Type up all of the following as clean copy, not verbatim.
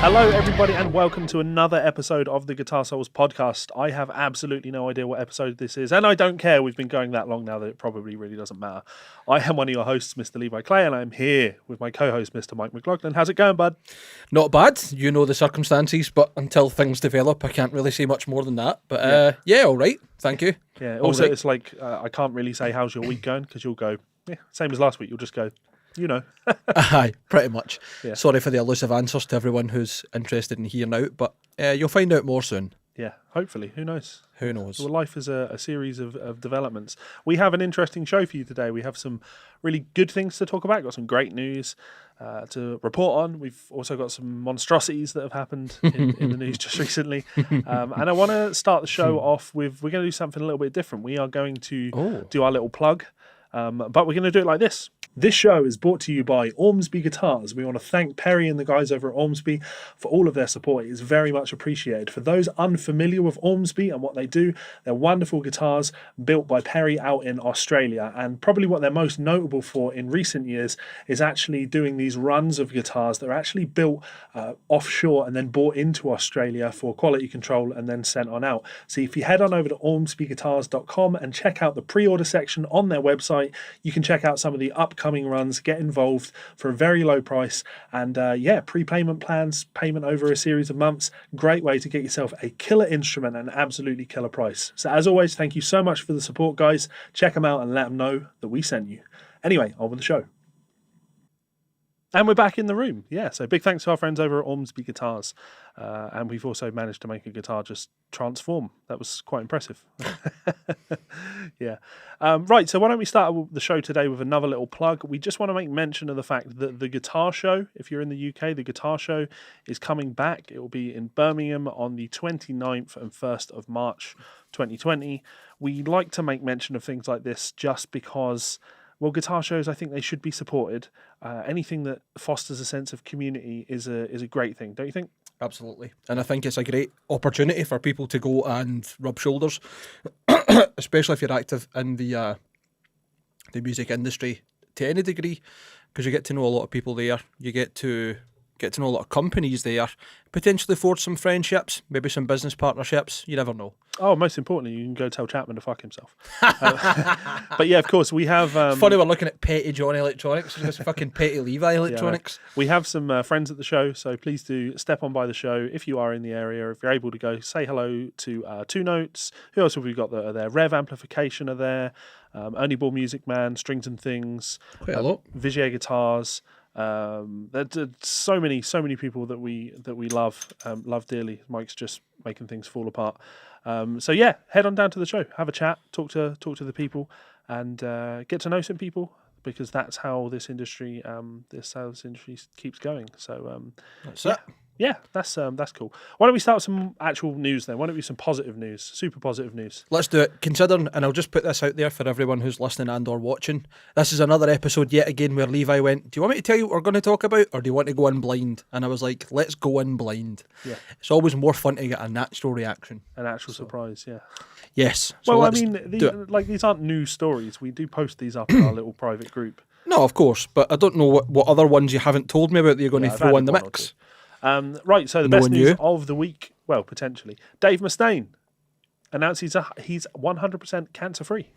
Hello, everybody, and welcome to another episode of the Guitar Souls podcast. I have absolutely no idea what episode this is, and I don't care. We've been going that long now that it probably really doesn't matter. I am one of your hosts, Mr. Levi Clay, and I'm here with my co-host, Mr. Mike McLaughlin. How's it going, bud? Not bad. You know the circumstances, but until things develop, I can't really say much more than that. But yeah, all right. Thank you. Yeah. Also, it's like I can't really say how's your week going because you'll go, yeah, same as last week. You'll just go, you know. Aye, pretty much. Yeah. Sorry for the elusive answers to everyone who's interested in hearing out, but you'll find out more soon. Yeah, hopefully. Who knows? Who knows? Well, life is a series of developments. We have an interesting show for you today. We have some really good things to talk about. Got some great news to report on. We've also got some monstrosities that have happened in the news just recently. And I want to start the show off with, we're going to do something a little bit different. We are going to do our little plug, but we're going to do it like this. This show is brought to you by Ormsby Guitars. We want to thank Perry and the guys over at Ormsby for all of their support. It is very much appreciated. For those unfamiliar with Ormsby and what they do, they're wonderful guitars built by Perry out in Australia. And probably what they're most notable for in recent years is actually doing these runs of guitars that are actually built offshore and then brought into Australia for quality control and then sent on out. So if you head on over to ormsbyguitars.com and check out the pre-order section on their website, you can check out some of the upcoming runs, get involved for a very low price, and prepayment plans, payment over a series of months. Great way to get yourself a killer instrument and absolutely killer price. So as always, thank you so much for the support, guys. Check them out and let them know that we sent you. Anyway, on with the show. And we're back in the room. Yeah, so big thanks to our friends over at Ormsby Guitars. And we've also managed to make a guitar just transform. That was quite impressive. Yeah. Right, so why don't we start the show today with another little plug. We just want to make mention of the fact that the Guitar Show, if you're in the UK, the Guitar Show is coming back. It will be in Birmingham on the 29th and 1st of March 2020. We like to make mention of things like this just because, well, guitar shows, I think they should be supported. Anything that fosters a sense of community is a great thing, don't you think? Absolutely. And I think it's a great opportunity for people to go and rub shoulders, especially if you're active in the music industry to any degree, because you get to know a lot of people there. You get to know a lot of companies there, potentially forge some friendships, maybe some business partnerships. You never know. Oh, most importantly, you can go tell Chapman to fuck himself. But yeah, of course, we have... Funny we're looking at petty John Electronics, just fucking petty Levi Electronics. Yeah, we have some friends at the show, so please do step on by the show if you are in the area. If you're able to go, say hello to Two Notes. Who else have we got that are there? Rev Amplification are there. Ernie Ball Music Man, Strings and Things. Quite a lot. Vigier Guitars. There's so many people that we love dearly. Mike's just making things fall apart. So yeah, head on down to the show, have a chat, talk to the people, and get to know some people, because that's how this industry keeps going. So that's it. Yeah, that's cool. Why don't we start with some actual news then? Why don't we do some positive news, super positive news? Let's do it. Considering, and I'll just put this out there for everyone who's listening and or watching, this is another episode yet again where Levi went, do you want me to tell you what we're going to talk about, or do you want to go in blind? And I was like, let's go in blind. Yeah. It's always more fun to get a natural reaction. An actual surprise, yeah. Yes. So well, I mean, these aren't news stories. We do post these up in our little private group. No, of course, but I don't know what other ones you haven't told me about that you're going to throw in the mix. Right, so the best news of the week, well, potentially, Dave Mustaine announced he's 100% cancer-free.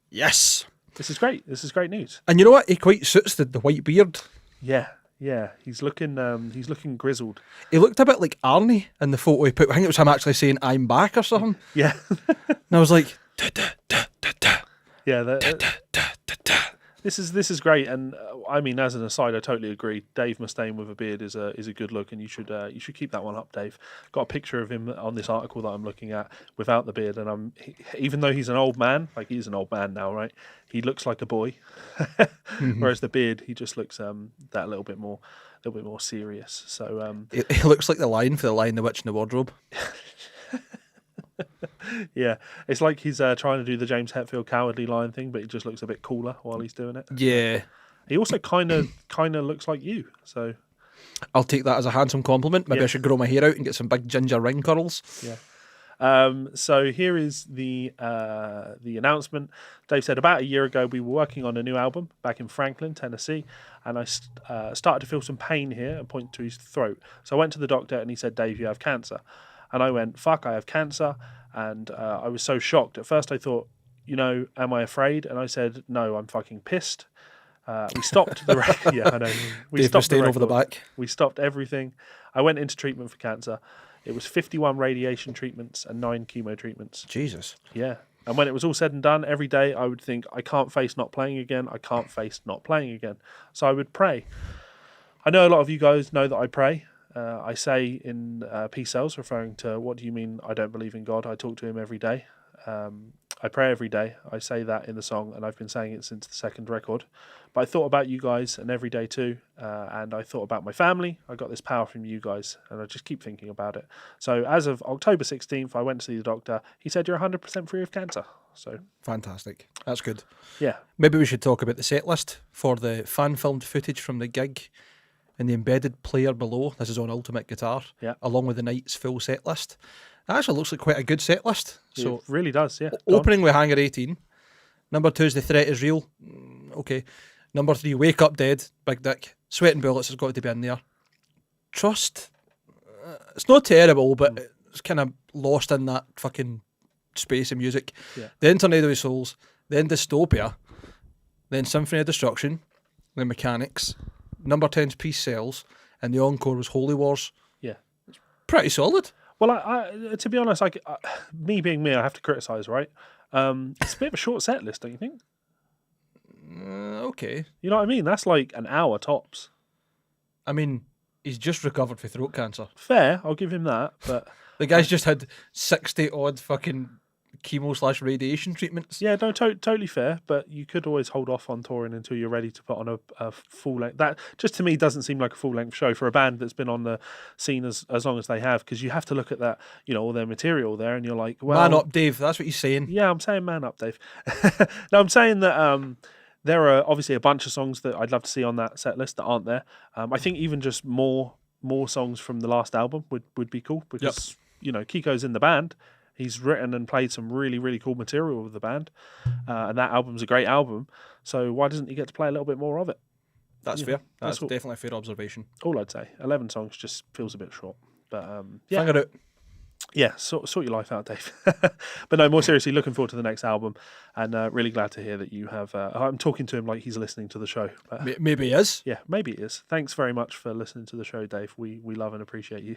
Yes. This is great. This is great news. And you know what? He quite suits the white beard. Yeah. He's looking grizzled. He looked a bit like Arnie in the photo he put. I think it was him actually saying, I'm back or something. Yeah. And I was like, yeah. This is great, and I mean, as an aside, I totally agree. Dave Mustaine with a beard is a good look, and you should keep that one up, Dave. Got a picture of him on this article that I'm looking at without the beard, and even though he's an old man, like he's an old man now, right? He looks like a boy, whereas the beard, he just looks that little bit more serious. So he looks like the Lion for The Lion, the Witch, and the Wardrobe. Yeah, it's like he's trying to do the James Hetfield Cowardly Lion thing, but he just looks a bit cooler while he's doing it. Yeah. He also kind of looks like you, so I'll take that as a handsome compliment. Maybe I should grow my hair out and get some big ginger ring curls. Yeah. So here is the announcement. Dave said, about a year ago, we were working on a new album back in Franklin, Tennessee, and I started to feel some pain here and point to his throat. So I went to the doctor and he said, Dave, you have cancer. And I went, fuck, I have cancer. And I was so shocked. At first I thought, am I afraid? And I said, no, I'm fucking pissed. We stopped the record. Yeah, I know. We Dave stopped the Mustaine over the record. back. We stopped everything. I went into treatment for cancer. It was 51 radiation treatments and 9 chemo treatments. Jesus. Yeah. And when it was all said and done, every day I would think, I can't face not playing again. I can't face not playing again. So I would pray. I know a lot of you guys know that I pray. I say in Peace Cells, referring to what do you mean I don't believe in God? I talk to him every day. I pray every day. I say that in the song, and I've been saying it since the second record. But I thought about you guys and every day too, and I thought about my family. I got this power from you guys, and I just keep thinking about it. So as of October 16th, I went to see the doctor. He said, you're 100% free of cancer. So Fantastic. That's good. yeah. Maybe we should talk about the set list for the fan-filmed footage from the gig and the embedded player below. This is on Ultimate Guitar, Yeah. along with the night's full set list. It actually looks like quite a good set list. So It really does, yeah. Go on. opening with Hangar 18. Number 2 is The Threat Is Real. Okay. Number 3, Wake Up Dead, Big Dick. Sweating Bullets has got to be in there. Trust. It's not terrible, but it's kind of lost in that fucking space of music. Yeah. Then Tornado of Souls. Then Dystopia. Then Symphony of Destruction. Then Mechanics. Number 10's Peace Cells. And the encore was Holy Wars. Yeah. Pretty solid. Well, I to be honest, me being me, I have to criticise, right? It's a bit of a short set list, don't you think? Okay. You know what I mean? That's like an hour tops. I mean, he's just recovered from throat cancer. Fair, I'll give him that. But The guy's just had 60 odd fucking chemo/radiation treatments. yeah, no, totally fair. But you could always hold off on touring until you're ready to put on a full length. That just to me doesn't seem like a full length show for a band that's been on the scene as long as they have. Because you have to look at that, all their material there, and you're like, well, Man up, Dave. That's what he's saying. Yeah, I'm saying man up, Dave. No, I'm saying that there are obviously a bunch of songs that I'd love to see on that set list that aren't there. I think even just more songs from the last album would be cool because Kiko's in the band. He's written and played some really, really cool material with the band, and that album's a great album. So why doesn't he get to play a little bit more of it? That's fair. That's all- definitely a fair observation. All I'd say. 11 songs just feels a bit short. But Yeah. Finger out. yeah, sort your life out, Dave. But no, more seriously, looking forward to the next album, and really glad to hear that you have. I'm talking to him like he's listening to the show. But Maybe he is. yeah, maybe it is. Thanks very much for listening to the show, Dave. We love and appreciate you.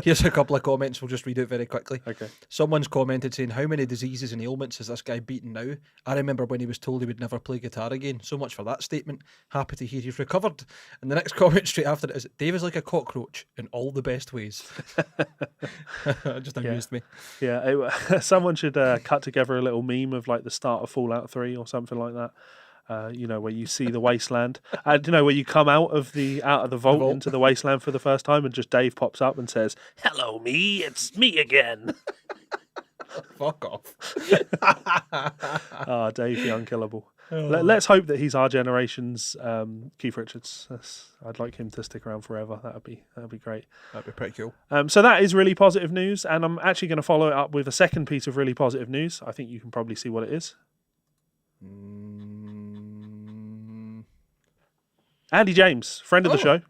Here's a couple of comments. We'll just read out very quickly. Okay. Someone's commented saying, how many diseases and ailments is this guy beaten now? I remember when he was told he would never play guitar again. So much for that statement. Happy to hear he's recovered. And the next comment straight after it is, Dave is like a cockroach in all the best ways. It just amused me. Yeah, someone should cut together a little meme of like the start of Fallout 3 or something like that. Where you see the wasteland, and where you come out of the vault into the wasteland for the first time, and just Dave pops up and says, "Hello, me, it's me again." Fuck off. Ah, Dave the unkillable. Let's hope that he's our generation's Keith Richards. I'd like him to stick around forever. That'd be great. That'd be pretty cool. So that is really positive news, and I'm actually going to follow it up with a second piece of really positive news. I think you can probably see what it is. Andy James, friend of the show.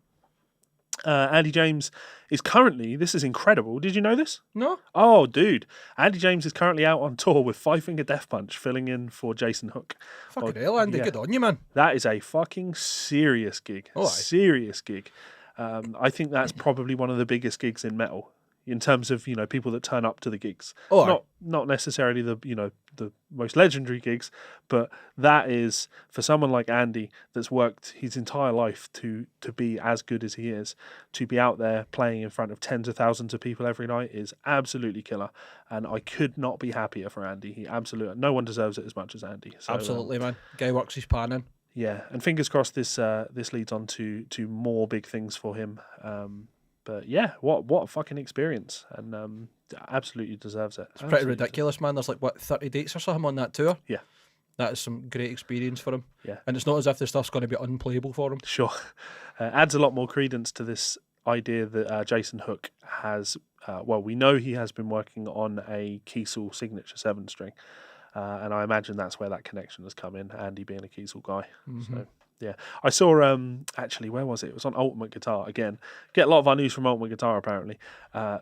Andy James is currently, this is incredible. Did you know this? No? Oh, dude. Andy James is currently out on tour with Five Finger Death Punch, filling in for Jason Hook. Fucking hell, Andy, good on you, man. That is a fucking serious gig. Oh, aye. Serious gig. I think that's probably one of the biggest gigs in metal in terms of, people that turn up to the gigs. Oh, aye. Not necessarily the most legendary gigs, but that is, for someone like Andy that's worked his entire life to be as good as he is, to be out there playing in front of tens of thousands of people every night is absolutely killer. And I could not be happier for Andy. No one deserves it as much as Andy. So, absolutely, man. Guy works his pan in. Yeah, and fingers crossed this leads on to more big things for him. But yeah, what a fucking experience, and absolutely deserves it. It's pretty ridiculous, man. There's 30 dates or something on that tour. Yeah. That is some great experience for him. Yeah. And it's not as if the stuff's going to be unplayable for him. Sure. Adds a lot more credence to this idea that Jason Hook has, we know he has been working on a Kiesel signature 7-string. And I imagine that's where that connection has come in, Andy being a Kiesel guy. So, yeah. I saw, actually, where was it? It was on Ultimate Guitar. Again, get a lot of our news from Ultimate Guitar, apparently.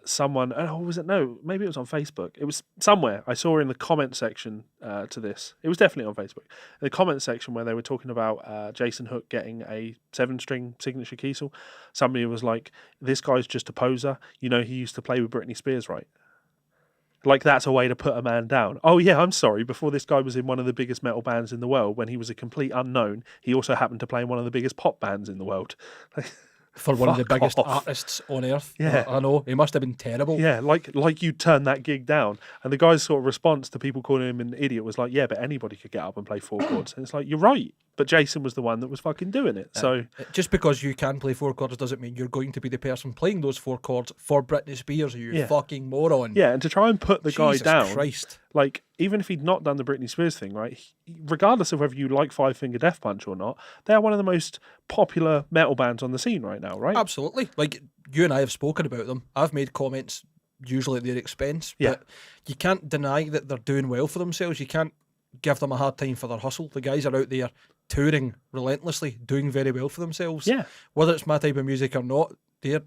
Someone, was it? No, maybe it was on Facebook. It was somewhere. I saw in the comment section to this. It was definitely on Facebook. In the comment section where they were talking about Jason Hook getting a 7-string signature Kiesel, somebody was like, this guy's just a poser. You know, he used to play with Britney Spears, right? Like, that's a way to put a man down. Oh, yeah, I'm sorry. Before this guy was in one of the biggest metal bands in the world, when he was a complete unknown, he also happened to play in one of the biggest pop bands in the world. For one of the Fuck biggest off. artists on earth. Yeah. I know. He must have been terrible. Yeah, like you turned that gig down. And the guy's sort of response to people calling him an idiot was like, yeah, but anybody could get up and play 4 chords. And it's like, you're right. But Jason was the one that was fucking doing it. So Just because you can play 4 chords doesn't mean you're going to be the person playing those 4 chords for Britney Spears, you fucking moron. yeah, and to try and put the guy Jesus down, Christ. like, even if he'd not done the Britney Spears thing, right, regardless of whether you like Five Finger Death Punch or not, they're one of the most popular metal bands on the scene right now, right? Absolutely. Like, you and I have spoken about them. I've made comments usually at their expense, Yeah. but you can't deny that they're doing well for themselves. You can't give them a hard time for their hustle. The guys are out there touring relentlessly, doing very well for themselves. Yeah. Whether it's my type of music or not, they're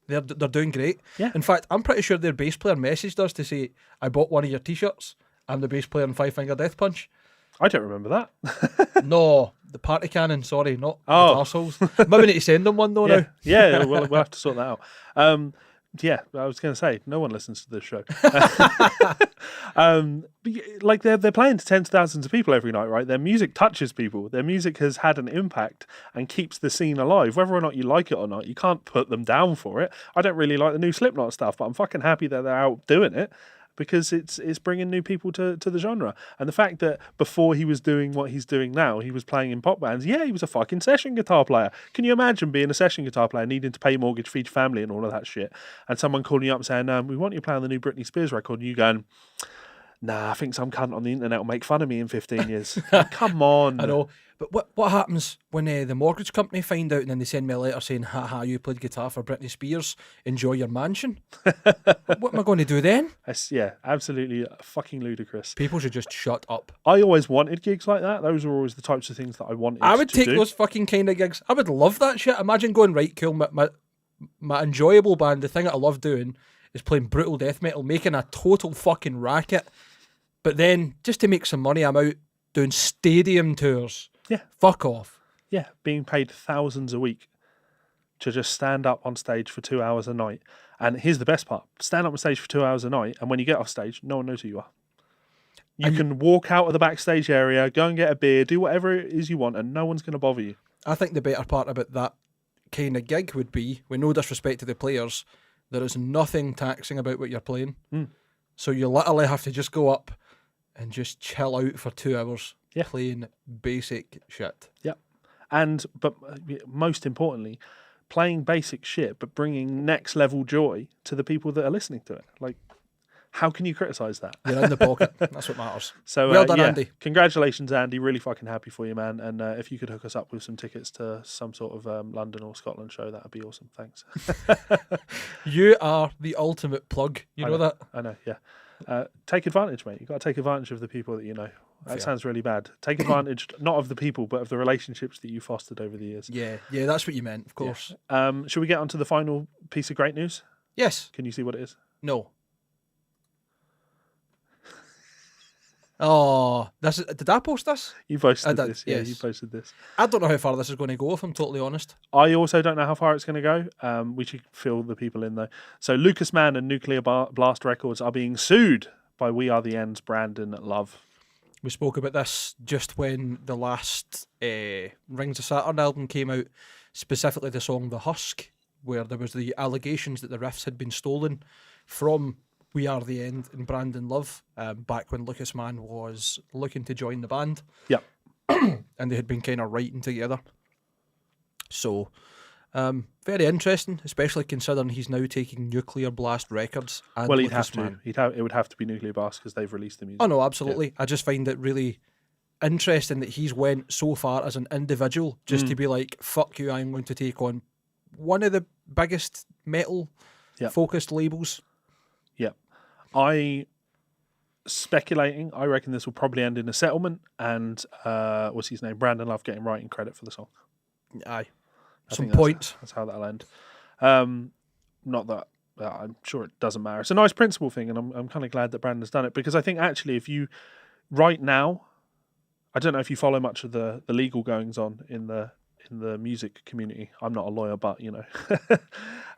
doing great. Yeah. In fact, I'm pretty sure their bass player messaged us to say, I bought one of your t-shirts. I'm the bass player in Five Finger Death Punch. I don't remember that. No, the Party Cannon, sorry, not the Oh. arseholes. Maybe need to send them one though now. Yeah, we'll have to sort that out. Yeah, I was going to say, no one listens to this show. Like, they're playing to tens of thousands of people every night, right? Their music touches people. Their music has had an impact and keeps the scene alive. Whether or not you like it or not, you can't put them down for it. I don't really like the new Slipknot stuff, but I'm fucking happy that they're out doing it, because it's bringing new people to the genre. And the fact that before he was doing what he's doing now, he was playing in pop bands. Yeah, he was a fucking session guitar player. Can you imagine being a session guitar player, needing to pay mortgage, feed your family and all of that shit, and someone calling you up saying, we want you to play on the new Britney Spears record, and you going, nah, I think some cunt on the internet will make fun of me in 15 years. Come on. I know. But what happens when the mortgage company find out and then they send me a letter saying, haha, you played guitar for Britney Spears, enjoy your mansion? What am I going to do then? Yeah, absolutely fucking ludicrous. People should just shut up. I always wanted gigs like that. Those were always the types of things that I wanted I would to take do. those fucking kind of gigs. I would love that shit. Imagine going, right, cool, my enjoyable band, the thing that I love doing is playing brutal death metal, making a total fucking racket. But then, just to make some money, I'm out doing stadium tours. Yeah. Fuck off. Yeah, being paid thousands a week to just stand up on stage for 2 hours a night. And here's the best part. Stand up on stage for 2 hours a night, and when you get off stage, no one knows who you are. You can walk out of the backstage area, go and get a beer, do whatever it is you want, and no one's going to bother you. I think the better part about that kind of gig would be, with no disrespect to the players, there is nothing taxing about what you're playing. So you literally have to just go up and just chill out for 2 hours playing basic shit. Yep. But most importantly, playing basic shit, but bringing next level joy to the people that are listening to it. Like, how can you criticise that? You're in the pocket. That's what matters. So well done, Andy. Congratulations, Andy. Really fucking happy for you, man. And if you could hook us up with some tickets to some sort of London or Scotland show, that would be awesome. Thanks. You are the ultimate plug. You know that? I know, yeah. Take advantage, mate. You've got to take advantage of the people that you know. That sounds really bad. Take advantage, not of the people, but of the relationships that you fostered over the years. Yeah, that's what you meant, of course. Yeah. Should we get on to the final piece of great news? Yes. Can you see what it is? No. Oh, did I post this? You posted this. Yeah, yes. you posted this. I don't know how far this is going to go, if I'm totally honest. I also don't know how far it's going to go. We should fill the people in, though. So Lucas Mann and Nuclear Blast Records are being sued by We Are The End's Brandon Love. We spoke about this just when the last Rings of Saturn album came out, specifically the song The Husk, where there was the allegations that the riffs had been stolen from We Are The End and Brandon Love, back when Lucas Mann was looking to join the band. Yep. And they had been kind of writing together. So, very interesting, especially considering he's now taking Nuclear Blast Records. And Well, he'd Lucas have to. Mann. It would have to be Nuclear Blast because they've released the music. Oh no, absolutely. I just find it really interesting that he's went so far as an individual just to be like, fuck you, I'm going to take on one of the biggest metal focused labels. Yeah. Speculating, I reckon this will probably end in a settlement, and what's his name? Brandon Love getting writing credit for the song. Aye. I Some think points. That's how that'll end. Not that I'm sure it doesn't matter. It's a nice principle thing, and I'm kind of glad that Brandon's done it, because I think actually, if you right now, I don't know if you follow much of the legal goings on in the music community. I'm not a lawyer, but you know,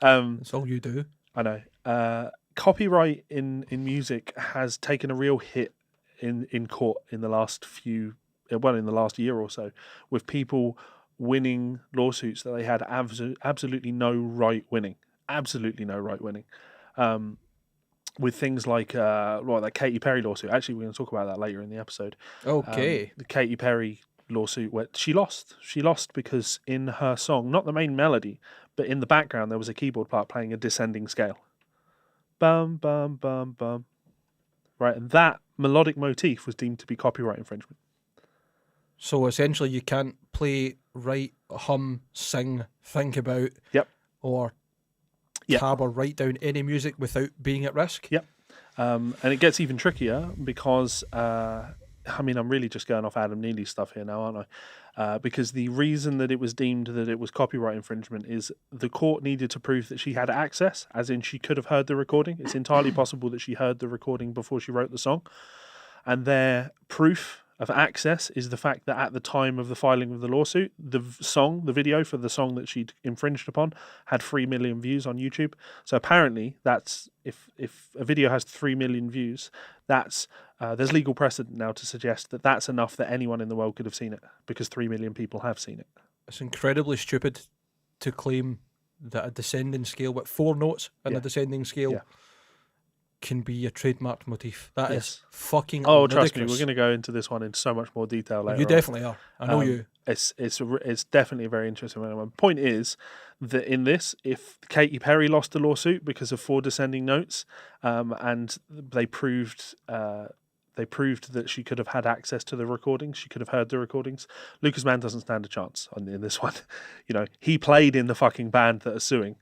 That's all you do. I know. Copyright in music has taken a real hit in court in the last in the last year or so, with people winning lawsuits that they had absolutely no right winning. Absolutely no right winning. With things like the Katy Perry lawsuit. Actually, we're going to talk about that later in the episode. Okay. The Katy Perry lawsuit, where she lost. She lost because in her song, not the main melody, but in the background, there was a keyboard part playing a descending scale. Bum, bum, bum, bum. Right, and that melodic motif was deemed to be copyright infringement. So essentially, you can't play, write, hum, sing, think about, or tab or write down any music without being at risk. Yep. And it gets even trickier because, I'm really just going off Adam Neely's stuff here now, aren't I? Because the reason that it was deemed that it was copyright infringement is the court needed to prove that she had access, as in she could have heard the recording. It's entirely possible that she heard the recording before she wrote the song. And their proof of access is the fact that at the time of the filing of the lawsuit, the video for the song that she'd infringed upon had 3 million views on YouTube. So apparently that's, if a video has 3 million views, that's there's legal precedent now to suggest that that's enough that anyone in the world could have seen it, because 3 million people have seen it. It's incredibly stupid to claim that a descending scale with 4 notes and a descending scale can be a trademarked motif. That is fucking ludicrous. Trust me, we're going to go into this one in so much more detail later. You definitely are. I know you. It's definitely a very interesting one. Point is that in this, if Katy Perry lost the lawsuit because of 4 descending notes, and they proved that she could have had access to the recordings, she could have heard the recordings, Lucas Mann doesn't stand a chance in this one. You know, he played in the fucking band that are suing.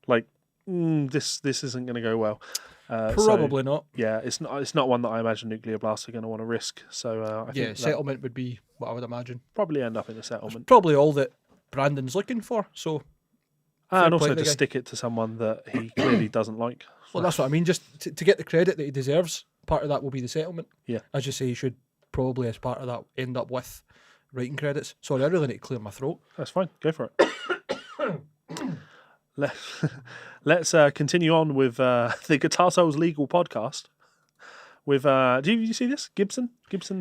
Like, this isn't going to go well. Probably not. Yeah, it's not one that I imagine Nuclear Blast are going to want to risk. So I think settlement would be what I would imagine. Probably end up in a settlement. It's probably all that Brandon's looking for. So, and also to stick it to someone that he clearly doesn't like. Well, that's what I mean. Just to get the credit that he deserves, part of that will be the settlement. Yeah, as you say, he should probably, as part of that, end up with writing credits. Sorry, I really need to clear my throat. That's fine. Go for it. Let's continue on with the Guitar Souls Legal podcast. With did you see this? Gibson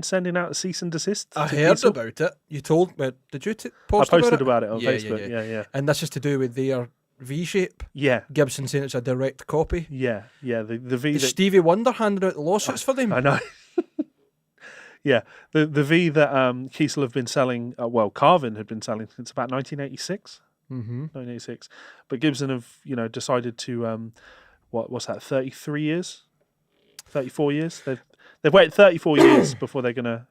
sending out a cease and desist. I heard about it. You told me. Did you post? I posted about it on Facebook. Yeah. And this is to do with their V shape. Yeah. Gibson saying it's a direct copy. Yeah. The V. Is Stevie Wonder handing out the lawsuits for them? I know. Yeah, the V that Kiesel have been selling. Carvin had been selling since about 1986. 1986, but Gibson have decided to what's that, 33 years, 34 years. They've waited 34 years before they're gonna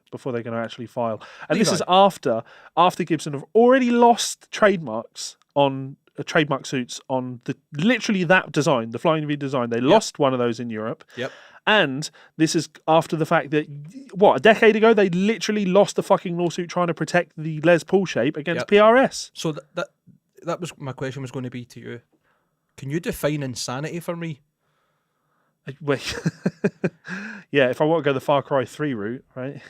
actually file, and Levi. This is after Gibson have already lost trademarks on trademark suits on literally that design, the Flying V design. They lost one of those in Europe. Yep. And this is after the fact that, a decade ago, they literally lost the fucking lawsuit trying to protect the Les Paul shape against PRS. So that was my question was going to be to you. Can you define insanity for me? Wait. Yeah, if I want to go the Far Cry 3 route, right?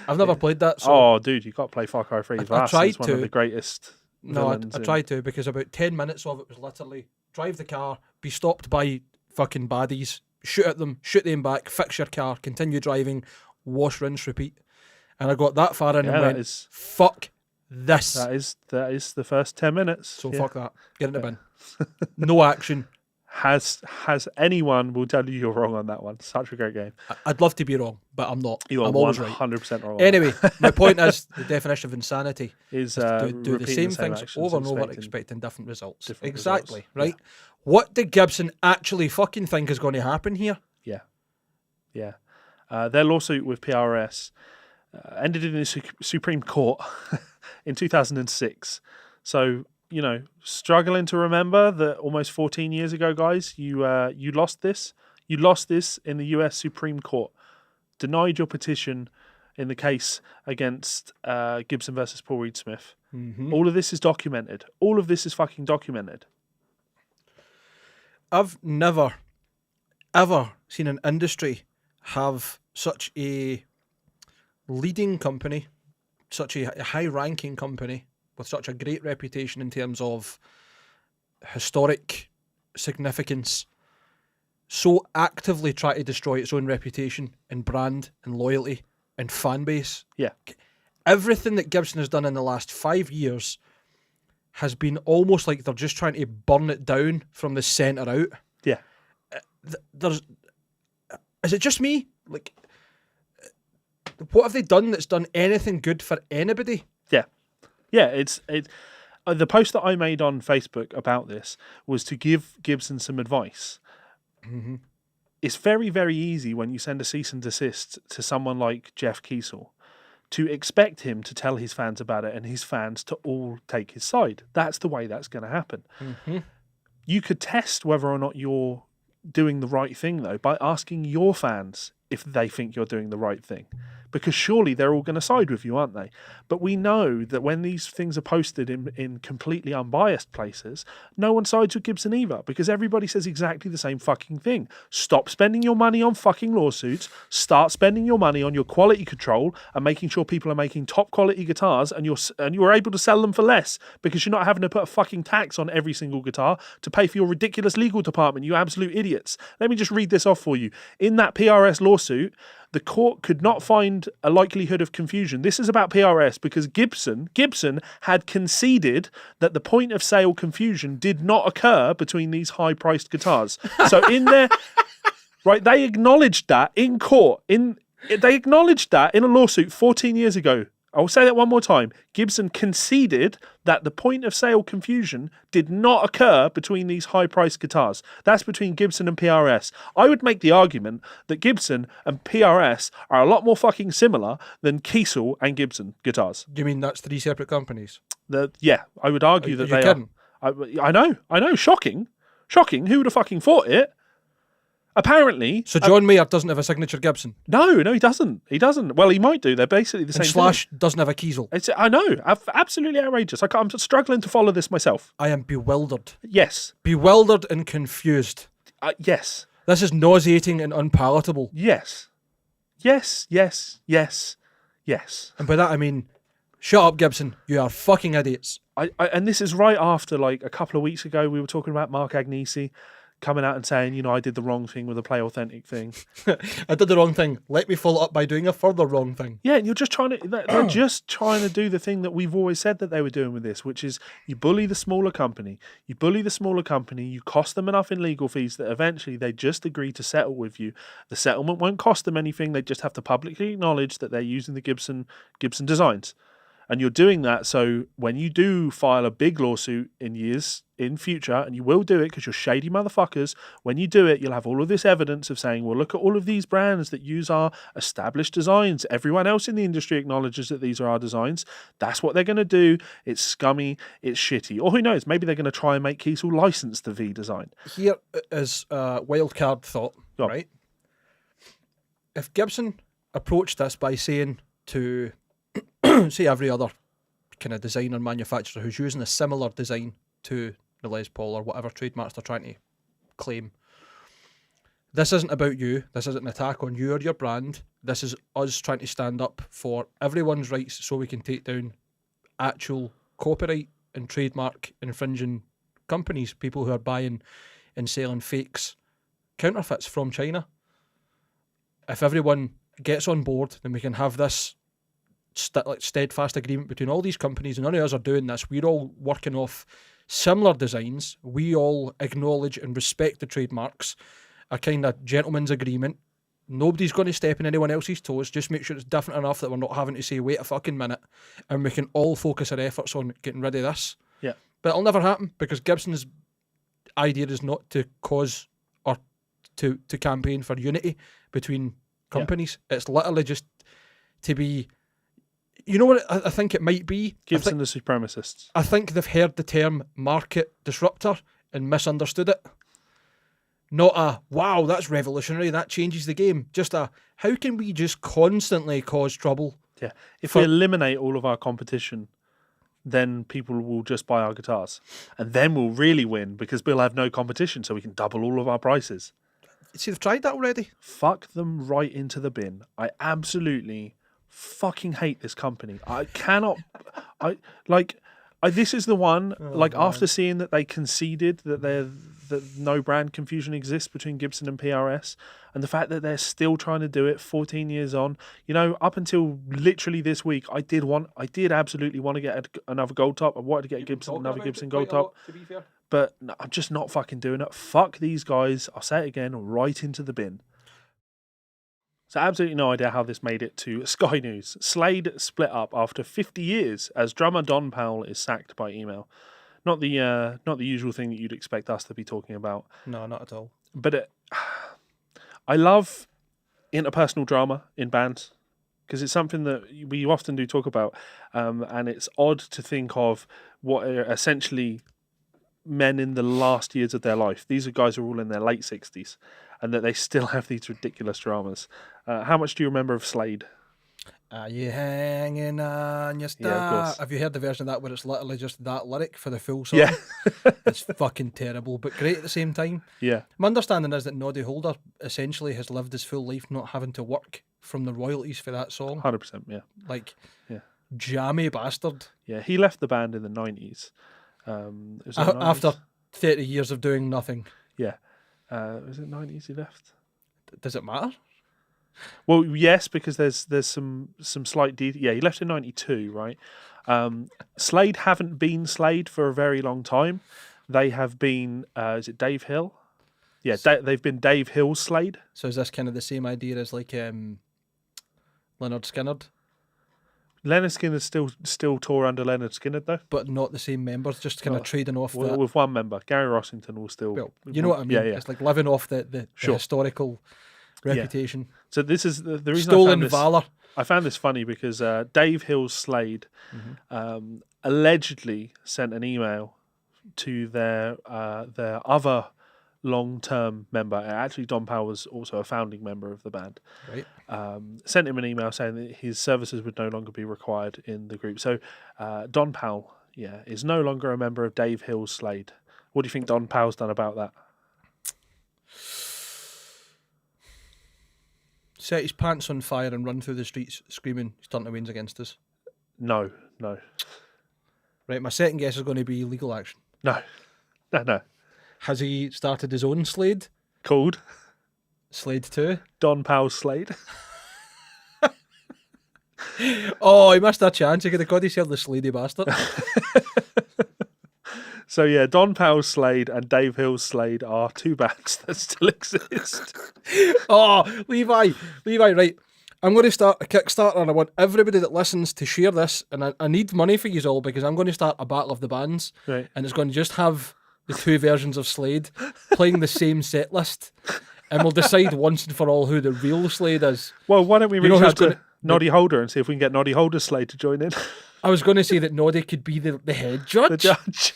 I've never played that. So oh, dude, you got to play Far Cry 3. I tried it's one of the greatest. No, I tried to, because about 10 minutes of it was literally drive the car, be stopped by fucking baddies, shoot at them, shoot them back, fix your car, continue driving, wash, rinse, repeat. And I got that far in and went, fuck this. That is the first 10 minutes. So fuck that. Get in the bin. No action. Has anyone will tell you you're wrong on that one. Such a great game. I'd love to be wrong, but I'm not. You are I'm always 100% wrong. Anyway, my point is the definition of insanity is do the same things over and over, expecting different results. Exactly, right? Yeah. What did Gibson actually fucking think is going to happen here? Yeah. Their lawsuit with PRS ended in the Supreme Court in 2006. So struggling to remember that almost 14 years ago, guys, you lost this. You lost this in the US Supreme Court. Denied your petition in the case against Gibson versus Paul Reed Smith. Mm-hmm. All of this is documented. All of this is fucking documented. I've never, ever seen an industry have such a leading company, such a high-ranking company with such a great reputation in terms of historic significance, so actively try to destroy its own reputation and brand and loyalty and fan base. Yeah. Everything that Gibson has done in the last 5 years has been almost like they're just trying to burn it down from the centre out. Yeah. Is it just me? Like, what have they done that's done anything good for anybody? Yeah, it's the post that I made on Facebook about this was to give Gibson some advice. Mm-hmm. It's very, very easy when you send a cease and desist to someone like Jeff Kiesel to expect him to tell his fans about it and his fans to all take his side. That's the way that's going to happen. Mm-hmm. You could test whether or not you're doing the right thing, though, by asking your fans if they think you're doing the right thing. Because surely they're all going to side with you, aren't they? But we know that when these things are posted in completely unbiased places, no one sides with Gibson either, because everybody says exactly the same fucking thing. Stop spending your money on fucking lawsuits, start spending your money on your quality control and making sure people are making top quality guitars and you're able to sell them for less because you're not having to put a fucking tax on every single guitar to pay for your ridiculous legal department, you absolute idiots. Let me just read this off for you. In that PRS lawsuit, the court could not find a likelihood of confusion. This is about PRS because Gibson had conceded that the point of sale confusion did not occur between these high-priced guitars. So in there, right, they acknowledged that in court. They acknowledged that in a lawsuit 14 years ago. I'll say that one more time. Gibson conceded that the point of sale confusion did not occur between these high-priced guitars. That's between Gibson and PRS. I would make the argument that Gibson and PRS are a lot more fucking similar than Kiesel and Gibson guitars. Do you mean that's 3 separate companies? Yeah, I would argue that You're they kidding. are. I know. Shocking. Who would have fucking thought it? Apparently... So John Mayer doesn't have a signature Gibson? No, he doesn't. Well, he might do. They're basically the same And Slash doesn't have a Kiesel? I know. Absolutely outrageous. I'm struggling to follow this myself. I am bewildered. Yes. Bewildered and confused. Yes. This is nauseating and unpalatable. Yes. And by that I mean, shut up, Gibson. You are fucking idiots. And this is right after, like, a couple of weeks ago, we were talking about Mark Agnesi coming out and saying, I did the wrong thing with the Play Authentic thing. I did the wrong thing. Let me follow up by doing a further wrong thing. Yeah, and you're just they're just trying to do the thing that we've always said that they were doing with this, which is you bully the smaller company. You cost them enough in legal fees that eventually they just agree to settle with you. The settlement won't cost them anything. They just have to publicly acknowledge that they're using the Gibson designs. And you're doing that so when you do file a big lawsuit in years in future, and you will do it because you're shady motherfuckers, when you do it, you'll have all of this evidence of saying, well, look at all of these brands that use our established designs. Everyone else in the industry acknowledges that these are our designs. That's what they're going to do. It's scummy. It's shitty. Or who knows? Maybe they're going to try and make Kiesel license the V design. Here is a wild card thought, right? If Gibson approached this by saying to... say every other kind of designer manufacturer who's using a similar design to the Les Paul or whatever trademarks they're trying to claim. This isn't about you. This isn't an attack on you or your brand. This is us trying to stand up for everyone's rights so we can take down actual copyright and trademark infringing companies, people who are buying and selling fakes, counterfeits from China. If everyone gets on board, then we can have this steadfast agreement between all these companies, and none of us are doing this. We're all working off similar designs. We all acknowledge and respect the trademarks, a kind of gentleman's agreement. Nobody's going to step in anyone else's toes. Just make sure it's different enough that we're not having to say, wait a fucking minute, and we can all focus our efforts on getting rid of this. Yeah. But it'll never happen because Gibson's idea is not to cause or to campaign for unity between companies. It's literally just to be You know what I think it might be? Gibson the supremacists. I think they've heard the term market disruptor and misunderstood it. Not a, wow, that's revolutionary, that changes the game. Just a, how can we just constantly cause trouble? Yeah. If we eliminate all of our competition, then people will just buy our guitars. And then we'll really win because we'll have no competition, so we can double all of our prices. See, they've tried that already. Fuck them right into the bin. I absolutely fucking hate this company. I cannot... this is the one, after seeing that they conceded that no brand confusion exists between Gibson and PRS, and the fact that they're still trying to do it 14 years on, up until literally this week, I did absolutely want to get another gold top. I wanted to get another Gibson gold top, but I'm just not fucking doing it. Fuck these guys. I'll say it again, right into the bin. So absolutely no idea how this made it to Sky News. Slade split up after 50 years as drummer Don Powell is sacked by email. Not the usual thing that you'd expect us to be talking about. No, not at all. But I love interpersonal drama in bands because it's something that we often do talk about, and it's odd to think of what are essentially men in the last years of their life. These are guys who are all in their late 60s, and that they still have these ridiculous dramas. How much do you remember of Slade? Are you hanging on your star? Yeah, of course. Have you heard the version of that where it's literally just that lyric for the full song? Yeah. It's fucking terrible, but great at the same time. Yeah. My understanding is that Noddy Holder essentially has lived his full life not having to work from the royalties for that song. 100%, yeah. Jammy bastard. Yeah, he left the band in the 90s. After 30 years of doing nothing. Yeah. Was it 90s he left? Does it matter? Well, yes, because there's some slight yeah, he left in 92, right? Slade haven't been Slade for a very long time. They have been, is it Dave Hill? Yeah, they've been Dave Hill's Slade. So is this kind of the same idea as like Leonard Skinner? Leonard Skinner still tour under Leonard Skinner though, but not the same members, just kind of trading off that. With one member. Gary Rossington will still. Well, you know what I mean. Yeah. It's like living off the historical reputation. Yeah. So this is the reason stolen valor. I found this funny because Dave Hill's Slade allegedly sent an email to their other long-term member. Actually, Don Powell was also a founding member of the band. Right. Sent him an email saying that his services would no longer be required in the group. So Don Powell, is no longer a member of Dave Hill's Slade. What do you think Don Powell's done about that? Set his pants on fire and run through the streets screaming, he's turned the winds against us. No. Right, my second guess is going to be legal action. No. Has he started his own Slade? Called? Slade 2? Don Powell's Slade. Oh, he missed a chance. He could have got himself the Slady bastard. So yeah, Don Powell's Slade and Dave Hill's Slade are two bands that still exist. Oh, Levi, right. I'm going to start a Kickstarter and I want everybody that listens to share this, and I need money for you all because I'm going to start a battle of the bands. Right. And it's going to just have the two versions of Slade playing the same set list, and we'll decide once and for all who the real Slade is. Well, why don't we reach out to Noddy Holder and see if we can get Noddy Holder's Slade to join in? I was going to say that Noddy could be the head judge. The judge.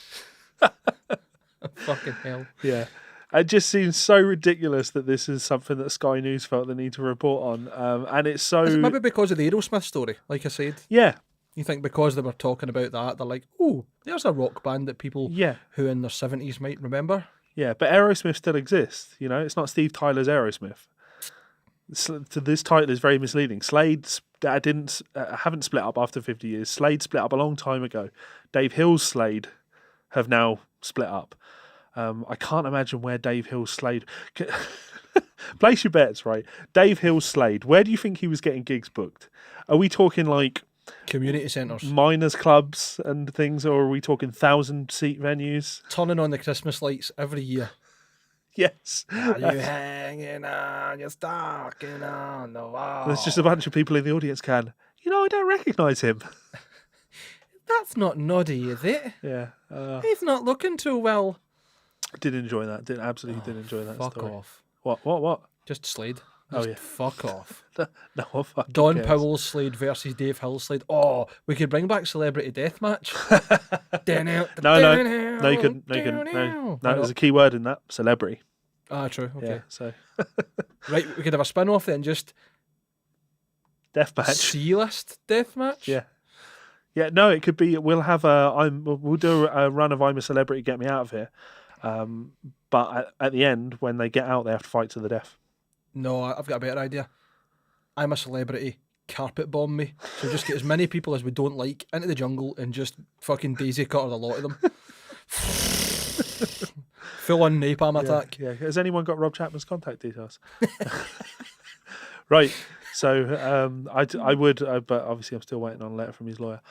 Fucking hell. Yeah. It just seems so ridiculous that this is something that Sky News felt they need to report on. And it's so... Is it maybe because of the Aerosmith story, like I said? Yeah. You think because they were talking about that, they're like, oh, there's a rock band that people who in their 70s might remember? Yeah, but Aerosmith still exists, It's not Steve Tyler's Aerosmith. So this title is very misleading. Slade haven't split up after 50 years. Slade split up a long time ago. Dave Hill's Slade have now split up. I can't imagine where Dave Hill's Slade... Place your bets, right? Dave Hill's Slade, where do you think he was getting gigs booked? Are we talking like... community centres. Miners clubs and things, or are we talking 1,000-seat venues? Turning on the Christmas lights every year. Yes. Are you hanging on? You're stalking on the wall. There's just a bunch of people in the audience I don't recognise him. That's not Noddy, is it? Yeah. He's not looking too well. Did enjoy that. Absolutely did enjoy that Fuck story. off. What? Just Slade. Oh, yeah. Fuck off. No one fucking Don cares. Powell's Slade versus Dave Hill's Slade. Oh, we could bring back Celebrity Deathmatch. No, you couldn't. No, you couldn't. No, there's a key word in that. Celebrity. Ah, true. Okay. Yeah, so. Right, we could have a spin-off then, just Deathmatch. C-list deathmatch. Yeah. Yeah, no, it could be. We'll have we'll do a run of I'm a Celebrity, Get Me Out of Here. But at the end, when they get out, they have to fight to the death. No, I've got a better idea. I'm a Celebrity. Carpet bomb me. So just get as many people as we don't like into the jungle and just fucking daisy cutter the lot of them. Full on napalm attack. Yeah. Has anyone got Rob Chapman's contact details? Right. So I would, but obviously I'm still waiting on a letter from his lawyer.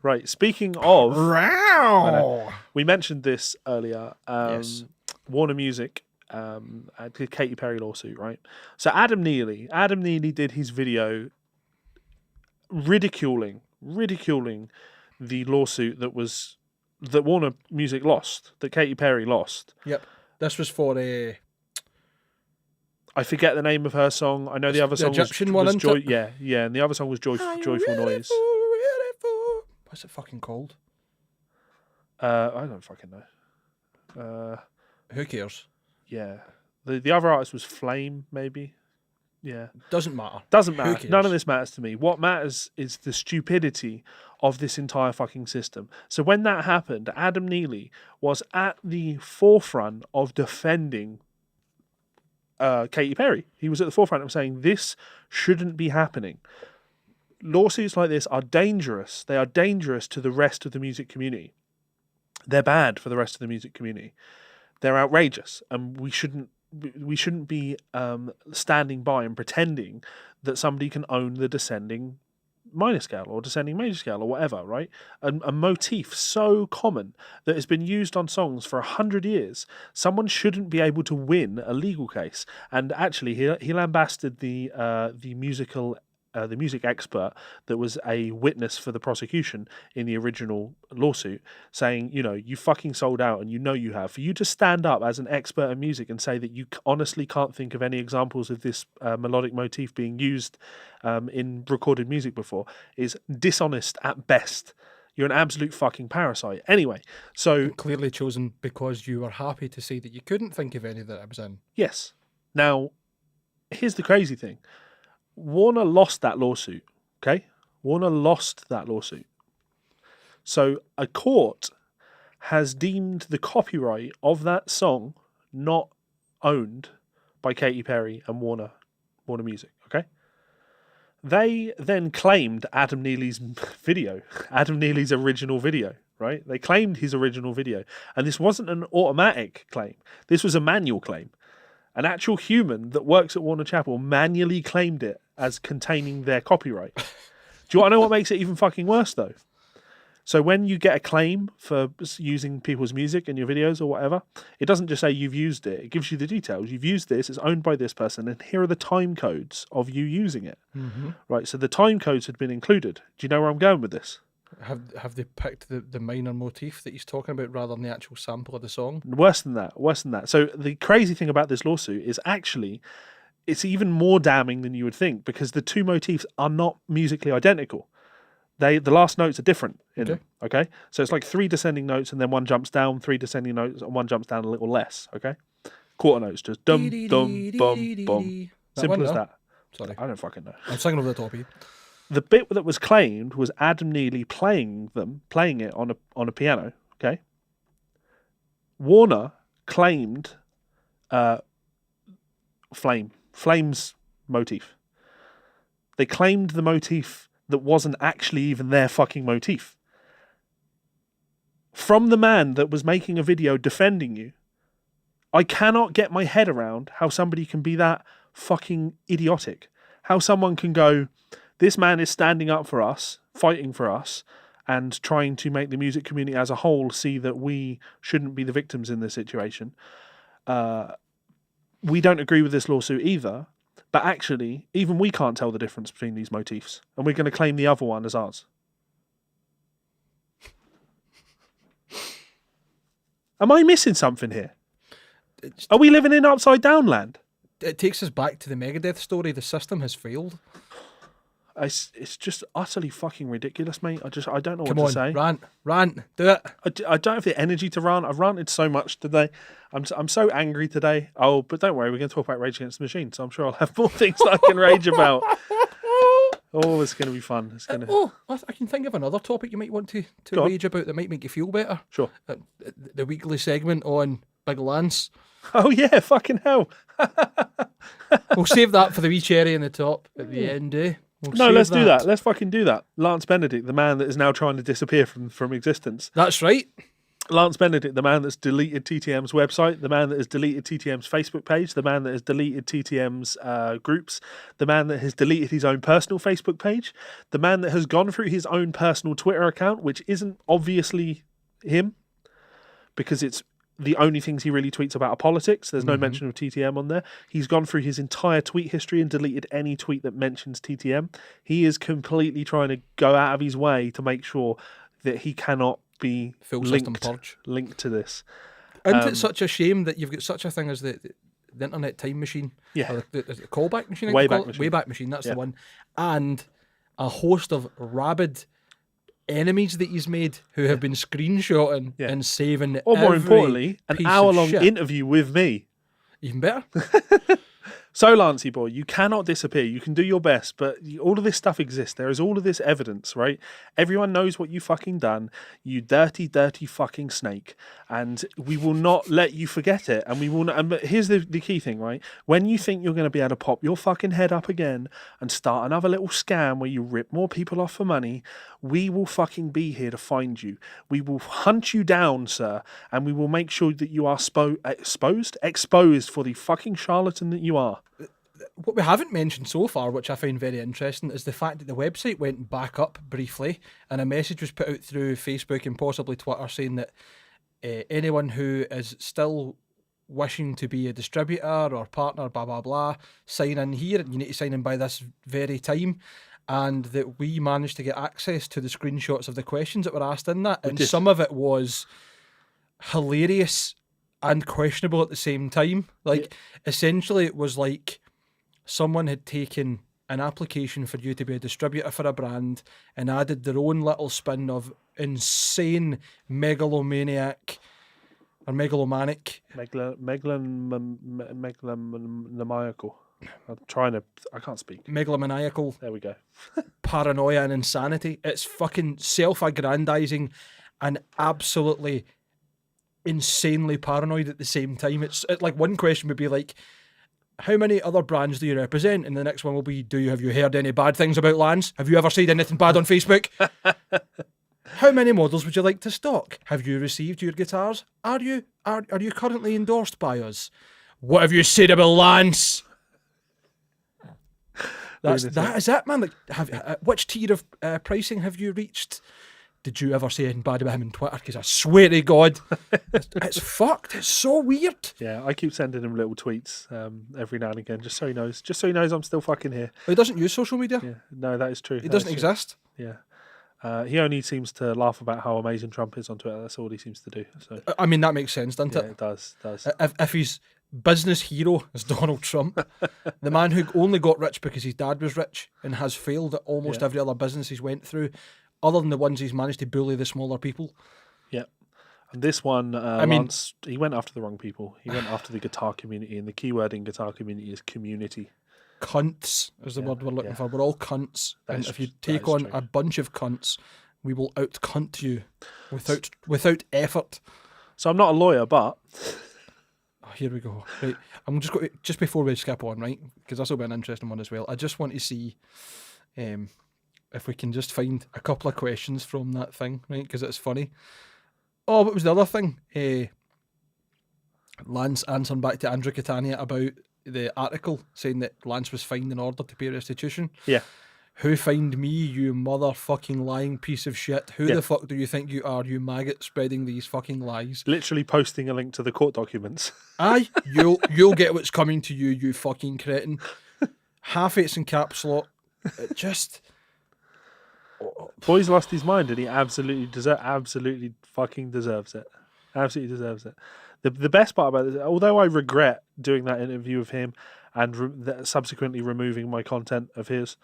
Right. Speaking of, we mentioned this earlier. Yes. Warner Music, the Katy Perry lawsuit, right? So Adam Neely did his video ridiculing the lawsuit that Warner Music lost, that Katy Perry lost. Yep. This was for a. I forget the name of her song. I know the other song Egyptian was one, Joy. isn't it? Yeah, and the other song was Joyful Noise. What's it fucking called? I don't fucking know. Who cares? Yeah, the other artist was Flame, maybe. Yeah, Doesn't matter. doesn't Who matter. cares? None of this matters to me. What matters is the stupidity of this entire fucking system. So when that happened, Adam Neely was at the forefront of defending Katy Perry. He was at the forefront of saying this shouldn't be happening. Lawsuits like this are dangerous. They are dangerous to the rest of the music community. They're bad for the rest of the music community. They're outrageous, and we shouldn't be standing by and pretending that somebody can own the descending minor scale or descending major scale or whatever, right? A motif so common that has been used on songs for 100 years. Someone shouldn't be able to win a legal case. And actually, he lambasted the music expert that was a witness for the prosecution in the original lawsuit, saying, you fucking sold out, and you have. For you to stand up as an expert in music and say that you honestly can't think of any examples of this melodic motif being used in recorded music before is dishonest at best. You're an absolute fucking parasite. Anyway, so... Clearly chosen because you were happy to say that you couldn't think of any that I was in. Yes. Now, here's the crazy thing. Warner lost that lawsuit, okay? Warner lost that lawsuit. So a court has deemed the copyright of that song not owned by Katy Perry and Warner Music, okay? They then claimed Adam Neely's video, Adam Neely's original video, right? They claimed his original video. And this wasn't an automatic claim. This was a manual claim. An actual human that works at Warner Chappell manually claimed it as containing their copyright. Do you want to know what makes it even fucking worse, though? So when you get a claim for using people's music in your videos or whatever, it doesn't just say you've used it. It gives you the details. You've used this. It's owned by this person. And here are the time codes of you using it. Mm-hmm. Right, so the time codes had been included. Do you know where I'm going with this? Have they picked the minor motif that he's talking about rather than the actual sample of the song? Worse than that. So the crazy thing about this lawsuit is actually it's even more damning than you would think, because the two motifs are not musically identical. The last notes are different in them, okay? So it's like 3 descending notes and then one jumps down, 3 descending notes and one jumps down a little less, okay? Quarter notes, just dum, dum, bum, bum. Simple as that. Sorry. I don't fucking know. I'm singing over the top of you. The bit that was claimed was Adam Neely playing it on a piano, okay? Warner claimed Flame's motif. They claimed the motif that wasn't actually even their fucking motif. From the man that was making a video defending you, I cannot get my head around how somebody can be that fucking idiotic. How someone can go, this man is standing up for us, fighting for us, and trying to make the music community as a whole see that we shouldn't be the victims in this situation. We don't agree with this lawsuit either, but actually, even we can't tell the difference between these motifs, and we're going to claim the other one as ours. Am I missing something here? Are we living in upside down land? it takes us back to the Megadeth story. The system has failed. It's just utterly fucking ridiculous, mate. I don't know Come what to on, say. rant, do it. I don't have the energy to rant. I've ranted so much today. I'm so angry today. Oh, but don't worry, we're going to talk about Rage Against the Machine, so I'm sure I'll have more things that I can rage about. Oh, it's going to be fun. It's going to. Oh, I can think of another topic you might want to rage about that might make you feel better. Sure. The weekly segment on Big Lance. Oh yeah, fucking hell. We'll save that for the wee cherry in the top at the end, eh? No, let's do that. Let's fucking do that. Lance Benedict, the man that is now trying to disappear from existence. That's right. Lance Benedict, the man that's deleted TTM's website, the man that has deleted TTM's Facebook page, the man that has deleted TTM's groups, the man that has deleted his own personal Facebook page, the man that has gone through his own personal Twitter account, which isn't obviously him, because it's the only things he really tweets about are politics. There's no mention of TTM on there. He's gone through his entire tweet history and deleted any tweet that mentions TTM. He is completely trying to go out of his way to make sure that he cannot be Full system purge. linked to this. Isn't it such a shame that you've got such a thing as the internet time machine? Yeah. Or the callback machine? Wayback machine. Wayback machine, that's the one. And a host of rabid enemies that he's made who have been screenshotting and saving Or more every importantly, an piece of hour-long shit. interview with me. Even better. So, Lancey boy, you cannot disappear. You can do your best, but all of this stuff exists. There is all of this evidence, right? Everyone knows what you fucking done, you dirty, dirty fucking snake. And we will not let you forget it. And we will not. But here's the key thing, right? When you think you're going to be able to pop your fucking head up again and start another little scam where you rip more people off for money, we will fucking be here to find you. We will hunt you down, sir, and we will make sure that you are exposed for the fucking charlatan that you are. What we haven't mentioned so far, which I find very interesting, is the fact that the website went back up briefly and a message was put out through Facebook and possibly Twitter saying that anyone who is still wishing to be a distributor or partner, blah, blah, blah, sign in here. You need to sign in by this very time. And that we managed to get access to the screenshots of the questions that were asked in that. And some of it was hilarious and questionable at the same time. Like, essentially, it was like someone had taken an application for you to be a distributor for a brand and added their own little spin of insane megalomaniac or megalomanic. Megalomaniacal. I can't speak. Megalomaniacal. There we go. Paranoia and insanity. It's fucking self-aggrandizing and absolutely insanely paranoid at the same time. It's like one question would be like, how many other brands do you represent? And the next one will be, have you heard any bad things about Lance? Have you ever said anything bad on Facebook? How many models would you like to stock? Have you received your guitars? Are you currently endorsed by us? What have you said about Lance? That is it, man. Like, which tier of pricing have you reached? Did you ever say anything bad about him on Twitter? Because I swear to God, it's fucked. It's so weird. Yeah, I keep sending him little tweets every now and again, just so he knows. Just so he knows I'm still fucking here. He doesn't use social media. Yeah, no, that is true. It doesn't exist. Yeah. He only seems to laugh about how amazing Trump is on Twitter. That's all he seems to do. So I mean, that makes sense, doesn't it? It does. If his business hero is Donald Trump, the man who only got rich because his dad was rich and has failed at almost every other business he's went through, other than the ones he's managed to bully the smaller people. Yeah. And this one, Lance, he went after the wrong people. He went after the guitar community, and the key word in guitar community is community. Cunts is the word we're looking for. We're all cunts. And if you take on a bunch of cunts, we will out-cunt you without effort. So I'm not a lawyer, but... Oh, here we go. Right, I'm just before we skip on, right, because this will be an interesting one as well. I just want to see if we can just find a couple of questions from that thing, right, because it's funny. Oh, what was the other thing? Lance answering back to Andrew Catania about the article saying that Lance was fined in order to pay restitution. Yeah. Who fined me, you motherfucking lying piece of shit? Who the fuck do you think you are, you maggot, spreading these fucking lies? Literally posting a link to the court documents. Aye, you'll get what's coming to you, you fucking cretin. Half it's in caps lock. It just... Boy's lost his mind, and he absolutely fucking deserves it. Absolutely deserves it. The best part about this, although I regret doing that interview with him, and subsequently removing my content of his,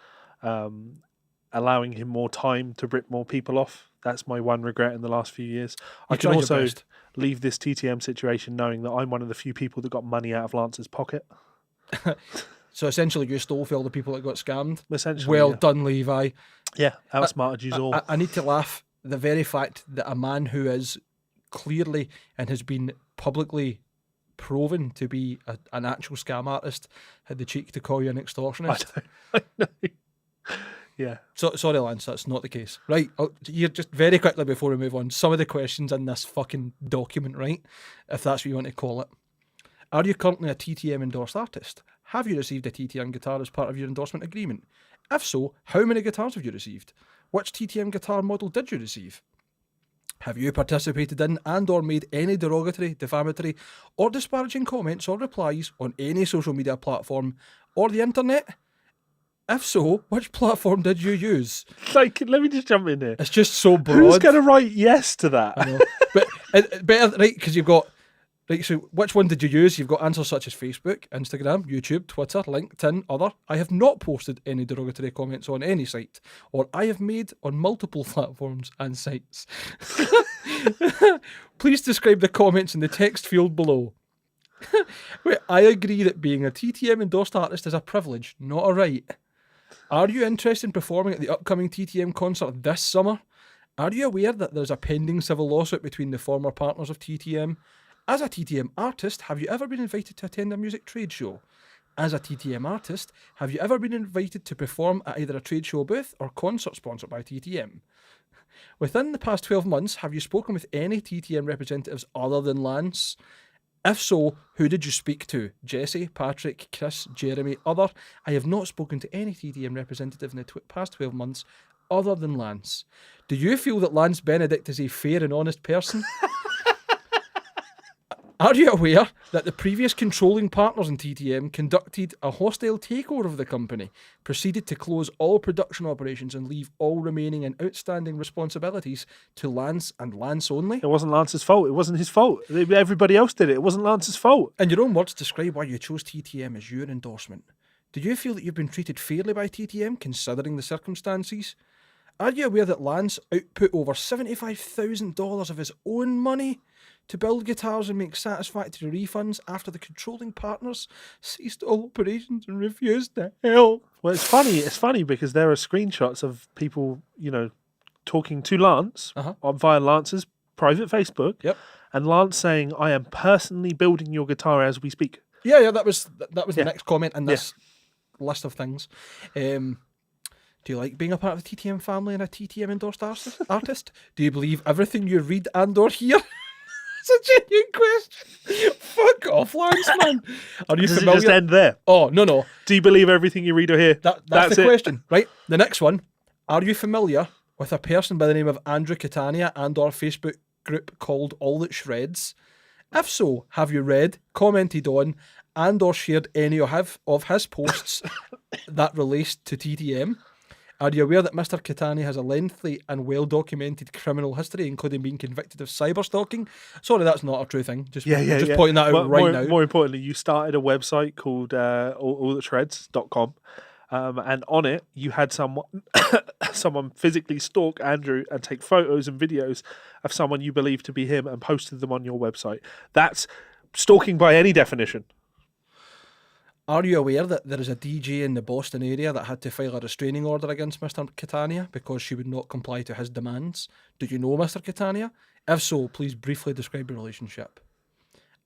allowing him more time to rip more people off. That's my one regret in the last few years. I can tried your also best. leave this TTM situation knowing that I'm one of the few people that got money out of Lance's pocket. So essentially, you stole for all the people that got scammed. Essentially, Well yeah. done, Levi. Yeah, outsmarted you all. I need to laugh. The very fact that a man who is clearly and has been publicly proven to be an actual scam artist had the cheek to call you an extortionist. I know. Yeah. So, sorry, Lance, that's not the case. Right, you're just very quickly before we move on, some of the questions in this fucking document, right? If that's what you want to call it. Are you currently a TTM endorsed artist? Have you received a TTM guitar as part of your endorsement agreement? If so, how many guitars have you received? Which TTM guitar model did you receive? Have you participated in and or made any derogatory, defamatory or disparaging comments or replies on any social media platform or the internet? If so, which platform did you use? Like, let me just jump in here. It's just so broad. Who's going to write yes to that? I know. But better, right, because you've got, right, so which one did you use? You've got answers such as Facebook, Instagram, YouTube, Twitter, LinkedIn, other. I have not posted any derogatory comments on any site, or I have made on multiple platforms and sites. Please describe the comments in the text field below. Wait, I agree that being a TTM endorsed artist is a privilege, not a right. Are you interested in performing at the upcoming TTM concert this summer? Are you aware that there's a pending civil lawsuit between the former partners of TTM? As a TTM artist, have you ever been invited to attend a music trade show? As a TTM artist, have you ever been invited to perform at either a trade show booth or concert sponsored by TTM? Within the past 12 months, have you spoken with any TTM representatives other than Lance? If so, who did you speak to? Jesse, Patrick, Chris, Jeremy, other? I have not spoken to any TTM representative in the past 12 months other than Lance. Do you feel that Lance Benedict is a fair and honest person? Are you aware that the previous controlling partners in TTM conducted a hostile takeover of the company, proceeded to close all production operations and leave all remaining and outstanding responsibilities to Lance and Lance only? It wasn't Lance's fault. It wasn't his fault. Everybody else did it. It wasn't Lance's fault. In your own words, describe why you chose TTM as your endorsement. Do you feel that you've been treated fairly by TTM, considering the circumstances? Are you aware that Lance output over $75,000 of his own money to build guitars and make satisfactory refunds after the controlling partners ceased all operations and refused to help? Well, it's funny because there are screenshots of people, talking to Lance via Lance's private Facebook. Yep. And Lance saying, "I am personally building your guitar as we speak." Yeah, that was the next comment in this list of things. Do you like being a part of the TTM family and a TTM endorsed artist? Do you believe everything you read and or hear? It's a genuine question. Fuck off, Lance, man. Are you Does familiar? it just end there? Oh, no. Do you believe everything you read or hear? That's the question, right? The next one. Are you familiar with a person by the name of Andrew Catania and or Facebook group called All That Shreds? If so, have you read, commented on, and or shared any of his posts that relate to TTM? Are you aware that Mr. Catania has a lengthy and well-documented criminal history, including being convicted of cyberstalking? Sorry, that's not a true thing. Just pointing that out now. More importantly, you started a website called allthathreds.com, and on it you had someone physically stalk Andrew and take photos and videos of someone you believe to be him and posted them on your website. That's stalking by any definition. Are you aware that there is a DJ in the Boston area that had to file a restraining order against Mr. Catania because she would not comply to his demands? Do you know Mr. Catania? If so, please briefly describe your relationship.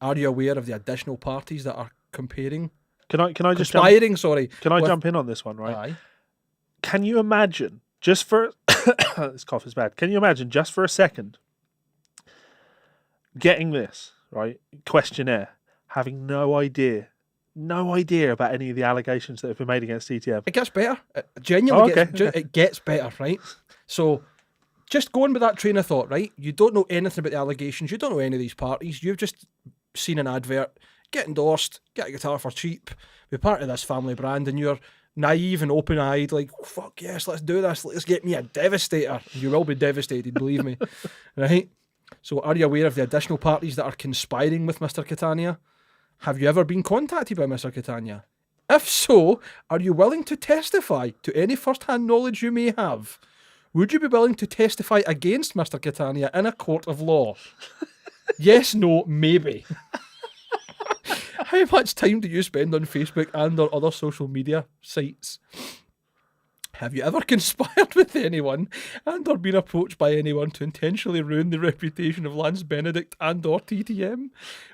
Are you aware of the additional parties that are conspiring? Can I just conspiring? Sorry. Can I jump in on this one? Right. Aye. Can you imagine just for this cough is bad? Can you imagine just for a second getting this right questionnaire, having no idea about any of the allegations that have been made against TTM? It gets better. It genuinely it gets better, right? So, just going with that train of thought, right? You don't know anything about the allegations. You don't know any of these parties. You've just seen an advert, get endorsed, get a guitar for cheap, be part of this family brand, and you're naive and open-eyed, like, oh, fuck yes, let's do this. Let's get me a Devastator. You will be devastated, believe me. Right? So, are you aware of the additional parties that are conspiring with Mr. Catania? Have you ever been contacted by Mr. Catania? If so, are you willing to testify to any first-hand knowledge you may have? Would you be willing to testify against Mr. Catania in a court of law? Yes, no, maybe. How much time do you spend on Facebook and or other social media sites? Have you ever conspired with anyone and or been approached by anyone to intentionally ruin the reputation of Lance Benedict and or TTM?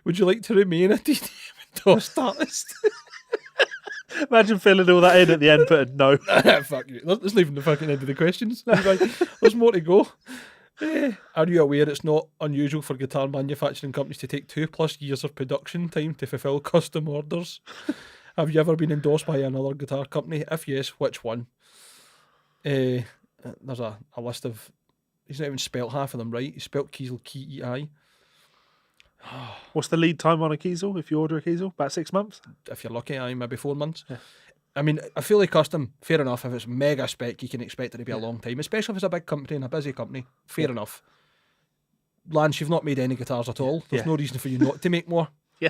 Would you like to remain a TTM endorsed artist? Imagine filling all that in at the end, putting no. Fuck you. That's not even the fucking end of the questions. There's more to go. Are you aware it's not unusual for guitar manufacturing companies to take 2+ years of production time to fulfill custom orders? Have you ever been endorsed by another guitar company? If yes, which one? There's a list of... He's not even spelt half of them right. He spelt Kiesel K-E-I. What's the lead time on a Kiesel if you order a Kiesel? About 6 months? If you're lucky, maybe 4 months. Yeah. I mean, a fully custom, fair enough. If it's mega spec, you can expect it to be a long time, especially if it's a big company and a busy company. Fair enough. Lance, you've not made any guitars at all. There's no reason for you not to make more. Yeah.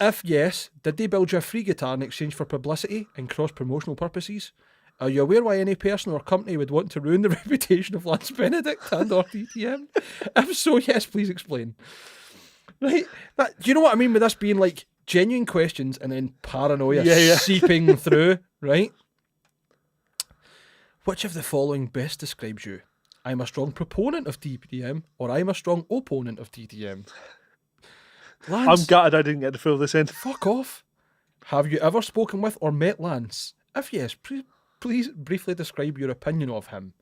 If yes, did they build you a free guitar in exchange for publicity and cross-promotional purposes? Are you aware why any person or company would want to ruin the reputation of Lance Benedict and or TTM? If so, yes, please explain. Right? Do you know what I mean with this being like genuine questions and then paranoia seeping through, right? Which of the following best describes you? I'm a strong proponent of TTM or I'm a strong opponent of TTM. Lance, I'm gutted I didn't get to fill this in. fuck off. Have you ever spoken with or met Lance? If yes, please briefly describe your opinion of him.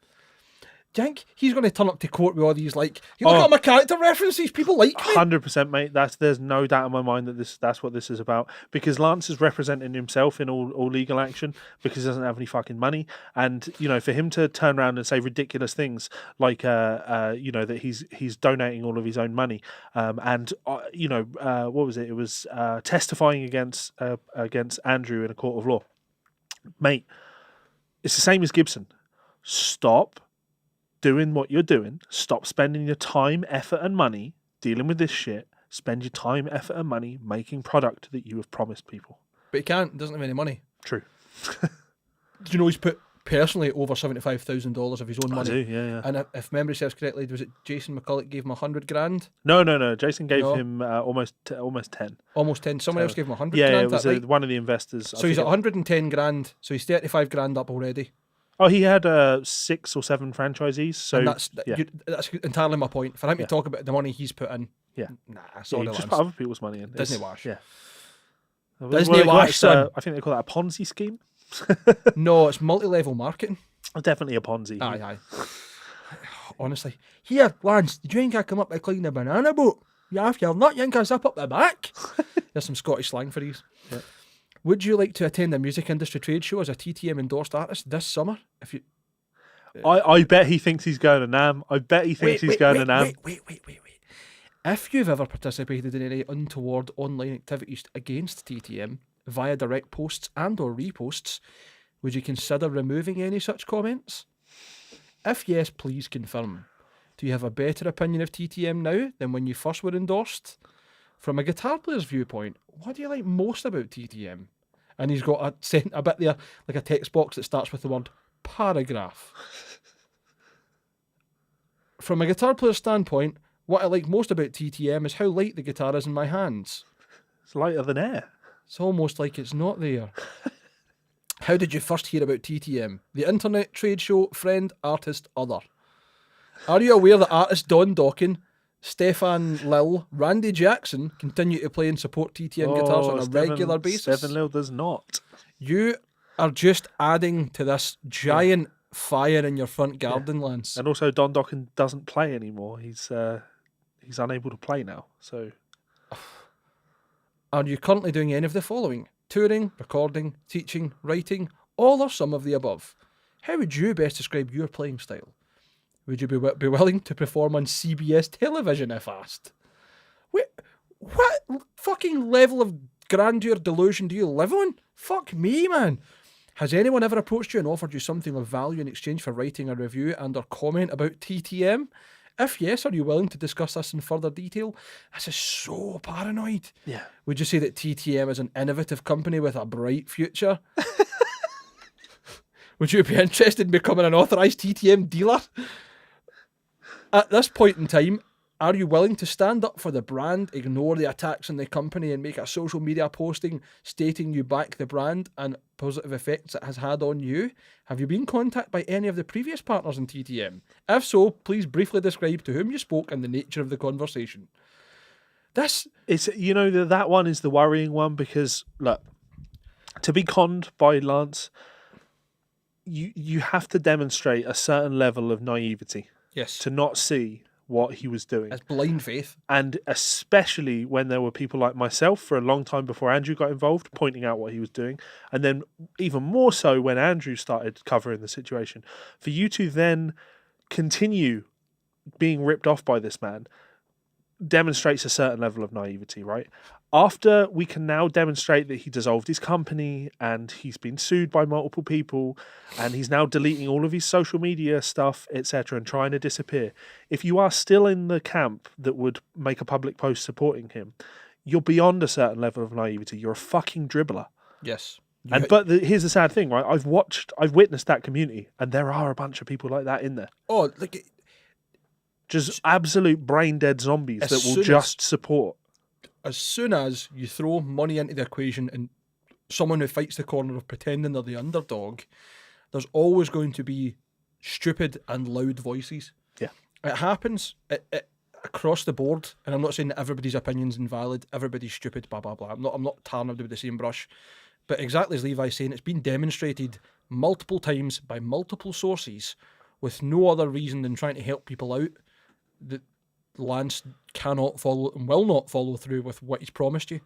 Do you think he's going to turn up to court with all these, like, you look at my character references, people like me? 100%, mate. There's no doubt in my mind that that's what this is about. Because Lance is representing himself in all legal action because he doesn't have any fucking money. And, you know, for him to turn around and say ridiculous things like, you know, that he's donating all of his own money. And, you know, what was it? It was testifying against Andrew in a court of law. Mate, it's the same as Gibson. Stop doing what you're doing. Stop spending your time, effort and money dealing with this shit. Spend your time, effort and money making product that you have promised people. But he can't, doesn't have any money. True. Do you know he's put personally over $75,000 of his own money? I do, yeah. And if memory serves correctly, was it Jason McCulloch gave him $100,000? No. Jason gave him almost 10. Almost 10. Someone else gave him $100,000. Yeah, it was right? one of the investors. So he's at $110,000. So he's $35,000 up already. Oh, he had 6 or 7 franchisees. So and that's entirely my point. For him to talk about the money he's put in, sorry, just put other people's money in. Disney wash. Yeah. Disney wash, son. I think they call that a Ponzi scheme. No, it's multi-level marketing. Definitely a Ponzi. Aye. Honestly. Here, Lance, did you think I come up to clean the banana boat? Yeah, if you're not, you think I zip up the back? There's some Scottish slang for these. Yeah. Would you like to attend a music industry trade show as a TTM endorsed artist this summer? If you, I bet he thinks he's going to NAMM. I bet he thinks he's going to NAMM. Wait. If you've ever participated in any untoward online activities against TTM via direct posts and or reposts, would you consider removing any such comments? If yes, please confirm. Do you have a better opinion of TTM now than when you first were endorsed? From a guitar player's viewpoint, what do you like most about TTM? And he's got a bit there, like a text box that starts with the word paragraph. From a guitar player's standpoint, what I like most about TTM is how light the guitar is in my hands. It's lighter than air. It's almost like it's not there. How did you first hear about TTM? The internet, trade show, friend, artist, other. Are you aware that artists Don Dawkin, Stefan Lil, Randy Jackson continue to play and support TTM guitars on a regular basis? Stefan Lil does not. You are just adding to this giant fire in your front garden, Lance. And also, Don Dokken doesn't play anymore. He's unable to play now. So, are you currently doing any of the following? Touring, recording, teaching, writing, all or some of the above? How would you best describe your playing style? Would you be willing to perform on CBS television if asked? Wait, what fucking level of grandeur delusion do you live on? Fuck me, man. Has anyone ever approached you and offered you something of value in exchange for writing a review and or comment about TTM? If yes, are you willing to discuss this in further detail? This is so paranoid. Yeah. Would you say that TTM is an innovative company with a bright future? Would you be interested in becoming an authorised TTM dealer? At this point in time, are you willing to stand up for the brand, ignore the attacks on the company, and make a social media posting stating you back the brand and positive effects it has had on you? Have you been contacted by any of the previous partners in TTM? If so, please briefly describe to whom you spoke and the nature of the conversation. This It's, you know, that one is the worrying one because, look, to be conned by Lance, you have to demonstrate a certain level of naivety yes, to not see what he was doing. it's blind faith. And especially when there were people like myself for a long time before Andrew got involved, pointing out what he was doing. And then even more so when Andrew started covering the situation. For you to then continue being ripped off by this man demonstrates a certain level of naivety, right? After we can now demonstrate that he dissolved his company and he's been sued by multiple people and he's now deleting all of his social media stuff, etc., and trying to disappear. If you are still in the camp that would make a public post supporting him, you're beyond a certain level of naivety. You're a fucking dribbler. Yes. Here's the sad thing, right? I've witnessed that community, and there are a bunch of people like that in there. Oh, like Just absolute brain dead zombies that will just support. As soon as you throw money into the equation and someone who fights the corner of pretending they're the underdog, there's always going to be stupid and loud voices. Yeah. It happens across the board, and I'm not saying that everybody's opinion's invalid, everybody's stupid, blah, blah, blah. I'm not tarring everybody with the same brush. But exactly as Levi's saying, it's been demonstrated multiple times by multiple sources with no other reason than trying to help people out that Lance cannot follow and will not follow through with what he's promised you.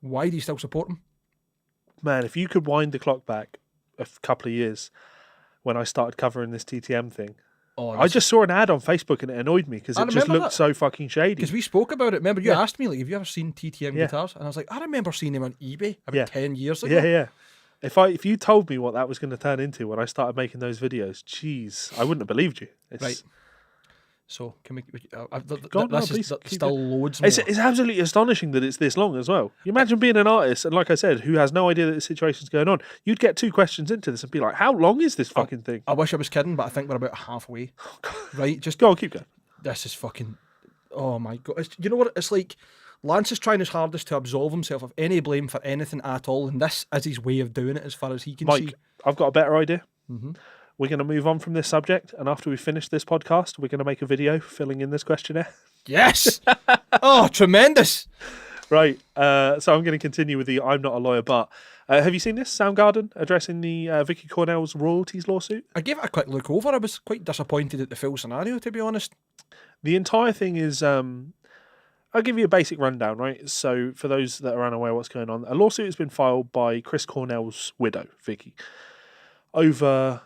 Why do you still support him? Man, if you could wind the clock back a couple of years when I started covering this TTM thing, I just saw an ad on Facebook and it annoyed me because it just looked so fucking shady. Because we spoke about it. Remember, you asked me, like, have you ever seen TTM guitars? And I was like, I remember seeing him on eBay about 10 years ago. Yeah. If you told me what that was going to turn into when I started making those videos, jeez, I wouldn't have believed you. Right. So, can we... please, still loads more. It's absolutely astonishing that it's this long as well. You imagine being an artist, and like I said, who has no idea that this situation's going on. You'd get 2 questions into this and be like, how long is this fucking thing? I wish I was kidding, but I think we're about halfway. Right? Just go on, keep going. This is fucking... Oh, my God. You know what? It's like Lance is trying his hardest to absolve himself of any blame for anything at all, and this is his way of doing it as far as he can see. Mike, I've got a better idea. Mm-hmm. We're going to move on from this subject, and after we finish this podcast, we're going to make a video filling in this questionnaire. Yes! Oh, tremendous! Right, so I'm going to continue with the I'm not a lawyer, but... have you seen this? Soundgarden addressing the Vicky Cornell's royalties lawsuit? I gave it a quick look over. I was quite disappointed at the full scenario, to be honest. The entire thing is... I'll give you a basic rundown, right? So, for those that are unaware what's going on, a lawsuit has been filed by Chris Cornell's widow, Vicky, over...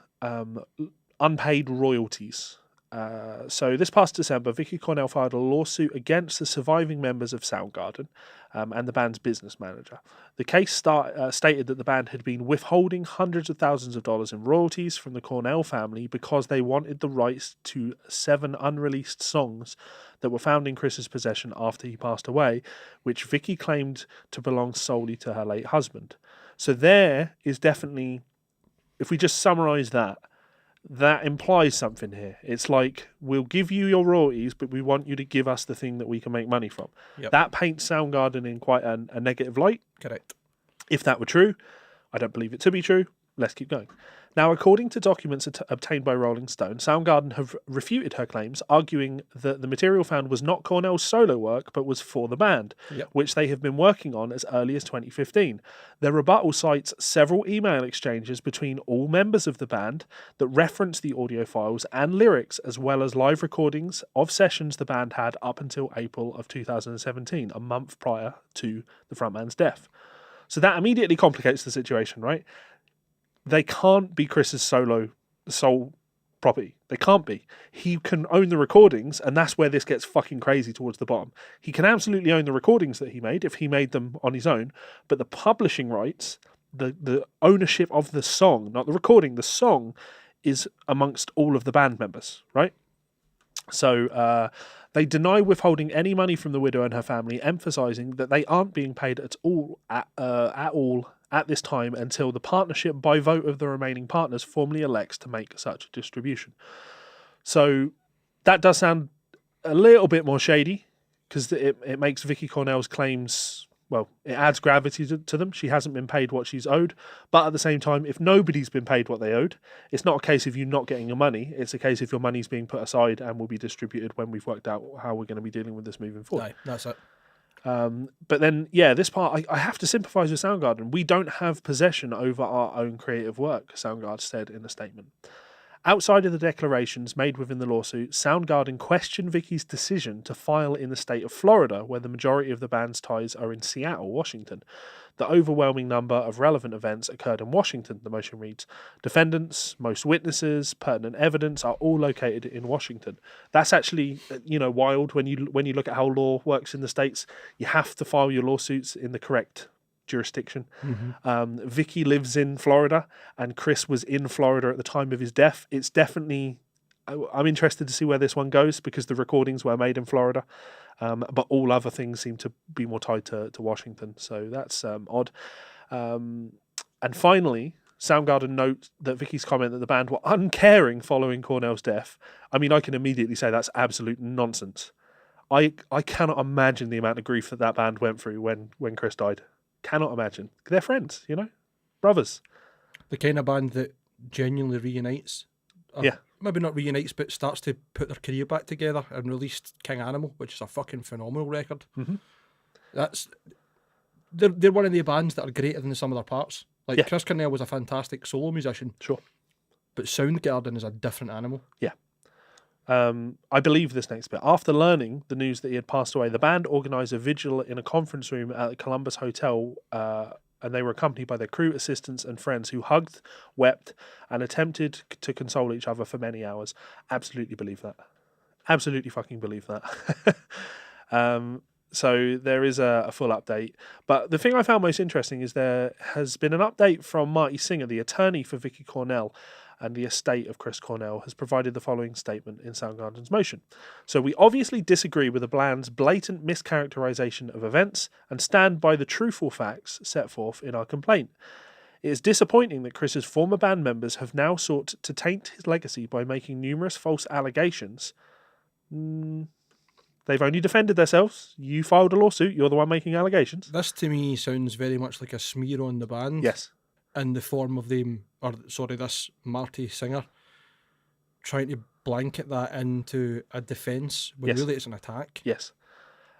unpaid royalties. So this past December, Vicky Cornell filed a lawsuit against the surviving members of Soundgarden and the band's business manager. The case stated that the band had been withholding hundreds of thousands of dollars in royalties from the Cornell family because they wanted the rights to 7 unreleased songs that were found in Chris's possession after he passed away, which Vicky claimed to belong solely to her late husband. So there is definitely... If we just summarise that implies something here. It's like, we'll give you your royalties, but we want you to give us the thing that we can make money from. Yep. That paints Soundgarden in quite a negative light. Correct. If that were true, I don't believe it to be true. Let's keep going. Now, according to documents obtained by Rolling Stone, Soundgarden have refuted her claims, arguing that the material found was not Cornell's solo work, but was for the band, which they have been working on as early as 2015. Their rebuttal cites several email exchanges between all members of the band that reference the audio files and lyrics, as well as live recordings of sessions the band had up until April of 2017, a month prior to the frontman's death. So that immediately complicates the situation, right? They can't be Chris's sole property. They can't be. He can own the recordings, and that's where this gets fucking crazy towards the bottom. He can absolutely own the recordings that he made if he made them on his own, but the publishing rights, the ownership of the song, not the recording, the song is amongst all of the band members, right? So they deny withholding any money from the widow and her family, emphasising that they aren't being paid at all at this time until the partnership, by vote of the remaining partners, formally elects to make such a distribution. So that does sound a little bit more shady, because it makes Vicky Cornell's claims, well, it adds gravity to them. She hasn't been paid what she's owed. But at the same time, if nobody's been paid what they owed, it's not a case of you not getting your money. It's a case of your money's being put aside and will be distributed when we've worked out how we're going to be dealing with this moving forward. Aye, that's it. But then, yeah, this part, I have to sympathise with Soundgarden. We don't have possession over our own creative work, Soundgarden said in a statement. Outside of the declarations made within the lawsuit, Soundgarden questioned Vicky's decision to file in the state of Florida, where the majority of the band's ties are in Seattle, Washington. The overwhelming number of relevant events occurred in Washington, the motion reads. Defendants, most witnesses, pertinent evidence are all located in Washington. That's actually, wild when you look at how law works in the States. You have to file your lawsuits in the correct jurisdiction. Vicky lives in Florida and Chris was in Florida at the time of his death. It's definitely, I'm interested to see where this one goes, because the recordings were made in Florida, but all other things seem to be more tied to Washington, so that's odd. And finally, Soundgarden note that Vicky's comment that the band were uncaring following Cornell's death, I mean, I can immediately say that's absolute nonsense. I cannot imagine the amount of grief that band went through when Chris died. Cannot imagine. They're friends, brothers. The kind of band that genuinely reunites. Yeah. Maybe not reunites, but starts to put their career back together, and released King Animal, which is a fucking phenomenal record. They're one of the bands that are greater than the sum of their parts. Like, Chris Cornell was a fantastic solo musician. Sure. But Soundgarden is a different animal. Yeah. I believe this next bit. After learning the news that he had passed away, the band organised a vigil in a conference room at the Columbus Hotel, and they were accompanied by their crew, assistants, and friends who hugged, wept, and attempted to console each other for many hours. Absolutely believe that. Absolutely fucking believe that. So there is a full update. But the thing I found most interesting is there has been an update from Marty Singer, the attorney for Vicky Cornell, and the estate of Chris Cornell has provided the following statement in Soundgarden's motion. So we obviously disagree with the band's blatant mischaracterization of events and stand by the truthful facts set forth in our complaint. It is disappointing that Chris's former band members have now sought to taint his legacy by making numerous false allegations. They've only defended themselves. You filed a lawsuit. You're the one making allegations. This to me sounds very much like a smear on the band. Yes. In the form of this Marty Singer trying to blanket that into a defence when really it's an attack. Yes.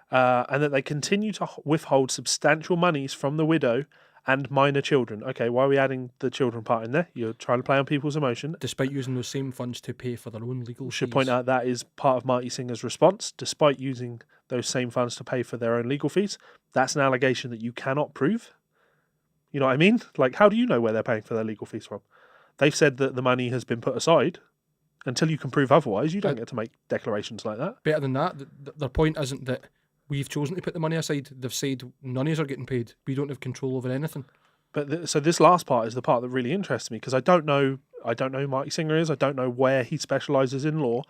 And that they continue to withhold substantial monies from the widow and minor children. Okay, why are we adding the children part in there? You're trying to play on people's emotion. Despite using those same funds to pay for their own legal fees. Should point out that is part of Marty Singer's response. Despite using those same funds to pay for their own legal fees, that's an allegation that you cannot prove. You know what I mean? Like, how do you know where they're paying for their legal fees from? They've said that the money has been put aside. Until you can prove otherwise, you don't get to make declarations like that. Better than that, their point isn't that we've chosen to put the money aside. They've said none of us are getting paid. We don't have control over anything. But so this last part is the part that really interests me, because I don't know who Marty Singer is. I don't know where he specialises in law.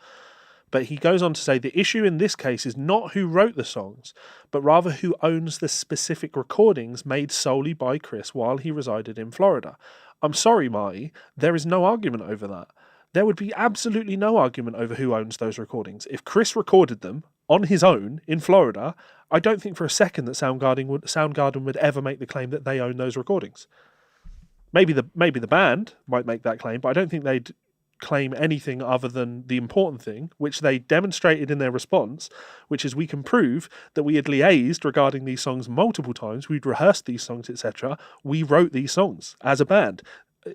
But he goes on to say the issue in this case is not who wrote the songs, but rather who owns the specific recordings made solely by Chris while he resided in Florida. I'm sorry, Marty, there is no argument over that. There would be absolutely no argument over who owns those recordings. If Chris recorded them on his own in Florida, I don't think for a second that Soundgarden would ever make the claim that they own those recordings. Maybe the band might make that claim, but I don't think they'd claim anything other than the important thing, which they demonstrated in their response, which is we can prove that we had liaised regarding these songs multiple times, we'd rehearsed these songs, etc. We wrote these songs as a band.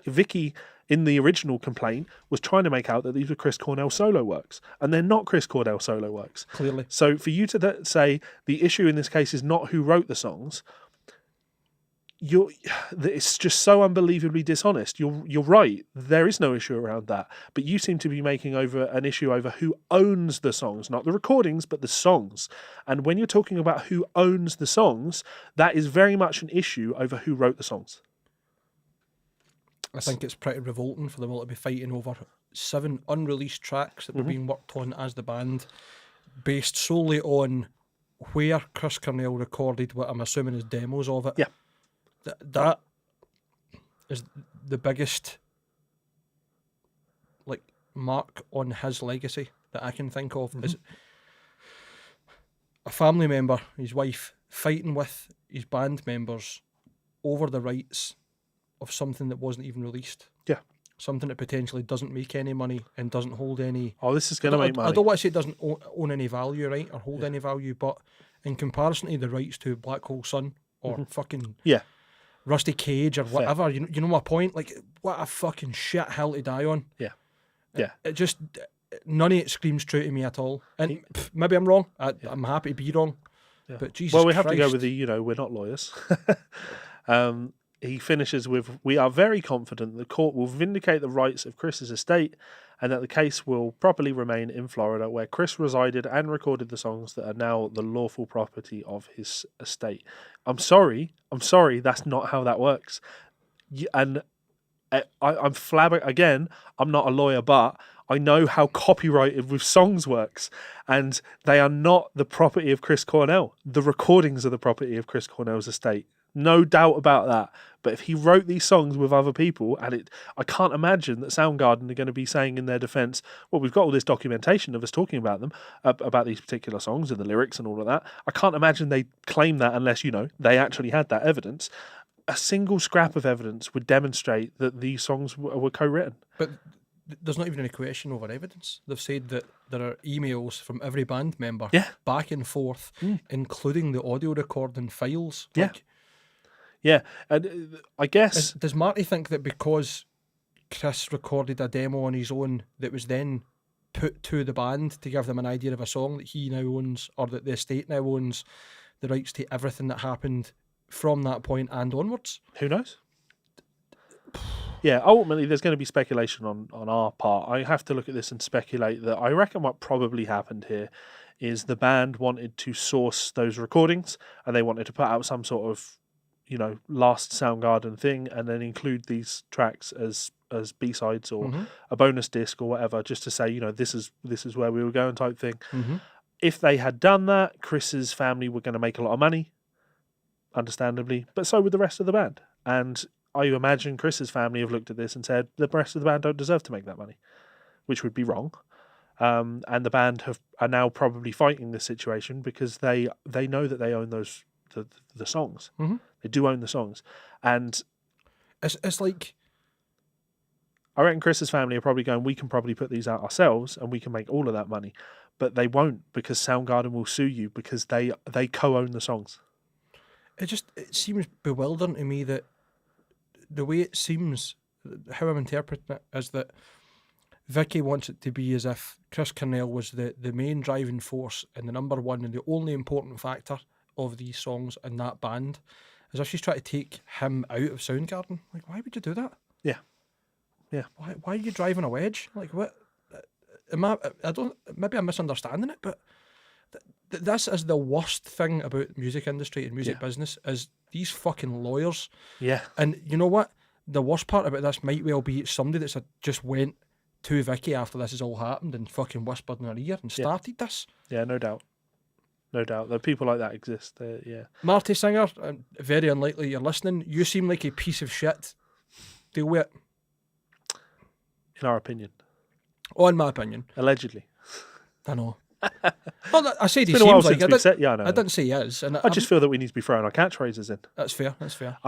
Vicky, in the original complaint, was trying to make out that these were Chris Cornell solo works, and they're not Chris Cornell solo works. Clearly. So for you to say the issue in this case is not who wrote the songs, it's just so unbelievably dishonest. You're right. There is no issue around that, but you seem to be making an issue over who owns the songs, not the recordings, but the songs. And when you're talking about who owns the songs, that is very much an issue over who wrote the songs. I think it's pretty revolting for them all to be fighting over 7 unreleased tracks that were being worked on as the band, based solely on where Chris Cornell recorded what I'm assuming is demos of it. Yeah. That is the biggest mark on his legacy that I can think of, is a family member, his wife, fighting with his band members over the rights of something that wasn't even released. Yeah. Something that potentially doesn't make any money and doesn't hold any... Oh, this is going to make money. I don't want to say it doesn't own any value, right, or hold any value, but in comparison to the rights to Black Hole Sun or fucking Rusty Cage or whatever, you know my point? Like, what a fucking shit hill to die on. Yeah. Yeah. It just... None of it screams true to me at all. And maybe I'm wrong. I'm happy to be wrong. Yeah. But Jesus Well, we have Christ. to go with the, we're not lawyers. He finishes with, "We are very confident the court will vindicate the rights of Chris's estate and that the case will properly remain in Florida, where Chris resided and recorded the songs that are now the lawful property of his estate." I'm sorry, that's not how that works. And I'm flabbergasted. Again, I'm not a lawyer, but I know how copyrighted with songs works, and they are not the property of Chris Cornell. The recordings are the property of Chris Cornell's estate. No doubt about that. But if he wrote these songs with other people, and I can't imagine that Soundgarden are going to be saying in their defense, well, we've got all this documentation of us talking about them, about these particular songs and the lyrics and all of that. I can't imagine they claim that unless, they actually had that evidence. A single scrap of evidence would demonstrate that these songs were co-written. But there's not even any question over evidence. They've said that there are emails from every band member back and forth, including the audio recording files. Yeah, and I guess... Does Marty think that because Chris recorded a demo on his own that was then put to the band to give them an idea of a song that he now owns, or that the estate now owns the rights to everything that happened from that point and onwards? Who knows? Yeah, ultimately there's going to be speculation on our part. I have to look at this and speculate that I reckon what probably happened here is the band wanted to source those recordings and they wanted to put out some sort of last Soundgarden thing and then include these tracks as B-sides or a bonus disc or whatever, just to say, this is where we were going type thing. If they had done that, Chris's family were going to make a lot of money, understandably, but so would the rest of the band. And I imagine Chris's family have looked at this and said, the rest of the band don't deserve to make that money, which would be wrong. And the band are now probably fighting this situation because they know that they own the songs. They do own the songs, and it's like, I reckon Chris's family are probably going, we can probably put these out ourselves and we can make all of that money, but they won't, because Soundgarden will sue you because they co-own the songs. It seems bewildering to me that the way it seems, how I'm interpreting it, is that Vicky wants it to be as if Chris Cornell was the main driving force and the number one and the only important factor of these songs in that band, as if she's trying to take him out of Soundgarden. Like, why would you do that? Yeah. Why are you driving a wedge? Like, what? Maybe I'm misunderstanding it, but this is the worst thing about music industry and music business, is these fucking lawyers. Yeah. And you know what? The worst part about this might well be somebody that's just went to Vicky after this has all happened and fucking whispered in her ear and started this. Yeah, no doubt. No doubt. There are people like that exist. Marty Singer, very unlikely you're listening. You seem like a piece of shit. Deal with it. In our opinion. Oh, in my opinion. Allegedly. I know. Well, I said he been a while seems since like we've said, I know. I didn't say he is. And I just feel that we need to be throwing our catchphrases in. That's fair.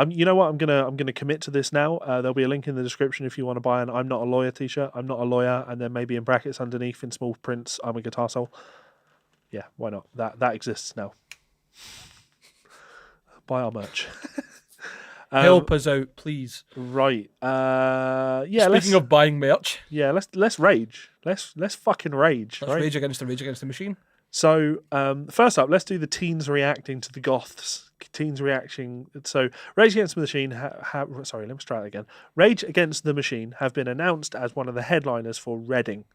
You know what? I'm gonna commit to this now. There'll be a link in the description if you want to buy an "I'm not a lawyer" t-shirt. I'm not a lawyer, and then maybe in brackets underneath in small prints, "I'm a guitar soul." Yeah, why not? That exists now. Buy our merch. Help us out, please. Right. Yeah. Speaking of buying merch. Yeah. Let's rage. Let's fucking rage. Let's rage against the machine. So, first up, let's do the teens reacting to the goths. Teens reacting. So, Rage Against the Machine. Sorry, let me try that again. Rage Against the Machine have been announced as one of the headliners for Reading.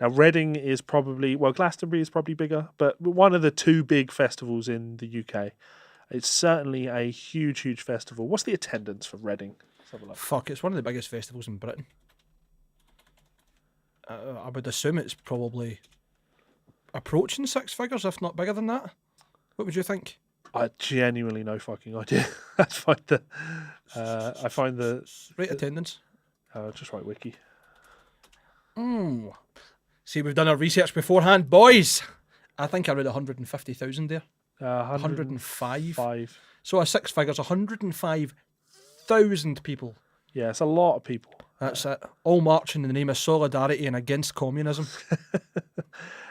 Now, Reading is probably, Glastonbury is probably bigger, but one of the two big festivals in the UK. It's certainly a huge, huge festival. What's the attendance for Reading? Let's have a look. Fuck, it's one of the biggest festivals in Britain. I would assume it's probably approaching 6 figures, if not bigger than that. What would you think? I genuinely no fucking idea. I find the Rate attendance. just write wiki. See, we've done our research beforehand, boys. I think I read 150,000 there. 105. 105. So a 6 figures, 105,000 people. Yeah, it's a lot of people. That's it. All marching in the name of solidarity and against communism.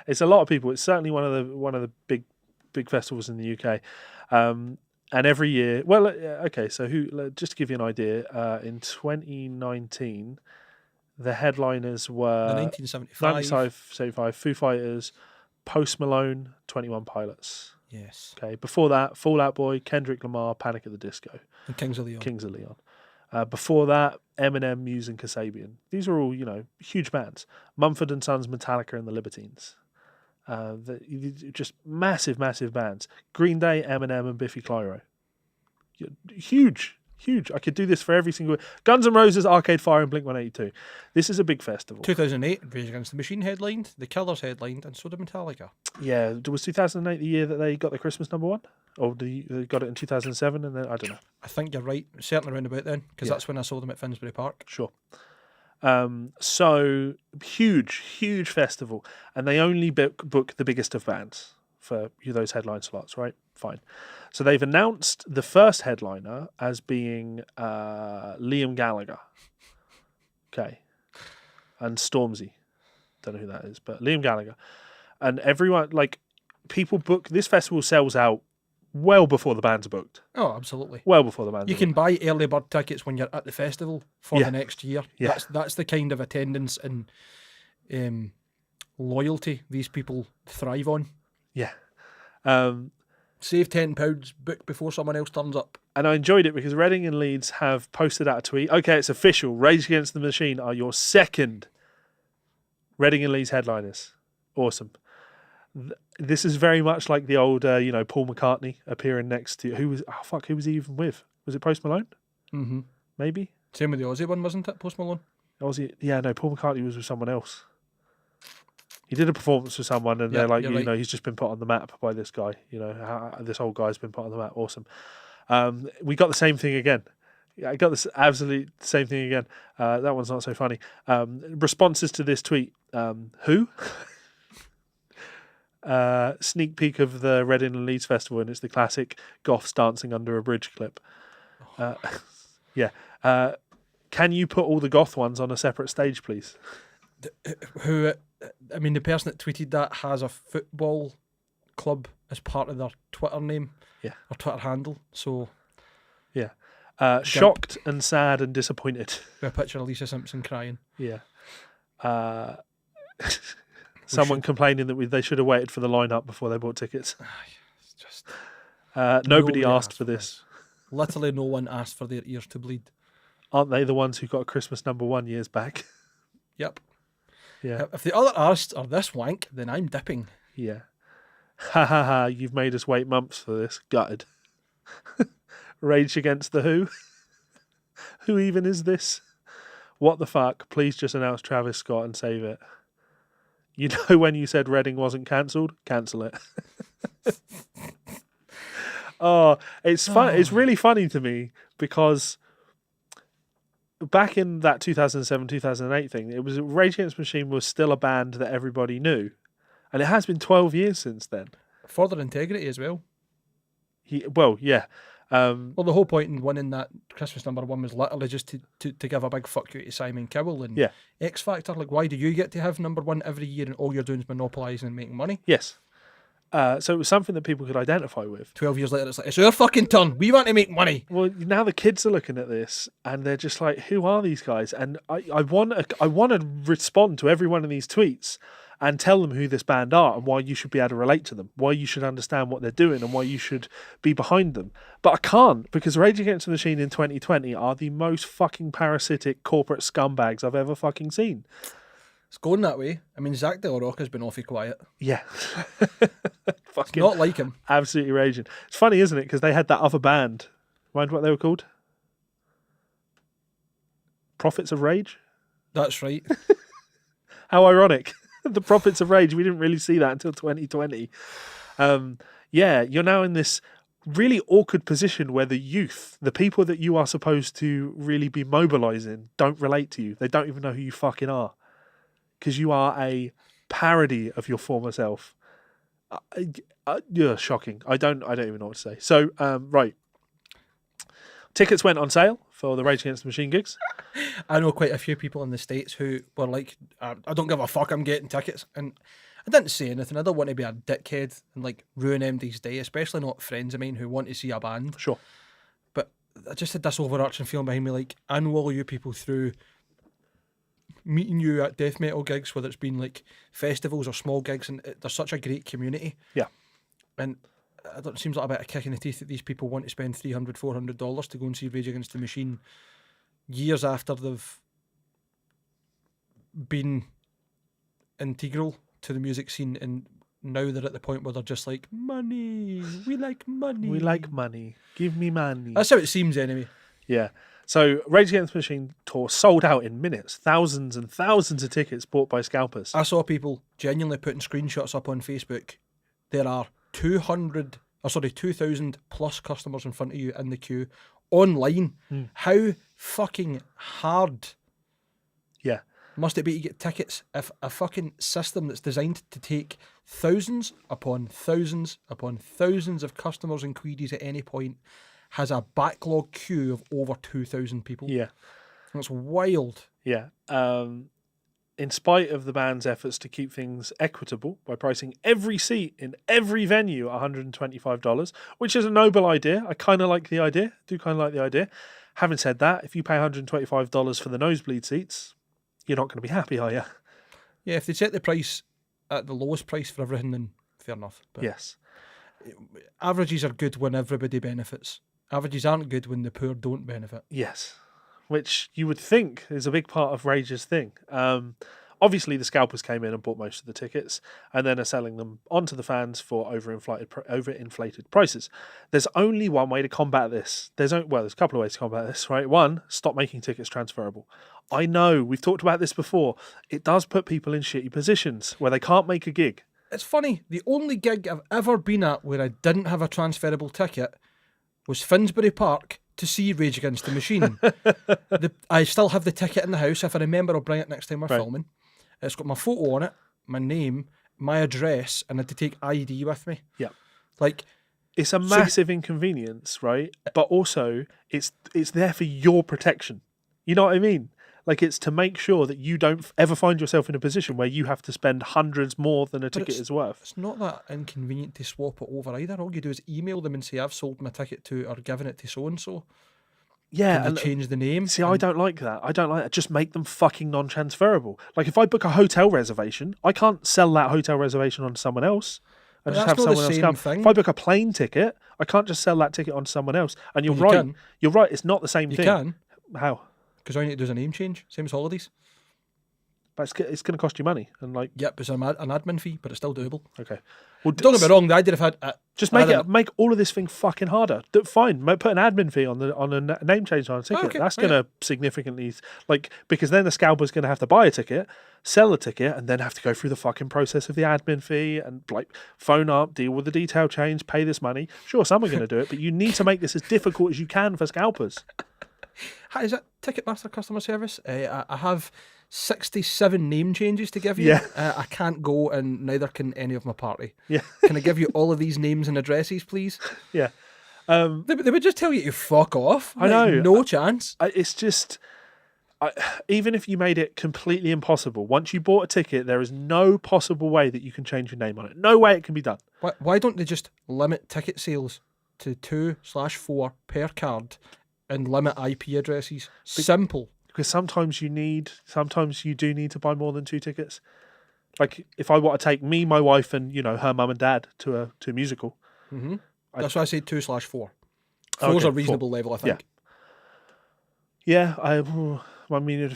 It's a lot of people. It's certainly one of the big festivals in the UK. And every year, so just to give you an idea, in 2019, the headliners were The 1975. 75 Foo Fighters, Post Malone, 21 Pilots. Yes. Okay, before that, Fall Out Boy, Kendrick Lamar, Panic at the Disco. And Kings of Leon. Before that, Eminem, Muse, and Kasabian. These are all, huge bands. Mumford and Sons, Metallica, and the Libertines. Just massive, massive bands. Green Day, Eminem, and Biffy Clyro. Huge. I could do this for every single... Guns N' Roses, Arcade Fire, and Blink-182. This is a big festival. 2008, Rage Against the Machine headlined, The Killers headlined, and so did Metallica. Yeah, was 2008 the year that they got the Christmas #1? Or they got it in 2007 and then, I don't know. I think you're right, certainly around about then, because that's when I saw them at Finsbury Park. Sure. So, huge festival. And they only book the biggest of bands for those headline slots, right? Fine. So they've announced the first headliner as being Liam Gallagher. Okay. And Stormzy. Don't know who that is, but Liam Gallagher. And everyone, people book, this festival sells out well before the band's are booked. Oh, absolutely. Well before the band's You can buy early bird tickets when you're at the festival for the next year. Yeah. That's the kind of attendance and loyalty these people thrive on. Yeah. Save £10, book before someone else turns up. And I enjoyed it because Reading and Leeds have posted out a tweet. Okay, it's official. Rage Against the Machine are your second Reading and Leeds headliners. Awesome. This is very much like the old, Paul McCartney appearing next to... Who was he even with? Was it Post Malone? Mm-hmm. Maybe? Same with the Aussie one, wasn't it, Post Malone? Aussie? Yeah, no, Paul McCartney was with someone else. He did a performance with someone and they're like, right. he's just been put on the map by this guy. This old guy's been put on the map. Awesome. We got the same thing again. I got this absolute same thing again. That one's not so funny. Responses to this tweet. Who? Sneak peek of the Reading and Leeds Festival, and it's the classic goths dancing under a bridge clip. Yeah. Can you put all the goth ones on a separate stage, please? The person that tweeted that has a football club as part of their Twitter name, or Twitter handle. So, yeah, shocked and sad and disappointed. With a picture of Lisa Simpson crying. Yeah. Someone complaining that they should have waited for the lineup before they bought tickets. It's just nobody asked for this. Literally, no one asked for their ears to bleed. Aren't they the ones who got Christmas #1 years back? Yep. Yeah. If the other artists are this wank, then I'm dipping. Yeah. Ha ha ha, you've made us wait months for this. Gutted. Rage Against the Who? Who even is this? What the fuck? Please just announce Travis Scott and save it. You know when you said Reading wasn't cancelled? Cancel it. It's fun. It's really funny to me because back in that 2007, 2008 thing, it was Rage Against the Machine was still a band that everybody knew. And it has been 12 years since then. For their integrity as well. Yeah. Well, the whole point in winning that Christmas #1 was literally just to give a big fuck you to Simon Cowell and X Factor. Like, why do you get to have #1 every year and all you're doing is monopolising and making money? Yes. So it was something that people could identify with. 12 years later, it's like, it's our fucking turn. We want to make money. Well, now the kids are looking at this and they're just like, who are these guys? And I want to respond to every one of these tweets and tell them who this band are and why you should be able to relate to them, why you should understand what they're doing and why you should be behind them. But I can't, because Rage Against the Machine in 2020 are the most fucking parasitic corporate scumbags I've ever fucking seen. It's going that way. I mean, Zach De La Rocca's been awfully quiet. Yeah. Fucking not like him. Absolutely raging. It's funny, isn't it? Because they had that other band. Mind what they were called? Prophets of Rage? That's right. How ironic. The profits of Rage, we didn't really see that until 2020. Yeah, you're now in this really awkward position where the youth, the people that you are supposed to really be mobilizing, don't relate to you. They don't even know who you fucking are. Because you are a parody of your former self. You're shocking. I don't even know what to say. So, right. Tickets went on sale for the Rage Against the Machine gigs. I know quite a few people in the States who were like, I don't give a fuck, I'm getting tickets. And I didn't say anything. I don't want to be a dickhead and like ruin MD's day, especially not friends of mine who want to see a band. Sure. But I just had this overarching feeling behind me, like, I know all you people through meeting you at death metal gigs, whether it's been like festivals or small gigs, and there's such a great community. Yeah. And it seems like a bit of kick in the teeth that these people want to spend $300, $400 to go and see Rage Against the Machine years after they've been integral to the music scene, and now they're at the point where they're just like, money, we like money. We like money. Give me money. That's how it seems anyway. Yeah. So Rage Against the Machine tour sold out in minutes. Thousands and thousands of tickets bought by scalpers. I saw people genuinely putting screenshots up on Facebook. There are 2,000 plus customers in front of you in the queue online. How fucking hard Yeah. must it be to get tickets if a fucking system that's designed to take thousands upon thousands upon thousands of customers and queries at any point has a backlog queue of over 2,000 people? Yeah. That's wild. Yeah. In spite of the band's efforts to keep things equitable by pricing every seat in every venue at $125, which is a noble idea. I kind of like the idea. Having said that, if you pay $125 for the nosebleed seats, you're not going to be happy, are you? Yeah, if they set the price at the lowest price for everything, then fair enough. But Yes. averages are good when everybody benefits. Averages aren't good when the poor don't benefit. Yes. Which you would think is a big part of Rage's thing. Obviously, the scalpers came in and bought most of the tickets and then are selling them onto the fans for overinflated prices. There's only one way to combat this. There's a couple of ways to combat this, right? One, stop making tickets transferable. I know, we've talked about this before. It does put people in shitty positions where they can't make a gig. It's funny, the only gig I've ever been at where I didn't have a transferable ticket was Finsbury Park to see Rage Against the Machine. I still have the ticket in the house. If I remember, I'll bring it next time we're filming. It's got my photo on it, my name, my address, and I had to take ID with me. Yeah. Like, it's a massive inconvenience, right? But also, it's there for your protection. You know what I mean? Like, it's to make sure that you don't ever find yourself in a position where you have to spend hundreds more than a ticket is worth. It's not that inconvenient to swap it over either. All you do is email them and say, I've sold my ticket to or given it to so-and-so. Yeah. Can they change the name? See, I don't like that. Just make them fucking non-transferable. Like, if I book a hotel reservation, I can't sell that hotel reservation on someone else and just have someone else come. Thing. If I book a plane ticket, I can't just sell that ticket on someone else. And you're right. You're right. It's not the same thing. You can. How? Because all you need to do is a name change, same as holidays. But it's going to cost you money, and like. Yep, it's an admin fee, but it's still doable. Okay. Well, don't get me wrong. The idea of had just make all of this thing fucking harder. Fine, put an admin fee on a name change on a ticket. Okay, that's going to significantly because then the scalper's going to have to buy a ticket, sell a ticket, and then have to go through the fucking process of the admin fee and like phone up, deal with the detail change, pay this money. Sure, some are going to do it, but you need to make this as difficult as you can for scalpers. Hi, is that Ticketmaster customer service? I have 67 name changes to give you. Yeah. I can't go, and neither can any of my party. Yeah. Can I give you all of these names and addresses, please? Yeah. They would just tell you to fuck off. I know. No chance. It's just... even if you made it completely impossible, once you bought a ticket, there is no possible way that you can change your name on it. No way it can be done. Why don't they just limit ticket sales to 2/4 per card and limit IP addresses? Simple. Because sometimes you do need to buy more than 2 tickets. Like if I want to take me, my wife, and her mum and dad to a musical. Mm-hmm. That's why I say 2/4. 4's a reasonable level, I think. Yeah. I mean,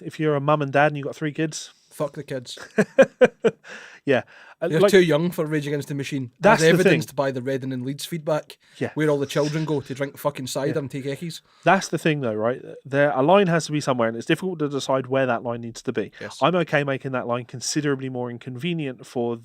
if you're a mum and dad and you've got 3 kids, fuck the kids. Yeah. You're too young for Rage Against the Machine. That's as the thing. evidenced by the Reading and Leeds feedback, Yeah. where all the children go to drink fucking cider and take eckies. That's the thing, though, right? A line has to be somewhere, and it's difficult to decide where that line needs to be. Yes. I'm okay making that line considerably more inconvenient for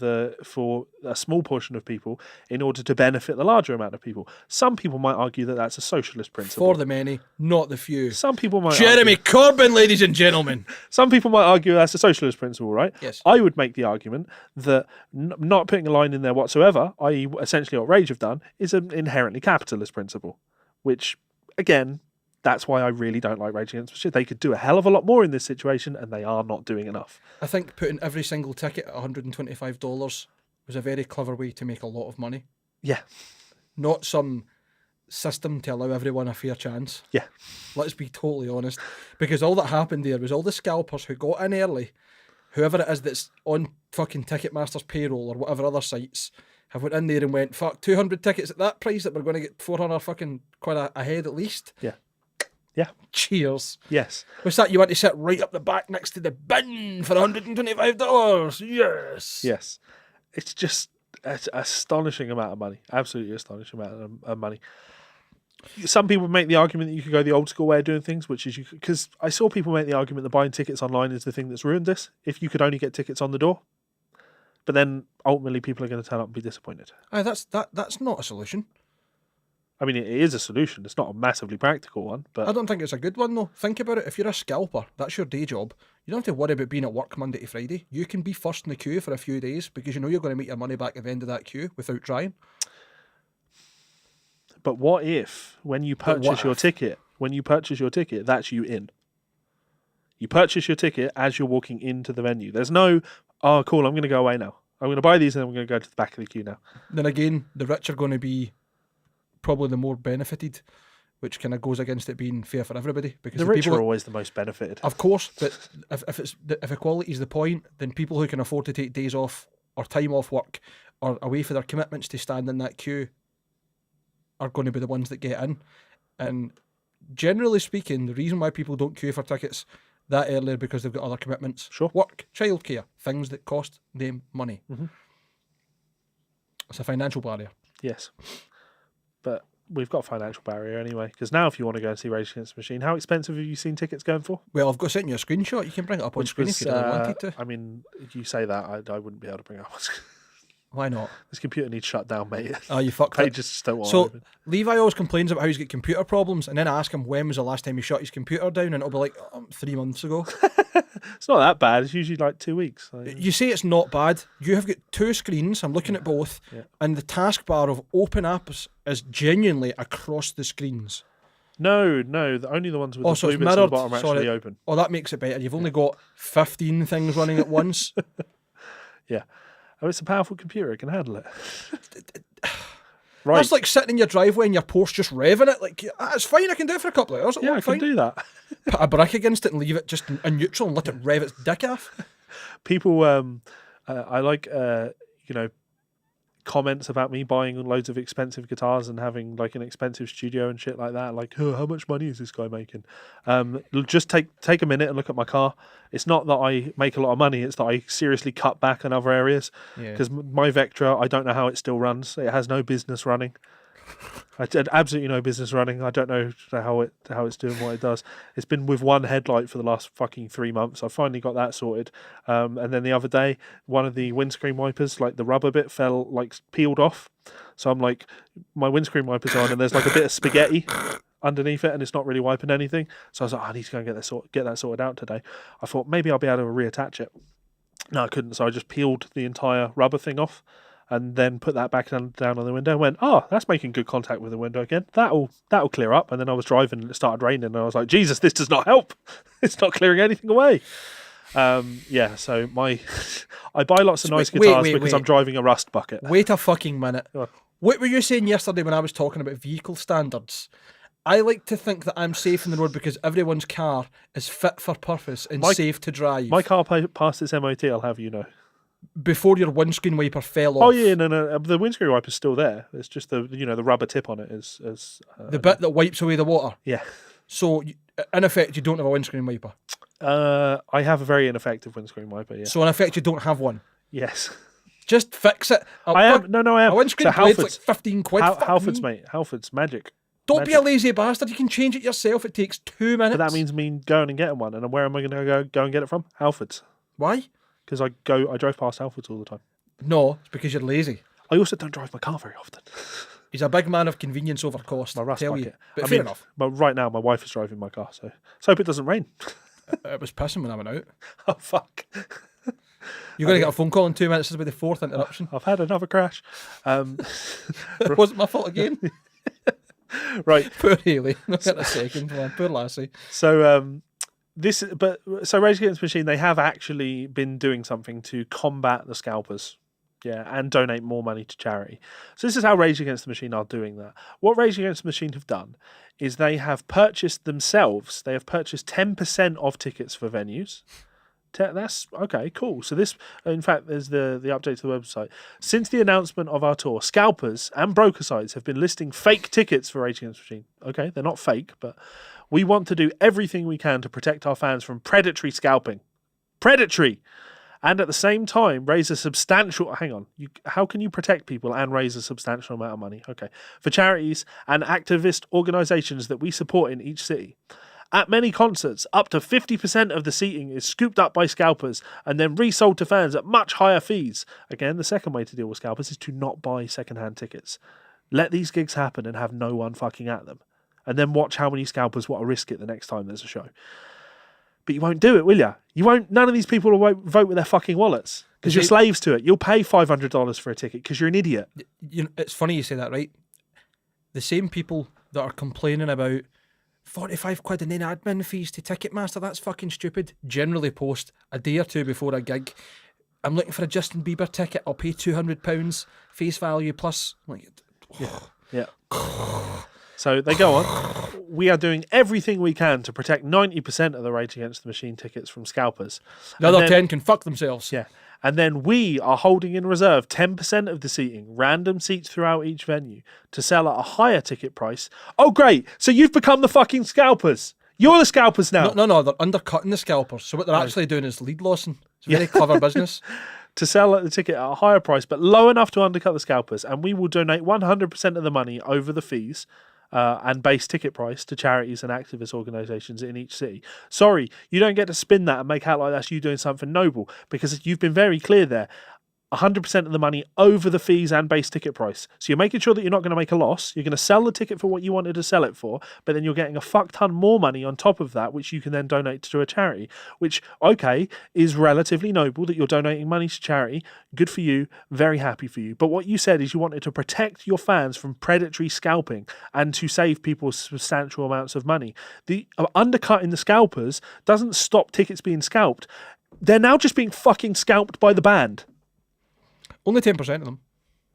a small portion of people in order to benefit the larger amount of people. Some people might argue that that's a socialist principle. For the many, not the few. Some people might Jeremy Corbyn, ladies and gentlemen. Some people might argue that's a socialist principle, right? Yes. I would make the argument that not putting a line in there whatsoever, i.e. essentially what Rage have done, is an inherently capitalist principle, which, again, that's why I really don't like Rage Against the Machine. They could do a hell of a lot more in this situation, and they are not doing enough. I think putting every single ticket at $125 was a very clever way to make a lot of money. Yeah. Not some system to allow everyone a fair chance. Yeah. Let's be totally honest. Because all that happened there was all the scalpers who got in early, whoever it is that's on fucking Ticketmaster's payroll or whatever other sites, have went in there and went, fuck, 200 tickets at that price that we're going to get 400 fucking quid ahead at least. Yeah. Yeah. Cheers. Yes. What's that? You want to sit right up the back next to the bin for $125? Yes. Yes. It's just an astonishing amount of money. Absolutely astonishing amount of money. Some people make the argument that you could go the old school way of doing things, which is because I saw people make the argument that buying tickets online is the thing that's ruined this. If you could only get tickets on the door, but then ultimately people are going to turn up and be disappointed. That's not a solution. I mean, it is a solution. It's not a massively practical one, but I don't think it's a good one though. Think about it. If you're a scalper, that's your day job. You don't have to worry about being at work Monday to Friday. You can be first in the queue for a few days because you know you're going to make your money back at the end of that queue without trying. But what if when you purchase your ticket, that's you in? You purchase your ticket as you're walking into the venue. There's no, oh, cool, I'm going to go away now. I'm going to buy these and I'm going to go to the back of the queue now. Then again, the rich are going to be probably the more benefited, which kind of goes against it being fair for everybody. Because the rich are always the most benefited. Of course, but if equality is the point, then people who can afford to take days off or time off work or away for their commitments to stand in that queue are going to be the ones that get in. And generally speaking, the reason why people don't queue for tickets that early is because they've got other commitments. Sure. Work, childcare, things that cost them money. Mm-hmm. It's a financial barrier. Yes. But we've got a financial barrier anyway, because now if you want to go and see Rage Against the Machine, how expensive have you seen tickets going for? Well, I've got sent you a screenshot. You can bring it up on screen if you really wanted to. I mean, if you say that, I wouldn't be able to bring it up on screen. Why not? This computer needs shut down, mate. Oh, you fucked it. Pages just don't want to So, open. Levi always complains about how he's got computer problems, and then I ask him when was the last time he shut his computer down, and it'll be like 3 months ago. It's not that bad. It's usually like 2 weeks. You say it's not bad. You have got 2 screens. I'm looking at both, and the taskbar of open apps is genuinely across the screens. No, only the ones with the so blue it's bits at the mirrored. bottom are actually open. Oh, that makes it better. You've only got 15 things running at once. Yeah. Oh, it's a powerful computer. It can handle it. Right. That's like sitting in your driveway and your Porsche just revving it. Like, it's fine, I can do it for a couple of hours. Yeah, I can do that. Put a brick against it and leave it just in neutral and let it rev its dick off. People, I like, comments about me buying loads of expensive guitars and having like an expensive studio and shit like that. Like, oh, how much money is this guy making? Just take a minute and look at my car. It's not that I make a lot of money. It's that I seriously cut back on other areas. Because my Vectra, I don't know how it still runs. It has no business running. I had absolutely no business running. I don't know how it's doing what it does. It's been with one headlight for the last fucking 3 months. I finally got that sorted. And then the other day, one of the windscreen wipers, like the rubber bit, peeled off. So I'm like, my windscreen wiper's on, and there's like a bit of spaghetti underneath it, and it's not really wiping anything. So I was like, I need to go and get that sorted out today. I thought maybe I'll be able to reattach it. No, I couldn't. So I just peeled the entire rubber thing off. And then put that back down on the window and went, oh, that's making good contact with the window again. That'll clear up. And then I was driving and it started raining and I was like, Jesus, this does not help. It's not clearing anything away. So I buy lots of nice guitars because I'm driving a rust bucket. Wait a fucking minute. What were you saying yesterday when I was talking about vehicle standards? I like to think that I'm safe in the road because everyone's car is fit for purpose and safe to drive. My car passed its MOT, I'll have you know. Before your windscreen wiper fell off. Oh yeah, no. The windscreen wiper's still there. It's just the rubber tip on it is the bit that wipes away the water. Yeah. So in effect, you don't have a windscreen wiper. I have a very ineffective windscreen wiper. Yeah. So in effect, you don't have one. Yes. Just fix it. I am. No, I am. A windscreen So blade's like Halfords, 15 quid. Halfords, mate. Halfords, magic. Don't be a lazy bastard. You can change it yourself. It takes 2 minutes. But that means me going and getting one. And where am I going to go and get it from? Halfords. Why? Because I drove past Halfords all the time. No, it's because you're lazy. I also don't drive my car very often. He's a big man of convenience over cost. My rust tell bucket. you. But fair enough. But right now, my wife is driving my car, so let's hope it doesn't rain. It was pissing when I went out. Oh, fuck. You're going to get a phone call in 2 minutes. This will be the fourth interruption. I've had another crash. It wasn't my fault again. Right. Poor Haley. Not get a second one. Poor lassie. So Rage Against the Machine, they have actually been doing something to combat the scalpers. Yeah, and donate more money to charity. So this is how Rage Against the Machine are doing that. What Rage Against the Machine have done is they have purchased 10% of tickets for venues. That's okay, cool. So this, in fact, there's the update to the website. Since the announcement of our tour, scalpers and broker sites have been listing fake tickets for Rage Against the Machine. Okay, they're not fake, but we want to do everything we can to protect our fans from predatory scalping. Predatory! And at the same time, raise a substantial... Hang on. How can you protect people and raise a substantial amount of money? Okay. For charities and activist organisations that we support in each city. At many concerts, up to 50% of the seating is scooped up by scalpers and then resold to fans at much higher fees. Again, the second way to deal with scalpers is to not buy second-hand tickets. Let these gigs happen and have no one fucking at them. And then watch how many scalpers want to risk it the next time there's a show. But you won't do it, will you? You won't. None of these people will vote with their fucking wallets because you're slaves to it. You'll pay $500 for a ticket because you're an idiot. You know, it's funny you say that, right? The same people that are complaining about 45 quid and then admin fees to Ticketmaster, that's fucking stupid, generally post a day or two before a gig, I'm looking for a Justin Bieber ticket, I'll pay £200 face value plus. Like, yeah. So they go on. We are doing everything we can to protect 90% of the Rage Against the Machine tickets from scalpers. The other 10 can fuck themselves. Yeah. And then we are holding in reserve 10% of the seating, random seats throughout each venue, to sell at a higher ticket price. Oh, great. So you've become the fucking scalpers. You're the scalpers now. No, they're undercutting the scalpers. So what they're actually doing is lead lossing. It's a very clever business. To sell the ticket at a higher price, but low enough to undercut the scalpers. And we will donate 100% of the money over the fees and base ticket price to charities and activist organisations in each city. Sorry, you don't get to spin that and make out like that's you doing something noble, because you've been very clear there. 100% of the money over the fees and base ticket price. So you're making sure that you're not going to make a loss. You're going to sell the ticket for what you wanted to sell it for, but then you're getting a fuck ton more money on top of that, which you can then donate to a charity, which, okay, is relatively noble that you're donating money to charity. Good for you. Very happy for you. But what you said is you wanted to protect your fans from predatory scalping and to save people substantial amounts of money. The undercutting the scalpers doesn't stop tickets being scalped. They're now just being fucking scalped by the band. Only 10% of them.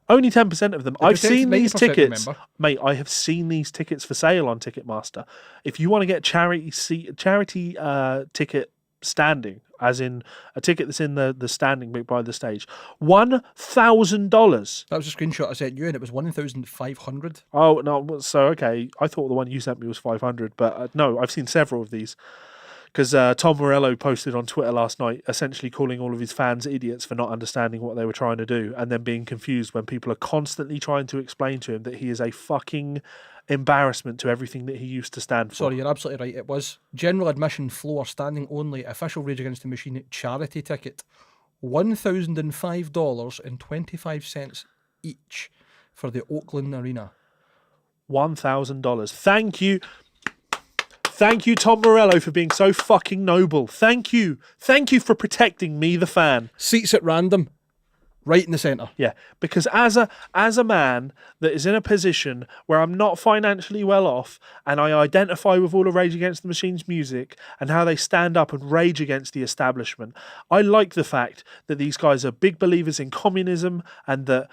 Only 10% of them. I've seen these tickets. Remember. Mate, I have seen these tickets for sale on Ticketmaster. If you want to get charity ticket standing, as in a ticket that's in the standing bit by the stage, $1,000. That was a screenshot I sent you, and it was 1,500. Oh, no. So, okay. I thought the one you sent me was 500, but no, I've seen several of these. Because Tom Morello posted on Twitter last night, essentially calling all of his fans idiots for not understanding what they were trying to do, and then being confused when people are constantly trying to explain to him that he is a fucking embarrassment to everything that he used to stand for. Sorry, you're absolutely right. It was general admission, floor, standing only, official Rage Against the Machine charity ticket, $1,005.25 each for the Oakland Arena. $1,000. Thank you. Thank you, Tom Morello, for being so fucking noble. Thank you. Thank you for protecting me, the fan. Seats at random, right in the centre. Yeah, because as a man that is in a position where I'm not financially well off, and I identify with all of Rage Against the Machine's music and how they stand up and rage against the establishment, I like the fact that these guys are big believers in communism and that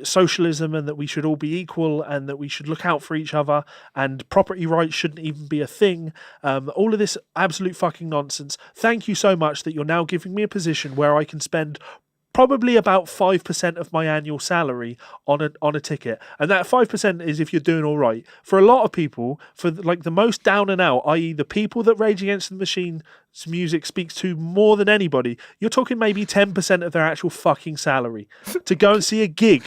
socialism, and that we should all be equal and that we should look out for each other and property rights shouldn't even be a thing. All of this absolute fucking nonsense. Thank you so much that you're now giving me a position where I can spend probably about 5% of my annual salary on a ticket, and that 5% is if you're doing all right. For a lot of people, for like the most down and out, i.e. the people that Rage Against the Machine's music speaks to more than anybody, you're talking maybe 10% of their actual fucking salary to go and see a gig.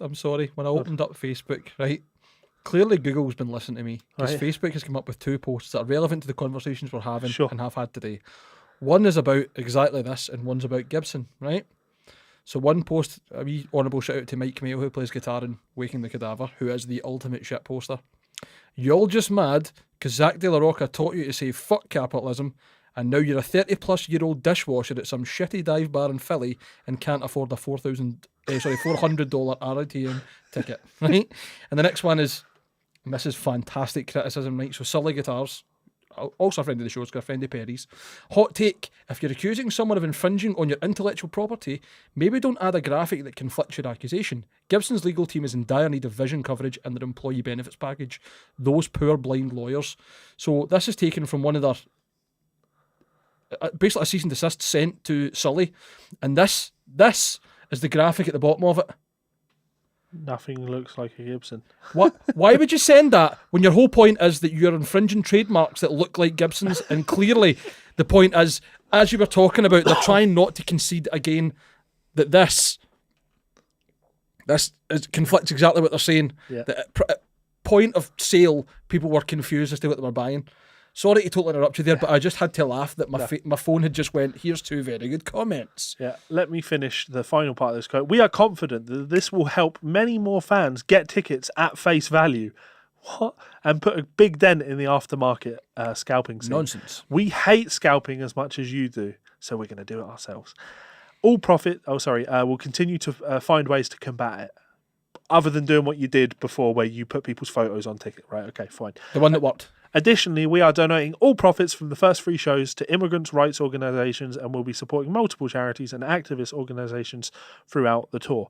I'm sorry, when I opened up Facebook, right, clearly Google's been listening to me, because Right. Facebook has come up with 2 posts that are relevant to the conversations we're having Sure. and have had today. One is about exactly this, and one's about Gibson, right? So one post, a wee honourable shout out to Mike Mail, who plays guitar in Waking the Cadaver, who is the ultimate shit poster. You all just mad because Zach De La Rocca taught you to say fuck capitalism, and now you're a 30-plus-year-old dishwasher at some shitty dive bar in Philly and can't afford a $400 RITM ticket, right? And the next one is, and this is fantastic criticism, right? So Sully Guitars, also a friend of the show, it's got a friend of Prs. Hot take: if you're accusing someone of infringing on your intellectual property, maybe don't add a graphic that conflicts your accusation. Gibson's legal team is in dire need of vision coverage in their employee benefits package. Those poor blind lawyers. So this is taken from one of their, basically a cease and desist sent to Sully, and this is the graphic at the bottom of it. Nothing looks like a Gibson. What? Why would you send that when your whole point is that you're infringing trademarks that look like Gibsons? And clearly the point is, as you were talking about, they're trying not to concede again that this conflicts exactly what they're saying. Yeah. That at point of sale, people were confused as to what they were buying. Sorry to totally interrupt you there, but I just had to laugh that my phone had just went, here's 2 very good comments. Yeah, let me finish the final part of this quote. We are confident that this will help many more fans get tickets at face value. What? And put a big dent in the aftermarket scalping scene. Nonsense. We hate scalping as much as you do, so we're going to do it ourselves. We'll continue to find ways to combat it, other than doing what you did before where you put people's photos on ticket. Right, okay, fine. The one that worked. Additionally, we are donating all profits from the first 3 shows to immigrants' rights organisations, and will be supporting multiple charities and activist organisations throughout the tour.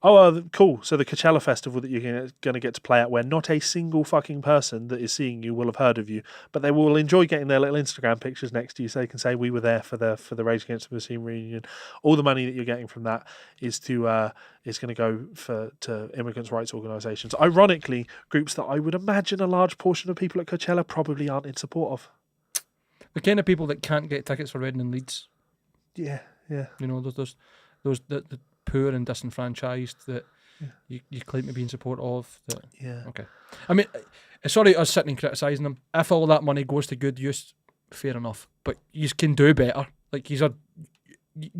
Oh, cool. So the Coachella Festival that you're going to get to play at, where not a single fucking person that is seeing you will have heard of you, but they will enjoy getting their little Instagram pictures next to you so they can say we were there for the Rage Against the Machine reunion. All the money that you're getting from that is going to go to immigrants' rights organisations. Ironically, groups that I would imagine a large portion of people at Coachella probably aren't in support of. The kind of people that can't get tickets for Reading and Leeds. Yeah. You know, those the poor and disenfranchised that you claim to be in support of. Yeah. Okay. I mean, sorry us sitting and criticising them. If all that money goes to good use, fair enough. But you can do better. Like, you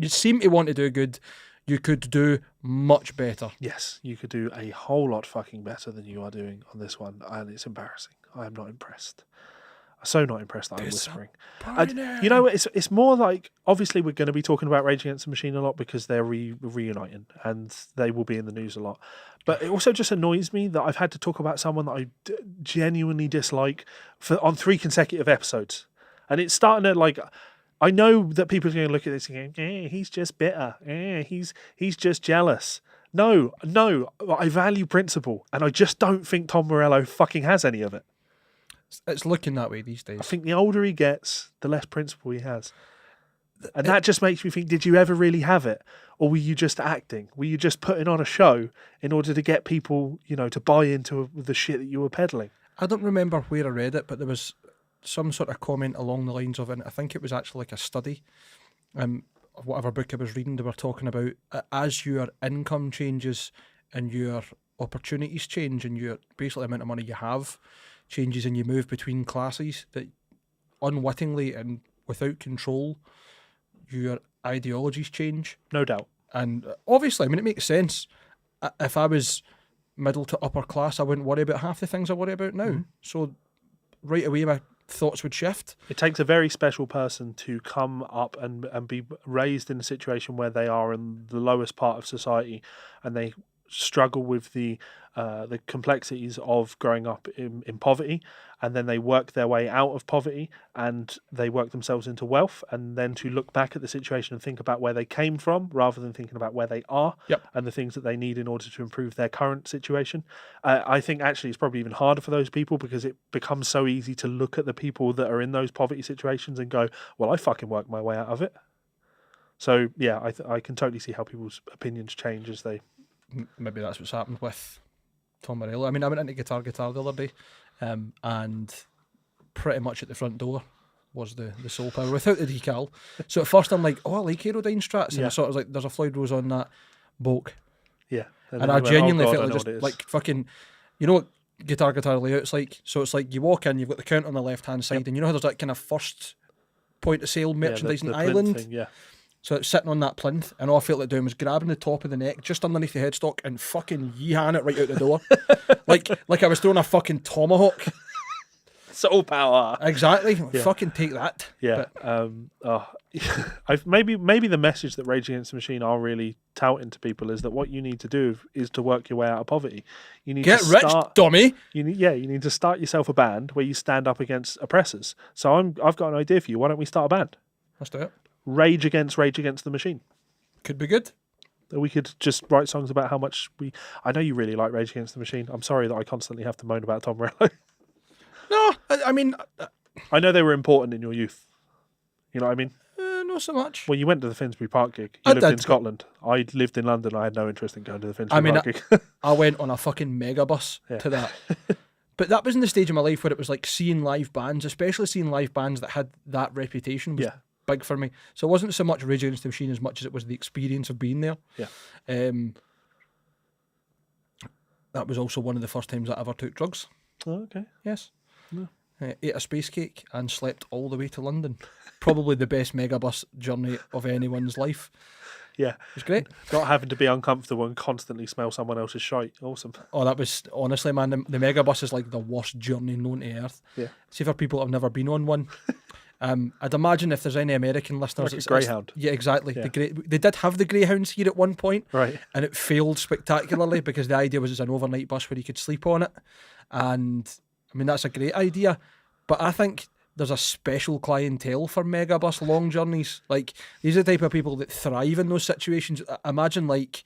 seem to want to do good. You could do much better. Yes, you could do a whole lot fucking better than you are doing on this one, and it's embarrassing. I am not impressed. I'm so not impressed that I'm whispering. You know, it's more like, obviously we're going to be talking about Rage Against the Machine a lot because they're reuniting and they will be in the news a lot. But it also just annoys me that I've had to talk about someone that I genuinely dislike on 3 consecutive episodes. And it's starting to, like, I know that people are going to look at this and go, he's just bitter. He's just jealous. No, I value principle, and I just don't think Tom Morello fucking has any of it. It's looking that way these days. I think the older he gets, the less principle he has. And that just makes me think, did you ever really have it? Or were you just acting? Were you just putting on a show in order to get people, to buy into the shit that you were peddling? I don't remember where I read it, but there was some sort of comment along the lines of, and I think it was actually like a study, of whatever book I was reading, they were talking about as your income changes and your opportunities change and your basically amount of money you have changes and you move between classes, that unwittingly and without control, your ideologies change. No doubt. And obviously, I mean, it makes sense. If I was middle to upper class, I wouldn't worry about half the things I worry about now. Mm-hmm. So right away, my thoughts would shift. It takes a very special person to come up and be raised in a situation where they are in the lowest part of society and they struggle with the complexities of growing up in poverty, and then they work their way out of poverty and they work themselves into wealth, and then to look back at the situation and think about where they came from rather than thinking about where they are. Yep. And the things that they need in order to improve their current situation. I think actually it's probably even harder for those people because it becomes so easy to look at the people that are in those poverty situations and go, well, I fucking worked my way out of it. So yeah, I can totally see how people's opinions change as they. Maybe that's what's happened with Tom Morello. I mean, I went into Guitar the other day, and pretty much at the front door was the Soul Power without the decal. So at first I'm like, oh, I like Aerodyne Strats, and I sort of was like, there's a Floyd Rose on that bulk, Yeah, and I genuinely God, felt I like know just what it is. like fucking, you know what guitar layout's like. So it's like you walk in, you've got the counter on the left hand side, and you know how there's that kind of first point of sale merchandising the plinth island. thing, yeah. So it's sitting on that plinth, and all I felt like doing was grabbing the top of the neck just underneath the headstock and fucking yeehaw it right out the door, like I was throwing a fucking tomahawk. Soul Power. Exactly. Fucking take that. Yeah. Maybe the message that Rage Against the Machine are really touting to people is that what you need to do is to work your way out of poverty. You need Get to rich, start, dummy. you need to start yourself a band where you stand up against oppressors. So I've got an idea for you. Why don't we start a band? Let's do it. Rage Against the Machine. Could be good. We could just write songs about how much we. I know you really like Rage Against the Machine. I'm sorry that I constantly have to moan about Tom Morello. No, I mean, I know they were important in your youth. You know what I mean? not so much. Well, you went to the Finsbury Park gig. I You lived in did. Scotland. I lived in London. I had no interest in going to the Finsbury Park gig. I went on a fucking megabus to that. But that was in the stage of my life where it was like seeing live bands, especially seeing live bands that had that reputation was big for me. So it wasn't so much Rage Against the Machine as much as it was the experience of being there. Yeah. That was also one of the first times I ever took drugs. Oh, okay. Yes. No. Ate a space cake and slept all the way to London. Probably the best megabus journey of anyone's life. Yeah. It was great. Not having to be uncomfortable and constantly smell someone else's shite. Awesome. Oh, that was, honestly, man, the megabus is like the worst journey known to earth. Yeah. See, for people that have never been on one, I'd imagine if there's any American listeners... Like a Greyhound. Yeah, exactly. Yeah. They did have the Greyhounds here at one point. Right. And it failed spectacularly because the idea was it's an overnight bus where you could sleep on it. And, I mean, that's a great idea. But I think there's a special clientele for megabus long journeys. Like, these are the type of people that thrive in those situations. Imagine, like,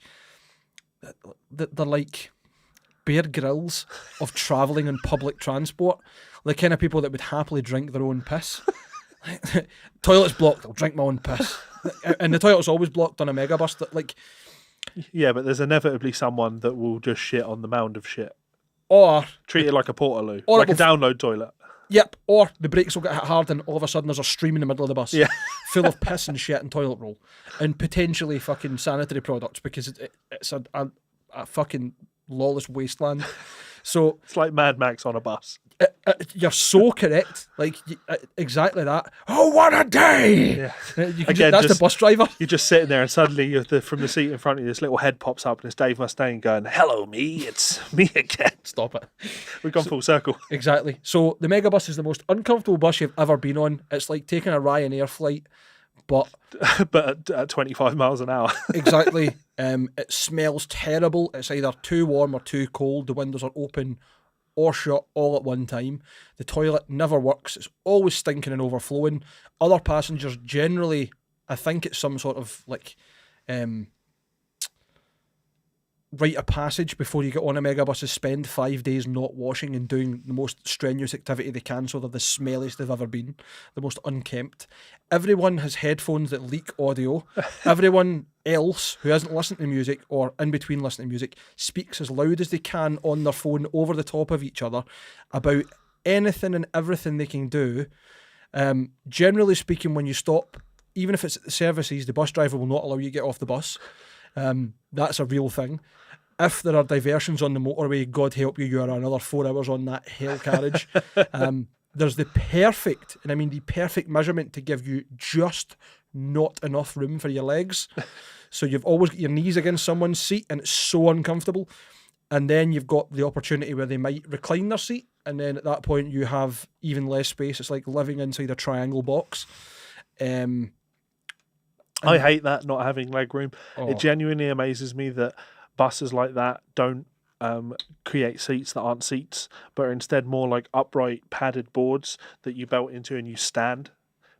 they're like Bear Grylls of travelling in public transport. The kind of people that would happily drink their own piss. Toilet's blocked, I'll drink my own piss. And the toilet's always blocked on a megabus. Like, yeah, but there's inevitably someone that will just shit on the mound of shit. or, Treat it like a Portaloo. Or Like a it will download toilet. yep, or the brakes will get hit hard and all of a sudden there's a stream in the middle of the bus. Yeah. Full of piss and shit and toilet roll. And potentially fucking sanitary products because it's a fucking lawless wasteland. So It's like Mad Max on a bus. you're so correct. Like, exactly that. Oh, what a day! Yeah. You can Again, that's the just- bus driver. You're just sitting there and suddenly from the seat in front of you, this little head pops up and it's Dave Mustaine going, "Hello, me. It's me again." Stop it. We've gone full circle. Exactly. So the megabus is the most uncomfortable bus you've ever been on. It's like taking a Ryanair flight, but But at 25 miles an hour. exactly. It smells terrible. It's either too warm or too cold. The windows are open or shut all at one time. The toilet never works. It's always stinking and overflowing. Other passengers generally, I think it's some sort of like rite of passage before you get on a megabus is spend 5 days not washing and doing the most strenuous activity they can, so they're the smelliest they've ever been, the most unkempt. Everyone has headphones that leak audio. Everyone else who hasn't listened to music or in between listening to music speaks as loud as they can on their phone over the top of each other about anything and everything they can do. Generally speaking, when you stop, even if it's at the services, the bus driver will not allow you to get off the bus. That's a real thing. If there are diversions on the motorway, God help you, you are another 4 hours on that hell carriage. There's the perfect, and I mean the perfect measurement to give you just not enough room for your legs. So you've always got your knees against someone's seat and it's so uncomfortable. And then you've got the opportunity where they might recline their seat. And then at that point you have even less space. It's like living inside a triangle box. I hate that, not having leg room. Oh. It genuinely amazes me that buses like that don't create seats that aren't seats, but are instead more like upright padded boards that you belt into and you stand.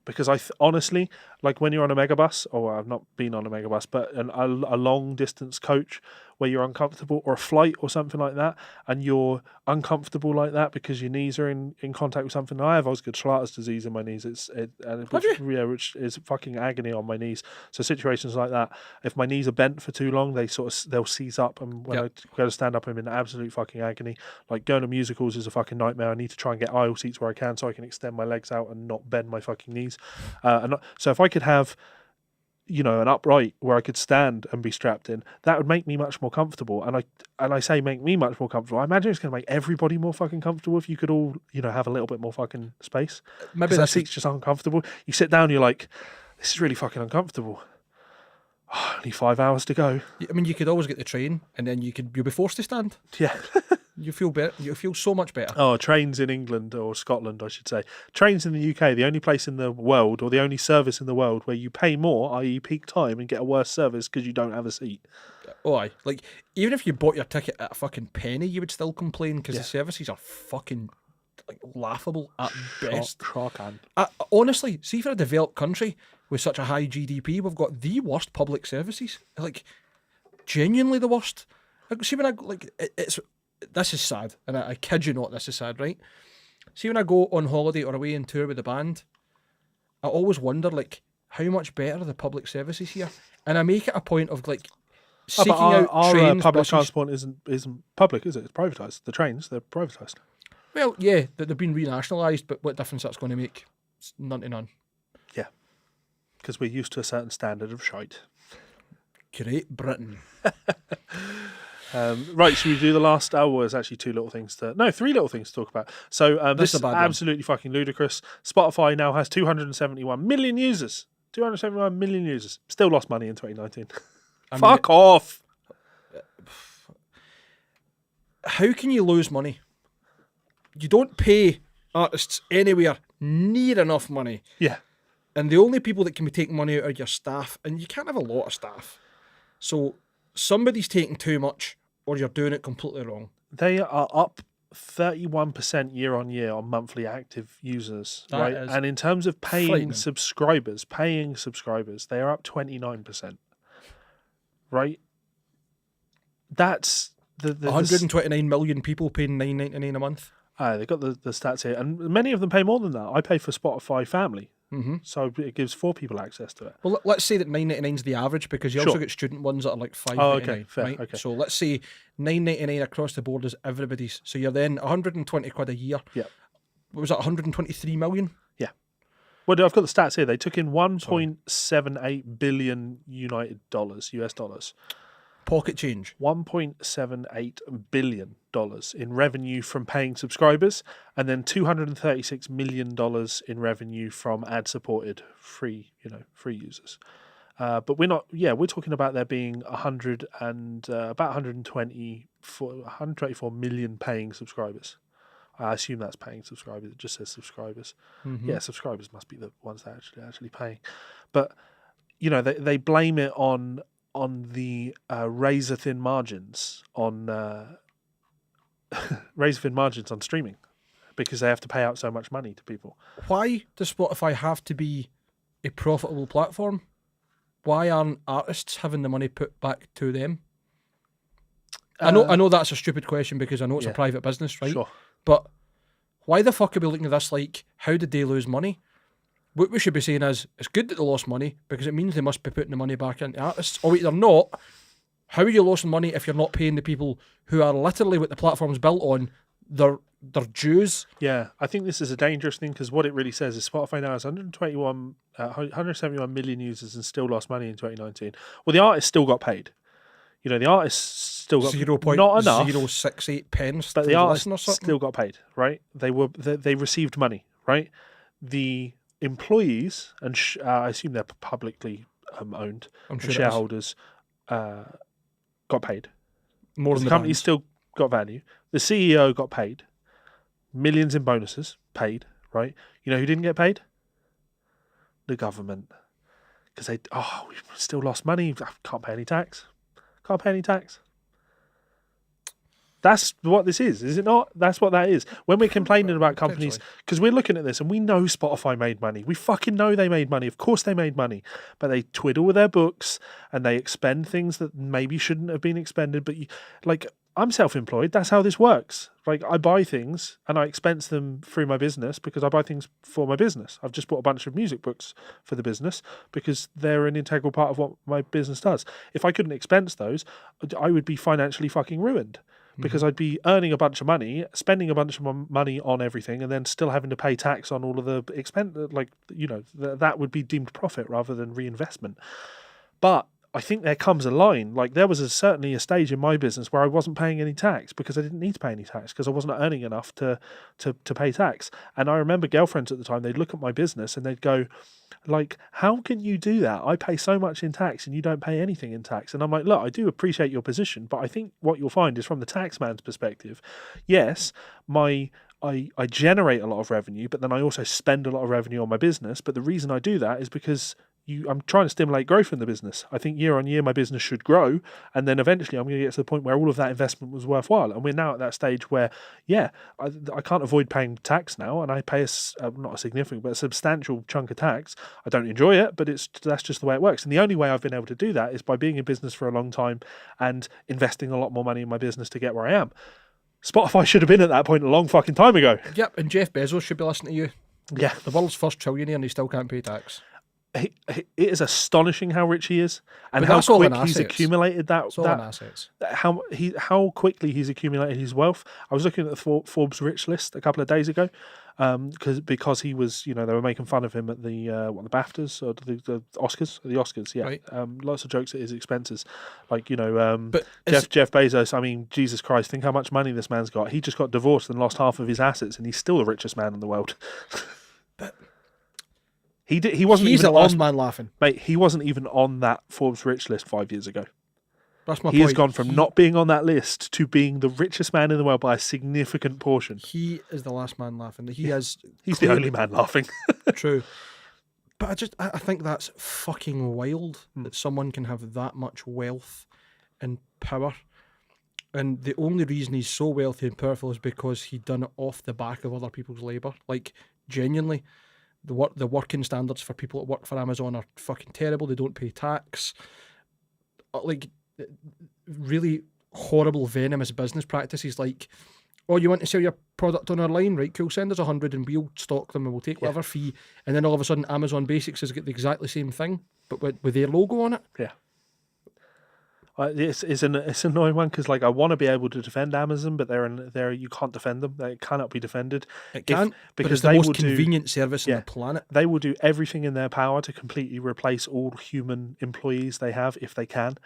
Because honestly, like when you're on a megabus, or I've not been on a megabus, but a long distance coach where you're uncomfortable, or a flight or something like that, and you're uncomfortable like that because your knees are in contact with something. I have Osgood-Schlatter's disease in my knees. Which is fucking agony on my knees. So situations like that, if my knees are bent for too long, they'll seize up, and when I go to stand up, I'm in absolute fucking agony. Like going to musicals is a fucking nightmare. I need to try and get aisle seats where I can so I can extend my legs out and not bend my fucking knees. So if I could have, an upright where I could stand and be strapped in, that would make me much more comfortable. And I say make me much more comfortable. I imagine it's going to make everybody more fucking comfortable if you could all, have a little bit more fucking space. Maybe that seat's just uncomfortable. You sit down, you're like, this is really fucking uncomfortable. Oh, only 5 hours to go. I mean, you could always get the train, and then you'll be forced to stand. Yeah. You feel better. You feel so much better. Oh, trains in England, or Scotland, I should say. Trains in the UK, the only place in the world, or the only service in the world, where you pay more, i.e. peak time, and get a worse service because you don't have a seat. Oh, aye. Like, even if you bought your ticket at a fucking penny, you would still complain because the services are fucking laughable at best. Shocking. Honestly, see, for a developed country with such a high GDP, we've got the worst public services. Like, genuinely the worst. Like, see, when this is sad, and I kid you not, this is sad, right? See, when I go on holiday or away and tour with the band, I always wonder, like, how much better are the public services here? And I make it a point of, like, seeking out trains, public buses. transport isn't public, is it? It's privatised. The trains, they're privatised. Well, yeah, they've been renationalised, but what difference that's going to make? It's none to none. Yeah, because we're used to a certain standard of shite. Great Britain. Right, should we do the last hour? There's actually three little things to talk about. So this is absolutely fucking ludicrous. Spotify now has 271 million users. 271 million users. Still lost money in 2019. Fuck off. How can you lose money? You don't pay artists anywhere near enough money. Yeah. And the only people that can be taking money out are your staff, and you can't have a lot of staff. So somebody's taking too much, or you're doing it completely wrong. They are up 31% year on year on monthly active users, right? And in terms of paying subscribers, they are up 29%, right? That's the 129 million people paying $9.99 a month. They've got the stats here, and many of them pay more than that. I pay for Spotify Family. So it gives 4 people access to it. Well, let's say that $9.99 is the average, because you also get student ones that are like $5.99. Oh, okay, fair. Right? Okay. So let's say $9.99 across the board is everybody's. So you're then 120 quid a year. Yeah. What was that, 123 million? Yeah. Well, I've got the stats here. They took in $1.78 billion US dollars. Pocket change. $1.78 billion in revenue from paying subscribers, and then $236 million in revenue from ad-supported free users. But we're not. Yeah, we're talking about there being about 124 million paying subscribers. I assume that's paying subscribers. It just says subscribers. Yeah, subscribers must be the ones that actually paying. But they blame it on the razor thin margins on streaming, because they have to pay out so much money to people. Why does Spotify have to be a profitable platform? Why aren't artists having the money put back to them? I know that's a stupid question, because I know it's a private business, right? Sure. But why the fuck are we looking at this like, how did they lose money? What we should be saying is, it's good that they lost money, because it means they must be putting the money back into artists. Or wait, they're not. How are you losing money if you're not paying the people who are literally what the platform's built on, their dues? Yeah, I think this is a dangerous thing, because what it really says is Spotify now has 171 million users and still lost money in 2019. Well, the artists still got paid. The artists still got not enough, 0.068 pence, but the artists still got paid, right? They received money, right? The employees, and I assume they're publicly owned, I'm sure shareholders got paid. More than the company still got value. The CEO got paid. Millions in bonuses paid, right? You know who didn't get paid? The government. Because we've still lost money. Can't pay any tax. That's what this is it not? That's what that is. When we're complaining about companies, because we're looking at this and we know Spotify made money. We fucking know they made money. Of course they made money. But they twiddle with their books and they expend things that maybe shouldn't have been expended. But I'm self-employed. That's how this works. Like, I buy things and I expense them through my business because I buy things for my business. I've just bought a bunch of music books for the business because they're an integral part of what my business does. If I couldn't expense those, I would be financially fucking ruined because I'd be earning a bunch of money, spending a bunch of money on everything, and then still having to pay tax on all of the expense. That would be deemed profit rather than reinvestment. But I think there comes a line. Like, there was certainly a stage in my business where I wasn't paying any tax because I didn't need to pay any tax because I wasn't earning enough to pay tax. And I remember girlfriends at the time, they'd look at my business and they'd go, like, how can you do that? I pay so much in tax and you don't pay anything in tax. And I'm like, look, I do appreciate your position, but I think what you'll find is from the taxman's perspective, yes, I generate a lot of revenue, but then I also spend a lot of revenue on my business. But the reason I do that is because I'm trying to stimulate growth in the business. I think year on year my business should grow, and then eventually I'm going to get to the point where all of that investment was worthwhile. And we're now at that stage where, I can't avoid paying tax now, and I pay not a significant but a substantial chunk of tax. I don't enjoy it, but that's just the way it works. And the only way I've been able to do that is by being in business for a long time and investing a lot more money in my business to get where I am. Spotify should have been at that point a long fucking time ago. Yep, and Jeff Bezos should be listening to you. Yeah, the world's first trillionaire, and he still can't pay tax. It is astonishing how rich he is and but how quick he's accumulated that. It's all in assets. How quickly he's accumulated his wealth. I was looking at the Forbes rich list a couple of days ago, because he was, they were making fun of him at the BAFTAs or the Oscars. The Oscars, yeah. Right. Lots of jokes at his expenses, like Jeff Bezos. I mean, Jesus Christ! Think how much money this man's got. He just got divorced and lost half of his assets, and he's still the richest man in the world. But he wasn't. He's even the last man laughing, mate. He wasn't even on that Forbes rich list 5 years ago. That's my he point. has gone from not being on that list to being the richest man in the world by a significant portion. He is the last man laughing. He's the only man laughing. True. But I think that's fucking wild that someone can have that much wealth and power. And the only reason he's so wealthy and powerful is because he done it off the back of other people's labour. Like, genuinely, the working standards for people that work for Amazon are fucking terrible. They don't pay tax. Like, really horrible, venomous business practices. Like, oh, you want to sell your product on our line? Right, cool, send us 100 and we'll stock them and we'll take whatever fee. And then all of a sudden Amazon Basics has got the exactly same thing, but with their logo on it. Yeah. It's an annoying one because, like, I want to be able to defend Amazon, but they're you can't defend them. They cannot be defended. It can't, because it's the most convenient service on the planet. They will do everything in their power to completely replace all human employees they have if they can.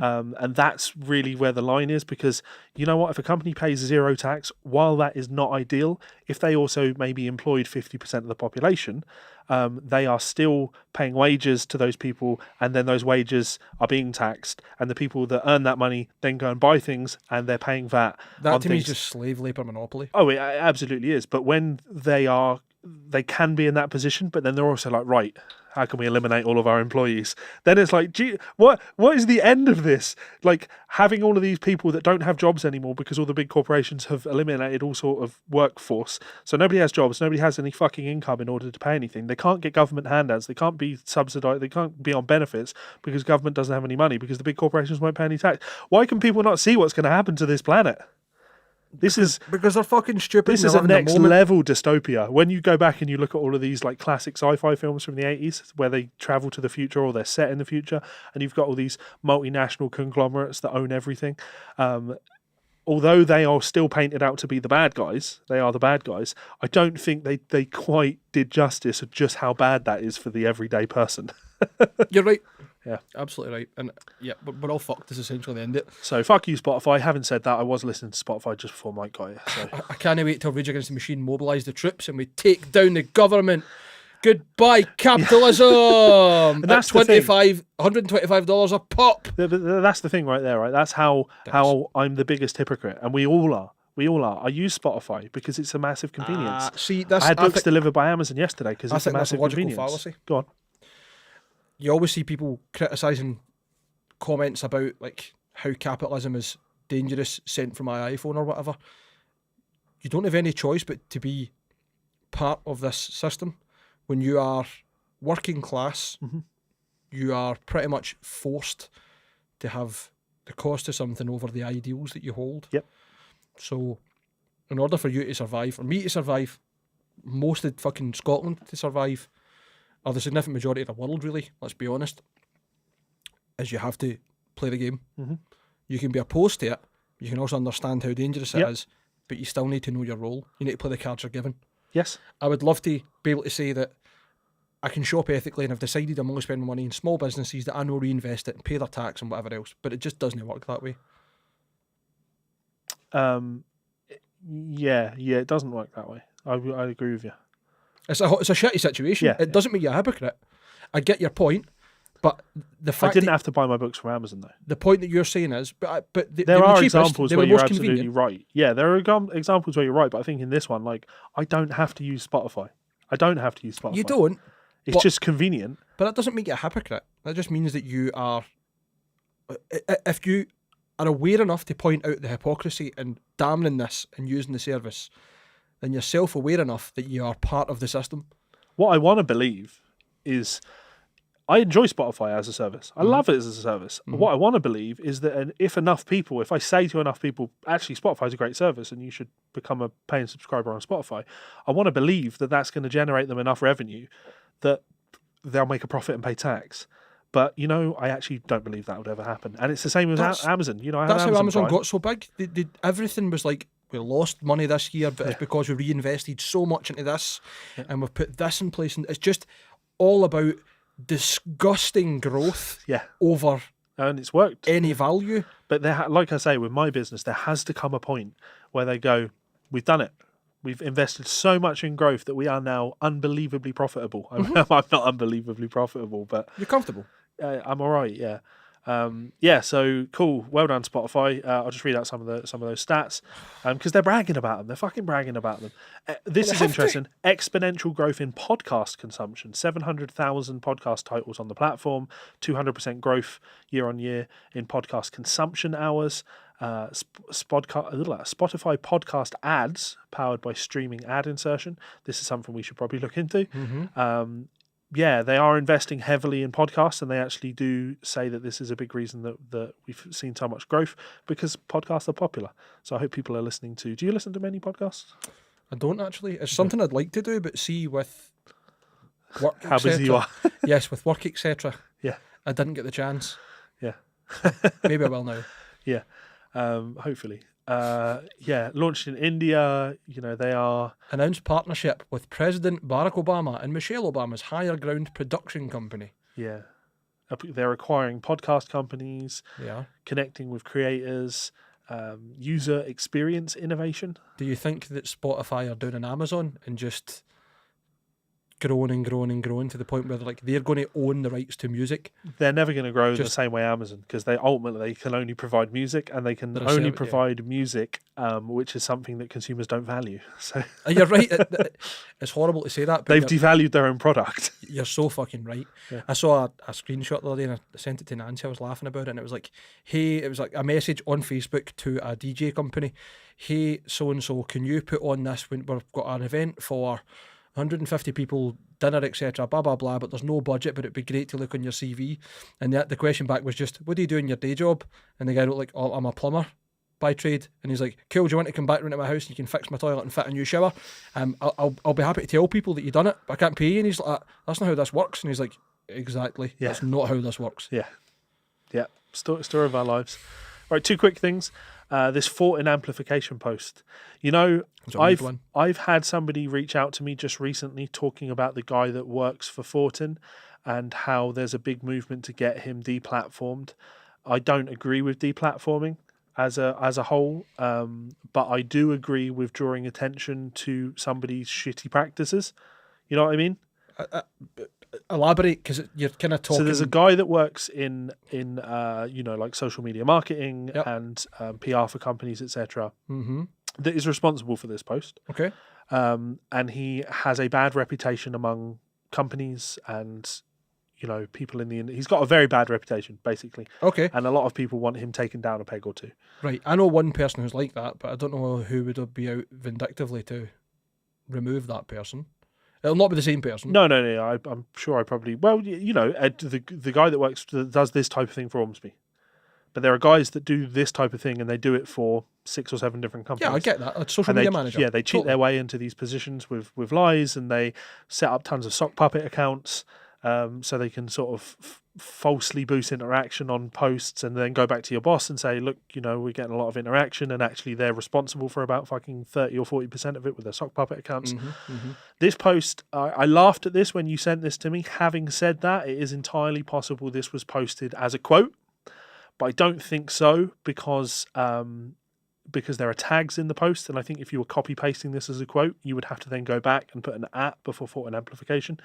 And that's really where the line is, because you know what? If a company pays zero tax, while that is not ideal, if they also maybe employed 50% of the population, they are still paying wages to those people, and then those wages are being taxed, and the people that earn that money then go and buy things, and they're paying VAT. That to me is just slave labour monopoly. Oh, it absolutely is. But when they can be in that position, but then they're also like, right, how can we eliminate all of our employees? Then it's like, gee, what is the end of this? Like, having all of these people that don't have jobs anymore because all the big corporations have eliminated all sort of workforce. So nobody has jobs, nobody has any fucking income in order to pay anything. They can't get government handouts, they can't be subsidized, they can't be on benefits because government doesn't have any money because the big corporations won't pay any tax. Why can people not see what's going to happen to this planet? Because they're fucking stupid. This is a next level dystopia. When you go back and you look at all of these like classic sci-fi films from the 80s where they travel to the future or they're set in the future, and you've got all these multinational conglomerates that own everything, although they are still painted out to be the bad guys, they are the bad guys, I don't think they quite did justice of just how bad that is for the everyday person. You're right. Yeah, absolutely right. And yeah, we're all fucked is essentially the end of it. So fuck you, Spotify. Having said that, I was listening to Spotify just before Mike got here. So. I can't wait till Rage Against the Machine mobilise the troops and we take down the government. Goodbye, capitalism. And that's $125 a pop. That's the thing right there, right? That's how I'm the biggest hypocrite, and we all are. We all are. I use Spotify because it's a massive convenience. I had books delivered by Amazon yesterday because it's a massive convenience. Fallacy. Go on. You always see people criticising comments about like how capitalism is dangerous sent from my iPhone or whatever. You don't have any choice but to be part of this system. When you are working class, you are pretty much forced to have the cost of something over the ideals that you hold. Yep. So, in order for you to survive, for me to survive, most of fucking Scotland to survive, or the significant majority of the world, really, let's be honest, is you have to play the game. You can be opposed to it, you can also understand how dangerous it is, but you still need to know your role. You need to play the cards you're given. Yes. I would love to be able to say that I can shop ethically and I've decided I'm only spending money in small businesses that I know reinvest it and pay their tax and whatever else, but it just doesn't work that way. Yeah, it doesn't work that way. I agree with you. It's a shitty situation. Yeah, it doesn't make you a hypocrite. I get your point, but the fact I didn't have to buy my books from Amazon though. the point that you're saying is, There are examples where you're absolutely convenient. right. Yeah, there are examples where you're right, but I think in this one, like, I don't have to use Spotify. I don't have to use Spotify. You don't. It's just convenient. But that doesn't make you a hypocrite. That just means that you are, if you are aware enough to point out the hypocrisy and damning this and using the service, then you're self-aware enough that you are part of the system. What I want to believe is I enjoy Spotify as a service. I love it as a service. What I want to believe is that if I say to enough people, actually, Spotify is a great service and you should become a paying subscriber on Spotify, I want to believe that that's going to generate them enough revenue that they'll make a profit and pay tax. But, I actually don't believe that would ever happen. And it's the same with Amazon. That's how Amazon got so big. Everything was like, we lost money this year, but it's because we reinvested so much into this and we've put this in place. And it's just all about disgusting growth over and it's worked any value. But like I say, with my business, there has to come a point where they go, we've done it. We've invested so much in growth that we are now unbelievably profitable. I'm not unbelievably profitable, but you're comfortable. I'm all right. Yeah. So cool. Well done, Spotify. I'll just read out some of those stats because they're bragging about them. They're fucking bragging about them. This is interesting. Exponential growth in podcast consumption. 700,000 podcast titles on the platform. 200% growth year on year in podcast consumption hours. Spotify podcast ads powered by streaming ad insertion. This is something we should probably look into. They are investing heavily in podcasts, and they actually do say that this is a big reason that we've seen so much growth because podcasts are popular. So I hope people are listening to. Do you listen to many podcasts? I don't actually. It's something I'd like to do, but see with work, how busy you are. Yes, with work, etc. Yeah, I didn't get the chance. Yeah, maybe I will now. Yeah, hopefully. Launched in India. They are announced partnership with President Barack Obama and Michelle Obama's Higher Ground production company. Yeah, they're acquiring podcast companies. Yeah, connecting with creators. User experience innovation. Do you think that Spotify are doing an Amazon and just growing and growing and growing to the point where they're going to own the rights to music? They're never going to grow the same way Amazon because they can only provide music and they can only provide music, which is something that consumers don't value. So you're right. It's horrible to say that, but they've devalued their own product. You're so fucking right. Yeah. I saw a screenshot the other day and I sent it to Nancy. I was laughing about it and it was like, hey, it was like a message on Facebook to a DJ company. Hey, so-and-so, can you put on this when we've got an event for 150 people, dinner, etc., blah, blah, blah, but there's no budget, but it'd be great to look on your CV. And the question back was just, what do you do in your day job? And the guy wrote oh, I'm a plumber by trade. And he's like, cool, do you want to come back round to my house and you can fix my toilet and fit a new shower? I'll be happy to tell people that you've done it, but I can't pay you. And he's like, that's not how this works. And he's like, exactly, that's not how this works. Yeah, story of our lives. Right, two quick things. This Fortin amplification post. I've had somebody reach out to me just recently talking about the guy that works for Fortin and how there's a big movement to get him deplatformed. I don't agree with deplatforming as a whole, but I do agree with drawing attention to somebody's shitty practices. You know what I mean? Elaborate, because you're kind of talking. So there's a guy that works in like social media marketing and PR for companies, etc. That is responsible for this post. Okay. And he has a bad reputation among companies and people in the he's got a very bad reputation, basically. Okay. And a lot of people want him taken down a peg or two. Right. I know one person who's like that, but I don't know who would be out vindictively to remove that person. It'll not be the same person. No. I'm sure I probably... Well, the guy that does this type of thing for Ormsby. But there are guys that do this type of thing and they do it for 6 or 7 different companies. Yeah, I get that. A social media manager. Yeah, they cheat their way into these positions with lies, and they set up tons of sock puppet accounts so they can sort of falsely boost interaction on posts and then go back to your boss and say, look, we're getting a lot of interaction, and actually they're responsible for about fucking 30 or 40% of it with their sock puppet accounts. This post, I laughed at this when you sent this to me. Having said that, it is entirely possible this was posted as a quote, but I don't think so because there are tags in the post, and I think if you were copy pasting this as a quote, you would have to then go back and put an @ before Fortin Amplification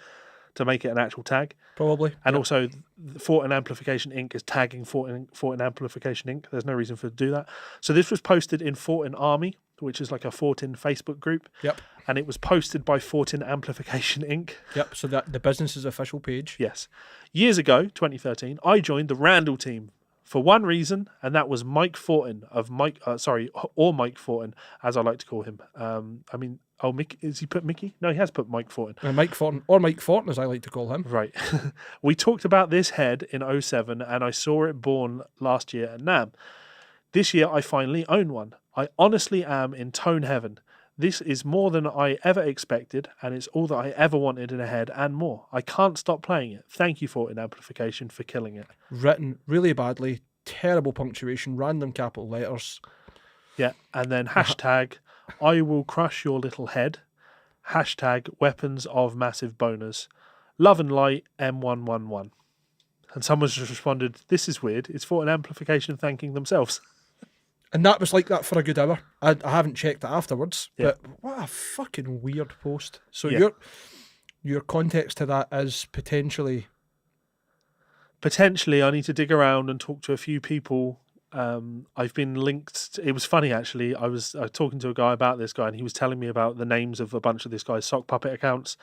to make it an actual tag. Probably. And also, Fortin Amplification Inc. is tagging Fortin Amplification Inc. There's no reason for to do that. So this was posted in Fortin Army, which is like a Fortin Facebook group. Yep. And it was posted by Fortin Amplification Inc. Yep. So that the business's official page. Yes. Years ago, 2013, I joined the Randall team for one reason, and that was Mike Fortin Mike Fortin, as I like to call him. Mickey, has he put Mickey? No, he has put Mike Fortin. Mike Fortin, or Mike Fortin, as I like to call him. Right. We talked about this head in 07, and I saw it born last year at NAMM. This year, I finally own one. I honestly am in tone heaven. This is more than I ever expected, and it's all that I ever wanted in a head and more. I can't stop playing it. Thank you, Fortin Amplification, for killing it. Written really badly, terrible punctuation, random capital letters. Yeah, and then hashtag, I will crush your little head. Hashtag, weapons of massive boners. Love and light, M111. And someone's just responded, this is weird. It's Fortin Amplification thanking themselves. And that was like that for a good hour. I haven't checked it afterwards, Yeah. but what a fucking weird post. So Yeah. your context to that is potentially... Potentially, I need to dig around and talk to a few people. I've been linked. It was funny, actually. I was talking to a guy about this guy, and he was telling me about the names of a bunch of this guy's sock puppet accounts.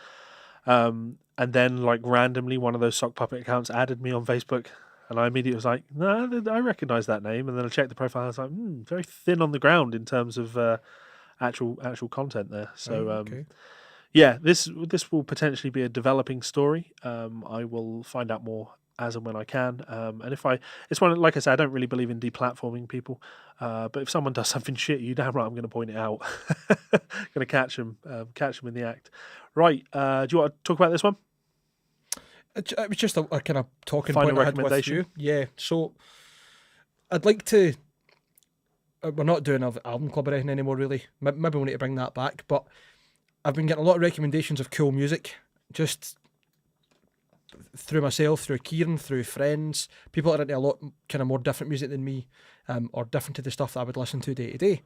And then, like, randomly, one of those sock puppet accounts added me on Facebook. And I immediately was like, no, I recognise that name. And then I checked the profile. I was like, very thin on the ground in terms of actual content there. So, okay. Yeah, this will potentially be a developing story. I will find out more as and when I can. And it's one, like I said, I don't really believe in deplatforming people. But if someone does something shit, you damn right I'm going to point it out. Going to catch them in the act. Right. Do you want to talk about this one? It was just a kind of talking Final point I had with recommendation? you. Yeah, so I'd like to... We're not doing an album club or anything anymore, really. Maybe we need to bring that back, but I've been getting a lot of recommendations of cool music, just through myself, through Kieran, through friends, people that are into a lot kind of more different music than me, or different to the stuff that I would listen to day to day.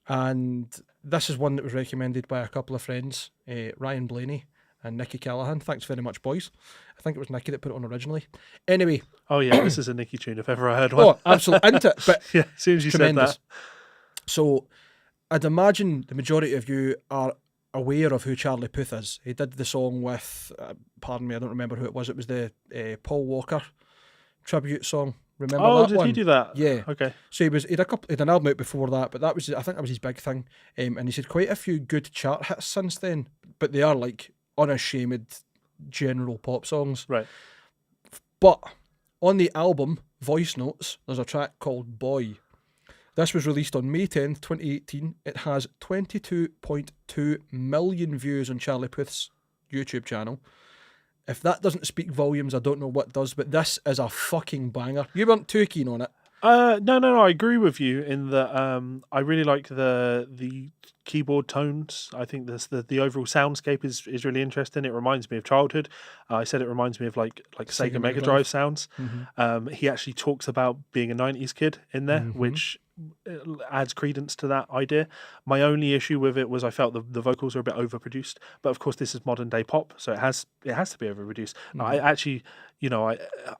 And this is one that was recommended by a couple of friends, Ryan Blaney and Nicky Callahan. Thanks very much, boys. I think it was Nicky that put it on originally. Anyway. Oh, yeah, this is a Nicky tune if ever I heard one. Oh, absolutely. Into it. But yeah, as soon as you tremendous. said that. So I'd imagine the majority of you are aware of who Charlie Puth is. He did the song with, pardon me, I don't remember who it was. It was the Paul Walker tribute song. Remember that did one? he do that? Yeah. Okay. So he had an album out before that, but I think that was his big thing. And he's had quite a few good chart hits since then, but they are like unashamed general pop songs. Right. But on the album Voice Notes, there's a track called Boy. This was released on May 10th, 2018. It has 22.2 million views on Charlie Puth's YouTube channel. If that doesn't speak volumes, I don't know what does, but this is a fucking banger. You weren't too keen on it. No, I agree with you in that I really like the keyboard tones. I think the overall soundscape is really interesting. It reminds me of childhood. I said it reminds me of like Sega Mega Drive sounds. Mm-hmm. He actually talks about being a 90s kid in there, Mm-hmm. which adds credence to that idea. My only issue with it was I felt the vocals are a bit overproduced, but of course this is modern day pop, so it has to be overproduced. Mm-hmm. I actually,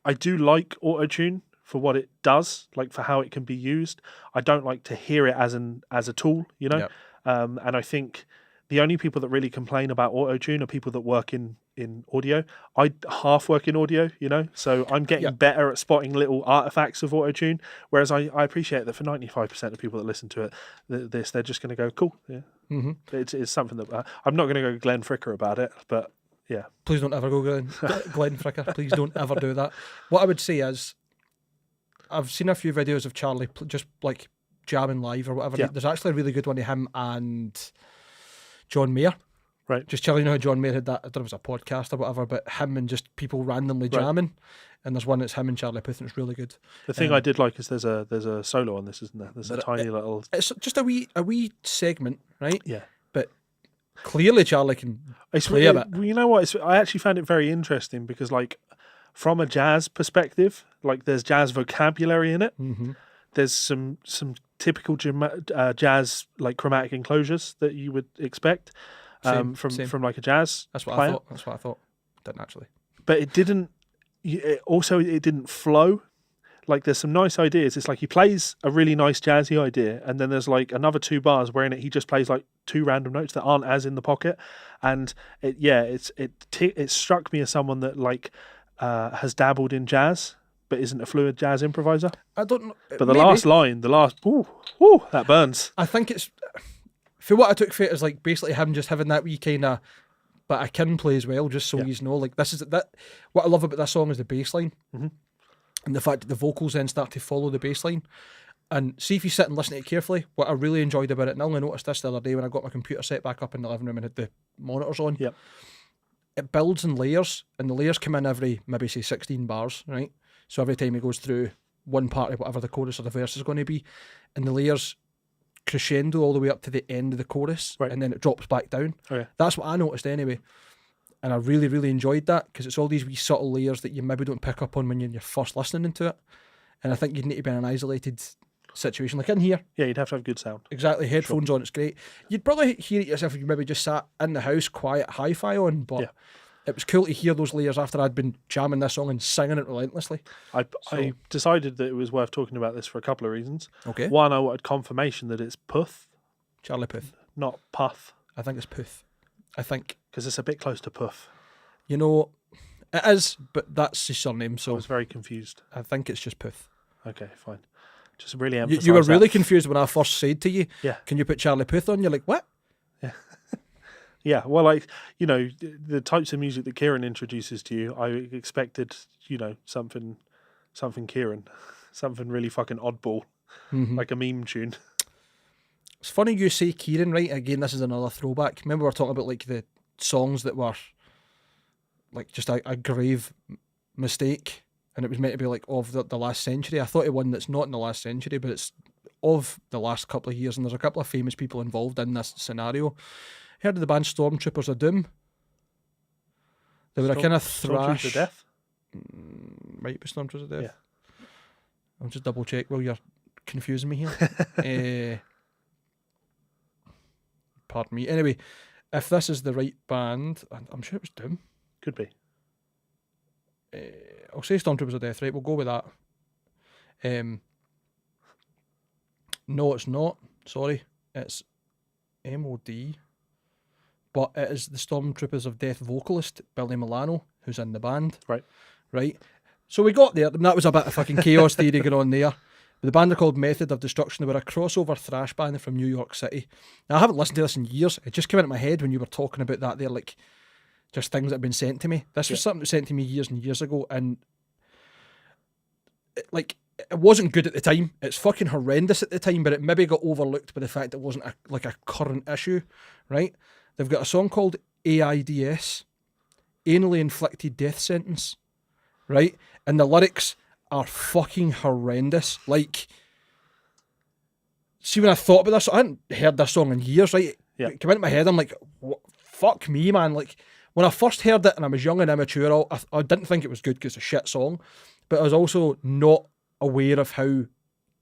I do like auto-tune for what it does, like for how it can be used. I don't like to hear it as a tool, Yep. And I think the only people that really complain about auto-tune are people that work in audio. I half work in audio, so I'm getting better at spotting little artifacts of auto-tune, whereas I appreciate that for 95% of people that listen to it, they're just going to go, cool, yeah. Mm-hmm. It's something that I'm not going to go Glenn Fricker about it, but yeah. Please don't ever go Glenn Fricker. Please don't ever do that. What I would say is, I've seen a few videos of Charlie just like jamming live or whatever. Yeah. There's actually a really good one of him and John Mayer. Right. Just telling you how John Mayer had that, I don't know if it was a podcast or whatever, but him and just people randomly jamming. And there's one that's him and Charlie Puth, and it's really good. The thing I did like is there's a solo on this, isn't there? There's a tiny little... It's just a wee segment, right? Yeah. But clearly Charlie can play a bit. You know what? I actually found it very interesting because, like, from a jazz perspective, like, there's jazz vocabulary in it. Mm-hmm. There's some typical jazz, like, chromatic enclosures that you would expect Same. from like a jazz player. That's what I thought. Didn't actually. But it didn't... it didn't flow. Like, there's some nice ideas. It's like he plays a really nice jazzy idea, and then there's like another 2 bars where in it he just plays like 2 random notes that aren't as in the pocket. And it struck me as someone that like has dabbled in jazz but isn't a fluid jazz improviser. I don't know. But the last line, that burns. I think it's, for what I took for it is like basically him just having that wee kind of, but I can play as well, just so you know. Like, this is that. What I love about this song is the bass line, and the fact that the vocals then start to follow the bass line. And see if you sit and listen to it carefully. What I really enjoyed about it, and I only noticed this the other day when I got my computer set back up in the living room and had the monitors on. Yep. It builds in layers, and the layers come in every maybe say 16 bars, right? So every time he goes through one part of whatever the chorus or the verse is going to be, and the layers crescendo all the way up to the end of the chorus, and then it drops back down. Okay. That's what I noticed anyway, and I really, really enjoyed that because it's all these wee subtle layers that you maybe don't pick up on when you're first listening to it, and I think you'd need to be in an isolated situation like in here. Yeah, you'd have to have good sound. Exactly, headphones on, it's great. You'd probably hear it yourself if you maybe just sat in the house, quiet, hi-fi on, but it was cool to hear those layers after I'd been jamming this song and singing it relentlessly. I decided that it was worth talking about this for a couple of reasons. Okay. One, I wanted confirmation that it's Puth, Charlie Puth. not Puff. I think it's Puth. I think. Because it's a bit close to Puff. You know, it is, but that's his surname, so I was very confused. I think it's just Puth. Okay, fine. Just really emphasize You were really that. confused when I first said to you, can you put Charlie Puth on? You're like, what? Yeah. Yeah, well, like, you know, the types of music that Kieran introduces to you, I expected, you know, something Kieran, something really fucking oddball, like a meme tune. It's funny you say Kieran, right? Again, this is another throwback. Remember we were talking about like the songs that were like just a grave mistake, and it was meant to be like of the last century. I thought of one that's not in the last century, but it's of the last couple of years, and there's a couple of famous people involved in this scenario. Heard of the band Stormtroopers of Doom? They were a kind of thrash. Stormtroopers of Death? Might be Stormtroopers of Death. Yeah. I'll just double check while you're confusing me here. Pardon me. Anyway, if this is the right band, I'm sure it was Doom. Could be. I'll say Stormtroopers of Death, right? We'll go with that. No, it's not. Sorry. It's MOD. But it is the Stormtroopers of Death vocalist, Billy Milano, who's in the band. Right. So we got there, and that was a bit of fucking chaos theory going on there. The band are called Method of Destruction. They were a crossover thrash band from New York City. Now, I haven't listened to this in years. It just came into my head when you were talking about that there, like, just things that have been sent to me. This was something that was sent to me years and years ago, and it wasn't good at the time. It's fucking horrendous at the time, but it maybe got overlooked by the fact it wasn't a current issue, right? They've got a song called AIDS, Anally Inflicted Death Sentence, right? And the lyrics are fucking horrendous. Like, see, when I thought about this, I hadn't heard this song in years, right? It came into my head, I'm like, fuck me, man. Like, when I first heard it and I was young and immature, I didn't think it was good because it's a shit song, but I was also not aware of how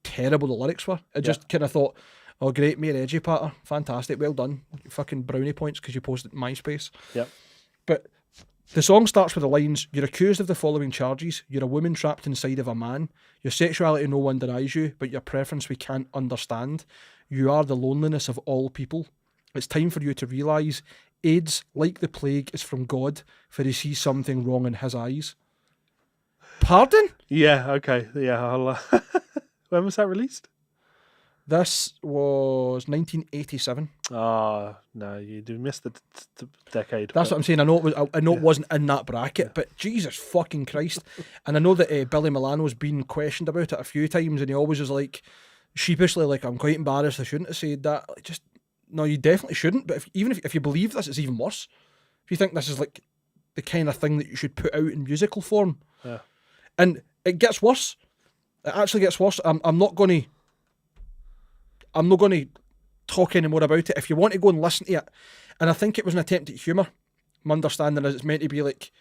terrible the lyrics were. I just kind of thought, oh, great, me and Edgy Patter, fantastic, well done. Fucking brownie points because you posted it in MySpace. Yep. But the song starts with the lines, you're accused of the following charges. You're a woman trapped inside of a man. Your sexuality no one denies you, but your preference we can't understand. You are the loneliness of all people. It's time for you to realise AIDS, like the plague, is from God, for he sees something wrong in his eyes. Pardon? Yeah, okay. Yeah, I'll, when was that released? This was 1987. Ah, no, you do miss the decade. That's but- what I'm saying. I know it wasn't in that bracket, but Jesus fucking Christ. And I know that Billy Milano's been questioned about it a few times, and he always is like, sheepishly, like, I'm quite embarrassed, I shouldn't have said that. Like, just, no, you definitely shouldn't. But if you believe this, it's even worse. If you think this is like the kind of thing that you should put out in musical form. Yeah. And it gets worse. It actually gets worse. I'm not going to talk anymore about it. If you want to go and listen to it, and I think it was an attempt at humour. My understanding is it's meant to be like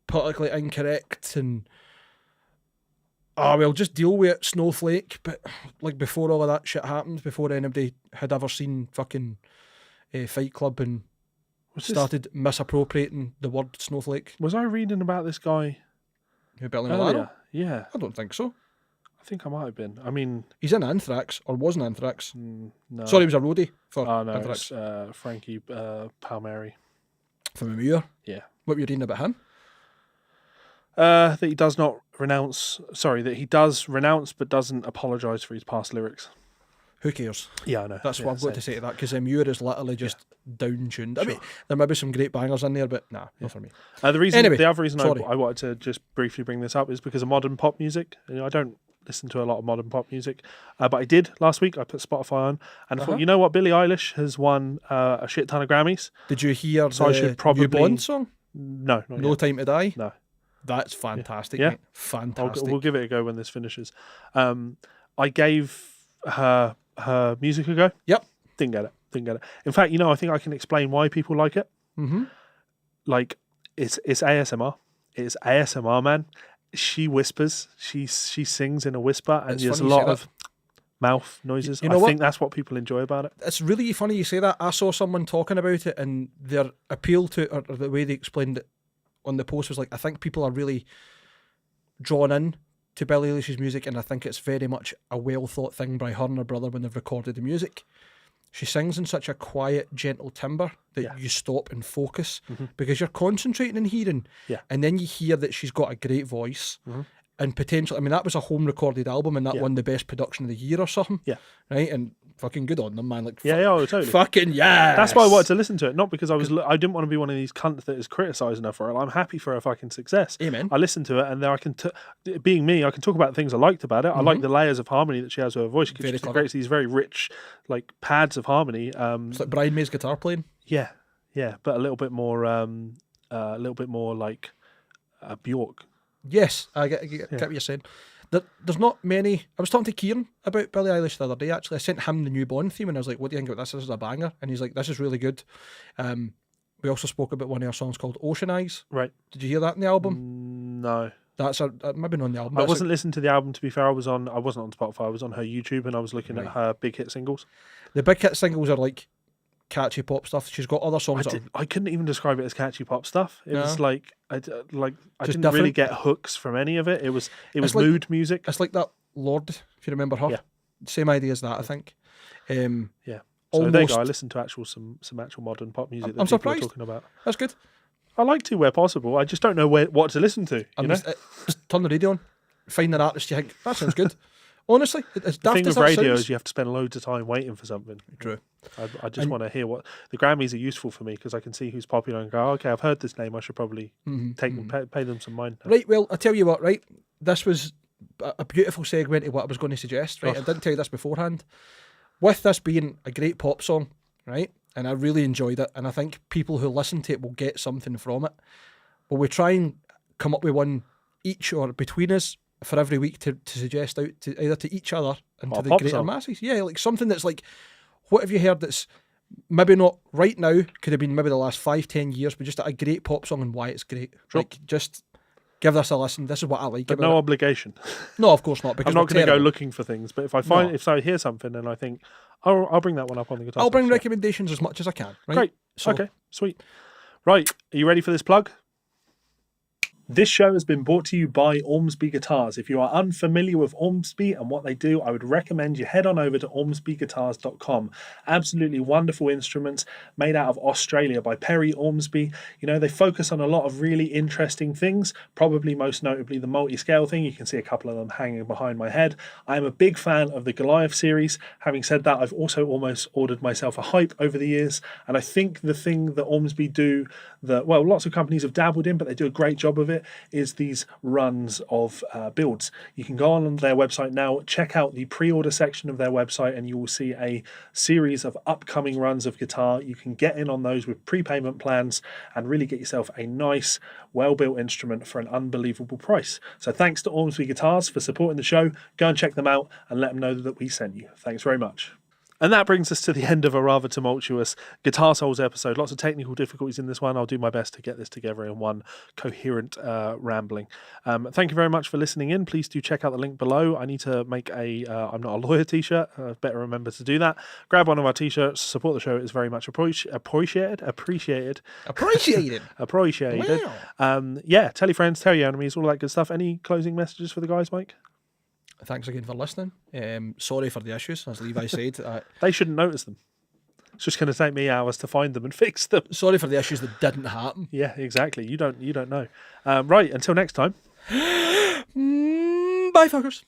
politically incorrect and just deal with it, snowflake. But like before all of that shit happened, before anybody had ever seen fucking Fight Club and started misappropriating the word snowflake. Was I reading about this guy Who, Billy Milano? earlier? Yeah, I don't think so. I think I might have been. I mean, He's in Anthrax, or was in Anthrax. no. Sorry, he was a roadie for Oh no, Anthrax. it's Frankie Palmieri. From a Muir. Yeah. What were you reading about him? That he does not renounce. Sorry, that he does renounce but doesn't apologise for his past lyrics. Who cares? Yeah, I know. That's yeah, what I've got to say to that, because Muir is literally just down-tuned. I mean, Sure. there may be some great bangers in there, but nah, not for me. The other reason sorry. I wanted to just briefly bring this up is because of modern pop music. You know, I don't listen to a lot of modern pop music, but I did last week. I put Spotify on, and I thought, you know what, Billie Eilish has won a shit ton of Grammys. Did you hear So I the should probably- New Bond song? No, not No yet. Time to Die? No. That's fantastic, Yeah. mate. Fantastic. We'll give it a go when this finishes. I gave her music a go. Yep. Didn't get it. In fact, you know, I think I can explain why people like it. Mm-hmm. Like, it's ASMR. It's ASMR, man. She whispers. She sings in a whisper, and It's there's a funny you say lot that. of mouth noises. You know I what? think that's what people enjoy about it. It's really funny you say that. I saw someone talking about it, and their appeal to it, or the way they explained it on the post, was like, I think people are really drawn in to Billie Eilish's music, and I think it's very much a well thought thing by her and her brother when they've recorded the music. She sings in such a quiet, gentle timbre that you stop and focus because you're concentrating and hearing. Yeah. And then you hear that she's got a great voice and potentially, I mean, that was a home recorded album and that won the best production of the year or something. Yeah. Right? And fucking good on them, man. Like, Totally. fucking yeah. That's why I wanted to listen to it, not because I didn't want to be one of these cunts that is criticising her for it. I'm happy for her fucking success. Amen. I listened to it, and then I can, being me, I can talk about the things I liked about it. I like the layers of harmony that she has with her voice. Very She clever. creates these very rich, like, pads of harmony. It's like Brian May's guitar playing. Yeah, but a little bit more like Bjork. Yes, I get what you're saying. There's not many. I was talking to Kieran about Billie Eilish the other day, actually. I sent him the new Bond theme, and I was like, what do you think about this? This is a banger. And he's like, this is really good. We also spoke about one of her songs called Ocean Eyes. Right. Did you hear that in the album? No. That's maybe not on the album. I wasn't listening to the album, to be fair. I wasn't on Spotify. I was on her YouTube, and I was looking at her big hit singles. The big hit singles are like catchy pop stuff. She's got other songs I couldn't even describe it as catchy pop stuff. It was like I didn't different. really get hooks from any of it. It was like- mood music. It's like that Lord, if you remember her. Yeah. Same idea as that, I think. Yeah. So there you go. I listened to some actual modern pop music that I'm people are surprised. talking about. That's good. I like to where possible. I just don't know what to listen to. You know? Just turn the radio on, find an artist you think, that sounds good. Honestly, as The daft thing as with that radio sounds. is you have to spend loads of time waiting for something. True. I just want to hear what the Grammys are useful for me because I can see who's popular and go, okay, I've heard this name. I should probably pay them some mind. now. Right, well, I tell you what, right? This was a beautiful segue to what I was going to suggest, right? I didn't tell you this beforehand. With this being a great pop song, right? And I really enjoyed it, and I think people who listen to it will get something from it. Will we try and come up with one each or between us for every week to suggest out to either to each other and to the pop greater song. masses? Yeah, like something that's like, what have you heard that's maybe not right now, could have been maybe the last 5-10 years, but just a great pop song and why it's great. Sure. Like, just give this a listen. This is what I like But about no it. obligation. No, of course not. Because I'm not going to go terrible. looking for things. But if I hear something and I think, I'll bring that one up on the guitar. I'll bring Session. recommendations as much as I can. Right? Great. So, Okay. Sweet. Right. Are you ready for this plug? This show has been brought to you by Ormsby Guitars. If you are unfamiliar with Ormsby and what they do, I would recommend you head on over to ormsbyguitars.com. Absolutely wonderful instruments made out of Australia by Perry Ormsby. You know, they focus on a lot of really interesting things, probably most notably the multi-scale thing. You can see a couple of them hanging behind my head. I am a big fan of the Goliath series. Having said that, I've also almost ordered myself a Hype over the years, and I think the thing that Ormsby do that, well, lots of companies have dabbled in, but they do a great job of it, is these runs of builds. You can go on their website now, check out the pre-order section of their website, and you will see a series of upcoming runs of guitar. You can get in on those with prepayment plans and really get yourself a nice, well-built instrument for an unbelievable price. So thanks to Ormsby Guitars for supporting the show. Go and check them out and let them know that we sent you. Thanks very much. And that brings us to the end of a rather tumultuous Guitar Souls episode. Lots of technical difficulties in this one. I'll do my best to get this together in one coherent rambling. Thank you very much for listening in. Please do check out the link below. I need to make a I'm Not a Lawyer t-shirt. I better remember to do that. Grab one of our t-shirts. Support the show. It is very much appreciated. Appreciated. Wow. Yeah, tell your friends, tell your enemies, all that good stuff. Any closing messages for the guys, Mike? Thanks again for listening. Sorry for the issues, as Levi said. They shouldn't notice them. It's just going to take me hours to find them and fix them. Sorry for the issues that didn't happen. Yeah, exactly. You don't know. Right, until next time. Bye, fuckers.